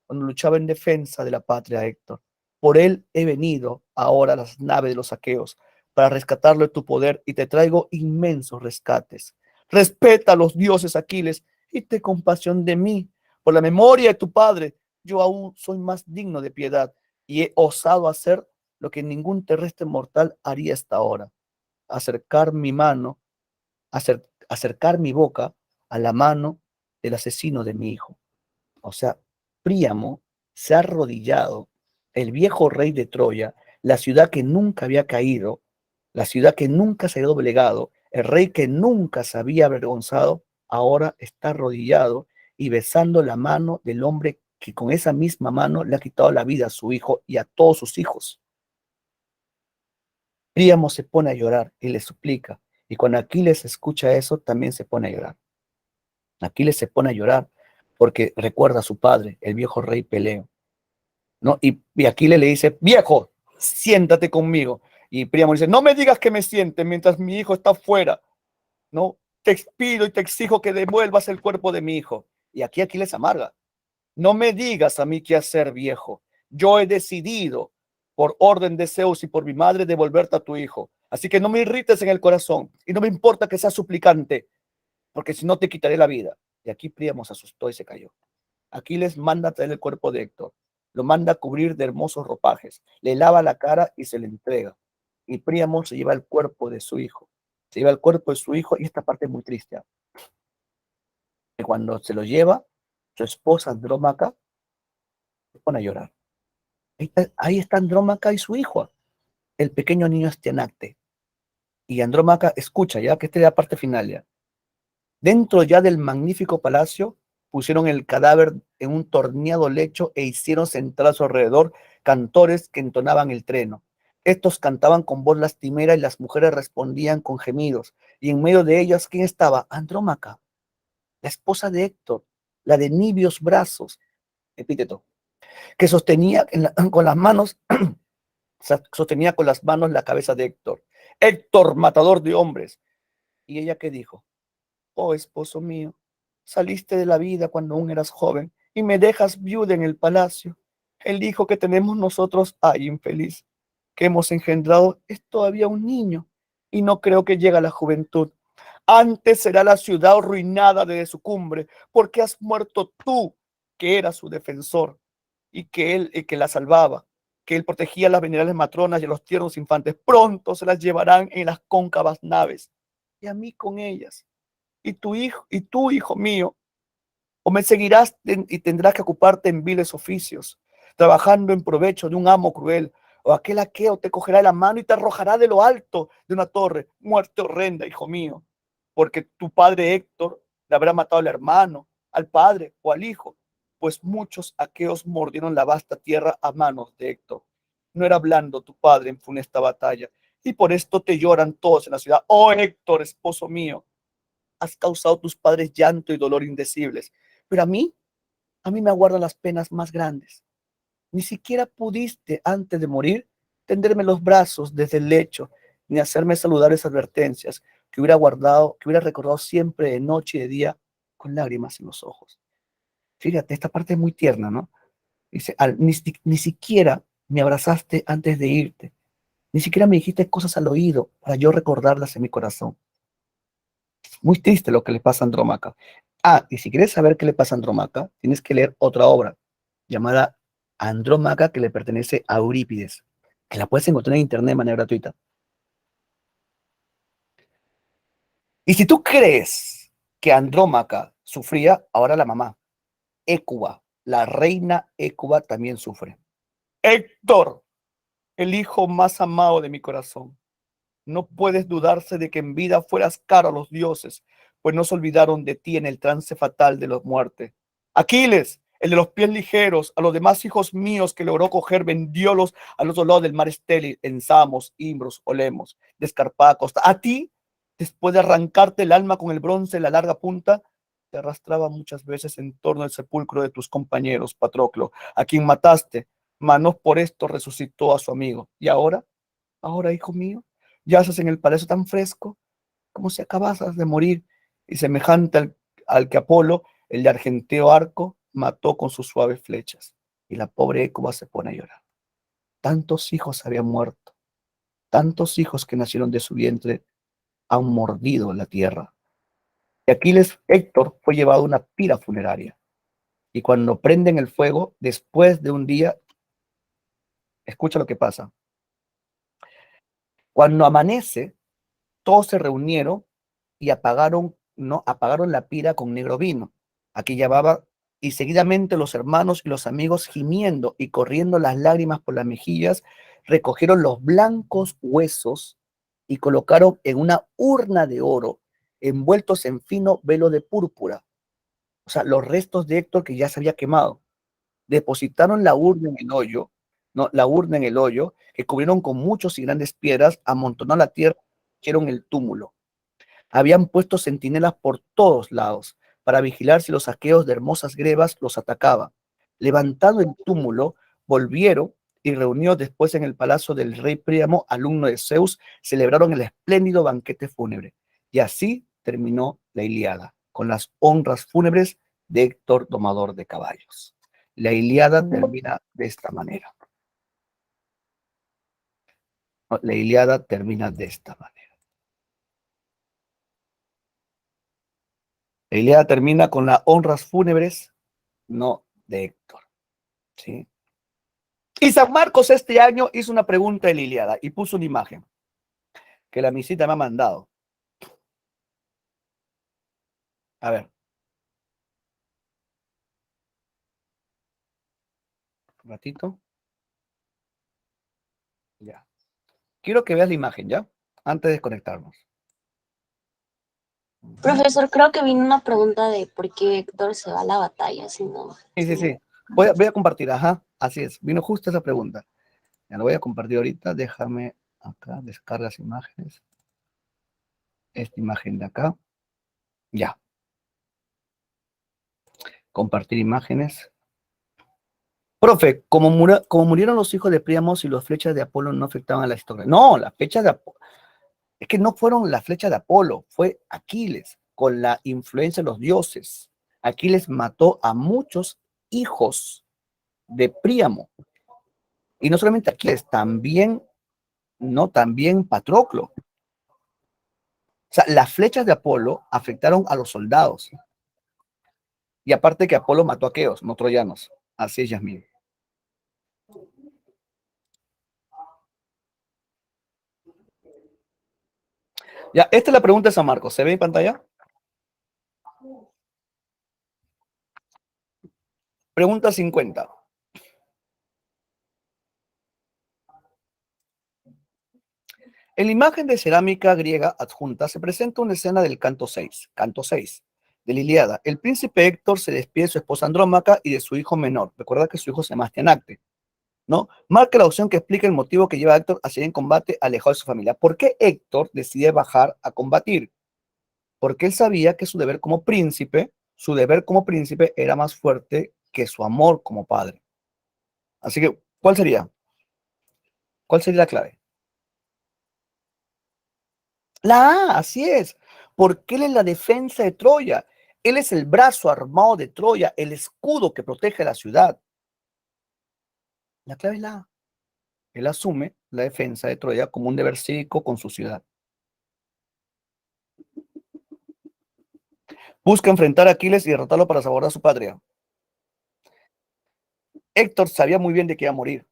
cuando luchaba en defensa de la patria, Héctor. Por él he venido ahora a las naves de los aqueos para rescatarlo de tu poder y te traigo inmensos rescates. Respeta a los dioses, Aquiles, y ten compasión de mí. Por la memoria de tu padre, yo aún soy más digno de piedad y he osado hacer lo que ningún terrestre mortal haría hasta ahora. Acercar mi mano, acercar mi boca a la mano del asesino de mi hijo. O sea, Príamo se ha arrodillado el viejo rey de Troya, la ciudad que nunca había caído, la ciudad que nunca se había doblegado, el rey que nunca se había avergonzado, ahora está arrodillado y besando la mano del hombre que con esa misma mano le ha quitado la vida a su hijo y a todos sus hijos. Príamo se pone a llorar y le suplica, y cuando Aquiles escucha eso, también se pone a llorar. Aquiles se pone a llorar porque recuerda a su padre, el viejo rey Peleo, ¿no? Y Aquiles le dice, viejo, siéntate conmigo. Y Príamo dice, no me digas que me siente mientras mi hijo está fuera, ¿no? Te pido y te exijo que devuelvas el cuerpo de mi hijo. Y aquí Aquiles amarga. No me digas a mí qué hacer, viejo. Yo he decidido, por orden de Zeus y por mi madre, devolverte a tu hijo. Así que no me irrites en el corazón y no me importa que seas suplicante, porque si no te quitaré la vida. Y aquí Príamo se asustó y se cayó. Aquiles manda a traer el cuerpo de Héctor, lo manda a cubrir de hermosos ropajes, le lava la cara y se le entrega. Y Príamo se lleva el cuerpo de su hijo. Se lleva el cuerpo de su hijo y esta parte es muy triste. Que cuando se lo lleva, su esposa Andrómaca se pone a llorar. Ahí está Andrómaca y su hijo, el pequeño niño Estianacte. Y Andrómaca escucha ya que esta es la parte final ya. Dentro ya del magnífico palacio pusieron el cadáver en un torneado lecho e hicieron sentar a su alrededor cantores que entonaban el treno. Estos cantaban con voz lastimera y las mujeres respondían con gemidos. Y en medio de ellas, ¿quién estaba? Andrómaca, la esposa de Héctor, la de nibios brazos, epíteto, que sostenía con las manos, sostenía con las manos la cabeza de Héctor. Héctor, matador de hombres. ¿Y ella qué dijo? Oh esposo mío, saliste de la vida cuando aún eras joven y me dejas viuda en el palacio. El hijo que tenemos nosotros, ay infeliz, que hemos engendrado es todavía un niño y no creo que llegue a la juventud. Antes será la ciudad arruinada desde su cumbre, porque has muerto tú, que eras su defensor, y que él el que la salvaba, que él protegía a las venerables matronas y a los tiernos infantes. Pronto se las llevarán en las cóncavas naves, y a mí con ellas. Y tú, hijo mío, o me seguirás y tendrás que ocuparte en viles oficios, trabajando en provecho de un amo cruel, o aquel aqueo te cogerá de la mano y te arrojará de lo alto de una torre, muerte horrenda, hijo mío, porque tu padre Héctor le habrá matado al hermano, al padre o al hijo, pues muchos aqueos mordieron la vasta tierra a manos de Héctor. No era blando tu padre en funesta batalla, y por esto te lloran todos en la ciudad. Oh Héctor, esposo mío, has causado a tus padres llanto y dolor indecibles, pero a mí me aguardan las penas más grandes. Ni siquiera pudiste, antes de morir, tenderme los brazos desde el lecho, ni hacerme saludables advertencias que hubiera guardado, que hubiera recordado siempre de noche y de día con lágrimas en los ojos. Fíjate, esta parte es muy tierna, ¿no? Dice, ni siquiera me abrazaste antes de irte, ni siquiera me dijiste cosas al oído para yo recordarlas en mi corazón. Muy triste lo que le pasa a Andrómaca. Ah, y si quieres saber qué le pasa a Andrómaca, tienes que leer otra obra llamada Andrómaca, que le pertenece a Eurípides, que la puedes encontrar en internet de manera gratuita. Y si tú crees que Andrómaca sufría, ahora la mamá, Hécuba, la reina Hécuba también sufre. Héctor, el hijo más amado de mi corazón, no puedes dudarse de que en vida fueras caro a los dioses, pues no se olvidaron de ti en el trance fatal de la muerte. Aquiles, el de los pies ligeros, a los demás hijos míos que logró coger, vendiólos al otro lado del mar estéril, en Samos, Imbros, Olemos, de escarpada costa. A ti, después de arrancarte el alma con el bronce en la larga punta, te arrastraba muchas veces en torno al sepulcro de tus compañeros, Patroclo, a quien mataste, mas no por esto resucitó a su amigo. Y ahora, hijo mío, yaces en el palacio tan fresco como si acabasas de morir, y semejante al que Apolo, el de argenteo arco, mató con sus suaves flechas. Y la pobre Hécuba se pone a llorar. Tantos hijos habían muerto, tantos hijos que nacieron de su vientre han mordido la tierra. Y Aquiles Héctor fue llevado a una pira funeraria. Y cuando prenden el fuego, después de un día, escucha lo que pasa. Cuando amanece, todos se reunieron y apagaron, ¿no? Apagaron la pira con negro vino. Aquí llamaba Y seguidamente los hermanos y los amigos, gimiendo y corriendo las lágrimas por las mejillas, recogieron los blancos huesos y colocaron en una urna de oro, envueltos en fino velo de púrpura. O sea, los restos de Héctor que ya se había quemado. Depositaron la urna en el hoyo, ¿no? La urna en el hoyo, que cubrieron con muchos y grandes piedras, amontonaron la tierra, hicieron el túmulo. Habían puesto centinelas por todos lados para vigilar si los saqueos de hermosas grebas los atacaban. Levantado el túmulo, volvieron y reunidos después en el palacio del rey Príamo, alumno de Zeus, celebraron el espléndido banquete fúnebre. Y así terminó la Ilíada, con las honras fúnebres de Héctor, domador de caballos. La Ilíada termina de esta manera. La Ilíada termina de esta manera. La Ilíada termina con las honras fúnebres, no de Héctor. ¿Sí? Y San Marcos este año hizo una pregunta en la Ilíada y puso una imagen que la misita me ha mandado. A ver. Un ratito. Ya. Quiero que veas la imagen, ¿ya? Antes de desconectarnos. Profesor, creo que vino una pregunta de por qué Héctor se va a la batalla, si no. Sí. Voy a compartir, ajá. Así es. Vino justo esa pregunta. Ya lo voy a compartir ahorita. Déjame acá, descarga las imágenes. Esta imagen de acá. Ya. Compartir imágenes. Profe, como murieron los hijos de Príamo y las flechas de Apolo no afectaban a la historia. No, las flechas de Apolo. Es que no fueron las flechas de Apolo, fue Aquiles, con la influencia de los dioses. Aquiles mató a muchos hijos de Príamo. Y no solamente Aquiles, también Patroclo. O sea, las flechas de Apolo afectaron a los soldados. Y aparte que Apolo mató a aqueos, no troyanos. Así es, Yasmín. Ya, esta es la pregunta de San Marcos. ¿Se ve en pantalla? Pregunta 50. En la imagen de cerámica griega adjunta se presenta una escena del canto 6, de la Ilíada. El príncipe Héctor se despide de su esposa Andrómaca y de su hijo menor. Recuerda que su hijo se llama Astianacte, ¿no? Marca la opción que explica el motivo que lleva a Héctor a seguir en combate alejado de su familia. ¿Por qué Héctor decide bajar a combatir? Porque él sabía que su deber como príncipe era más fuerte que su amor como padre. Así que, ¿cuál sería? ¿Cuál sería la clave? La A, así es, porque él es la defensa de Troya. Él es el brazo armado de Troya, el escudo que protege la ciudad. La clave es la A. Él asume la defensa de Troya como un deber cívico con su ciudad. Busca enfrentar a Aquiles y derrotarlo para salvar a su patria. Héctor sabía muy bien de que iba a morir.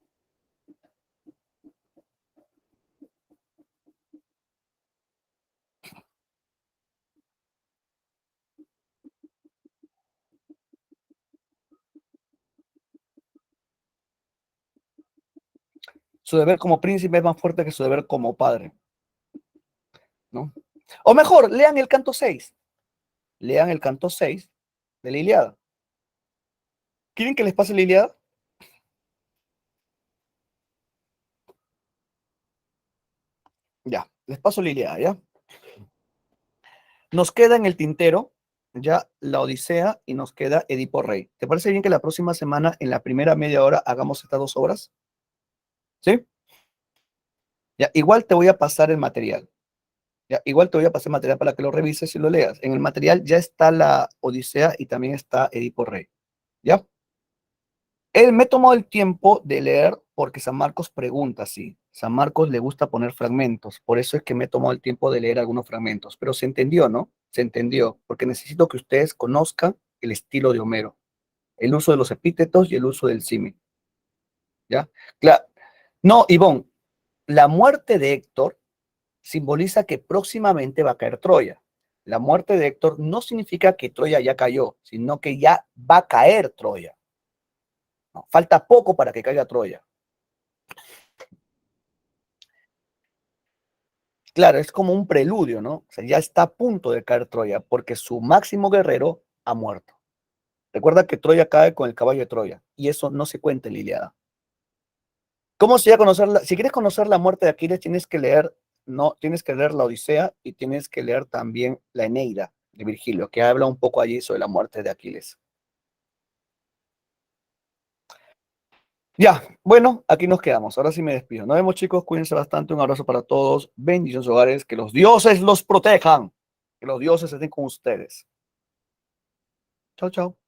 Su deber como príncipe es más fuerte que su deber como padre, ¿no? O mejor, lean el canto 6. Lean el canto 6 de la Ilíada. ¿Quieren que les pase la Ilíada? Ya, les paso la Ilíada, ¿ya? Nos queda en el tintero ya la Odisea y nos queda Edipo Rey. ¿Te parece bien que la próxima semana, en la primera media hora, hagamos estas 2 obras? ¿Sí? Ya, igual te voy a pasar el material. Ya, igual te voy a pasar el material para que lo revises y lo leas. En el material ya está la Odisea y también está Edipo Rey. ¿Ya? Me tomó el tiempo de leer porque San Marcos pregunta así. San Marcos le gusta poner fragmentos. Por eso es que me tomó el tiempo de leer algunos fragmentos. Pero se entendió, ¿no? Se entendió. Porque necesito que ustedes conozcan el estilo de Homero. El uso de los epítetos y el uso del símil. ¿Ya? Claro. No, Ivonne, la muerte de Héctor simboliza que próximamente va a caer Troya. la muerte de Héctor no significa que Troya ya cayó, sino que ya va a caer Troya. No, falta poco para que caiga Troya. Claro, es como un preludio, ¿no? O sea, ya está a punto de caer Troya, porque su máximo guerrero ha muerto. Recuerda que Troya cae con el caballo de Troya, y eso no se cuenta en la Ilíada. ¿Cómo se va a conocer si quieres conocer la muerte de Aquiles, tienes que leer la Odisea y tienes que leer también la Eneida de Virgilio, que habla un poco allí sobre la muerte de Aquiles. Ya, bueno, aquí nos quedamos. Ahora sí me despido. Nos vemos, chicos. Cuídense bastante. Un abrazo para todos. Bendiciones hogares. Que los dioses los protejan. Que los dioses estén con ustedes. Chao, chao.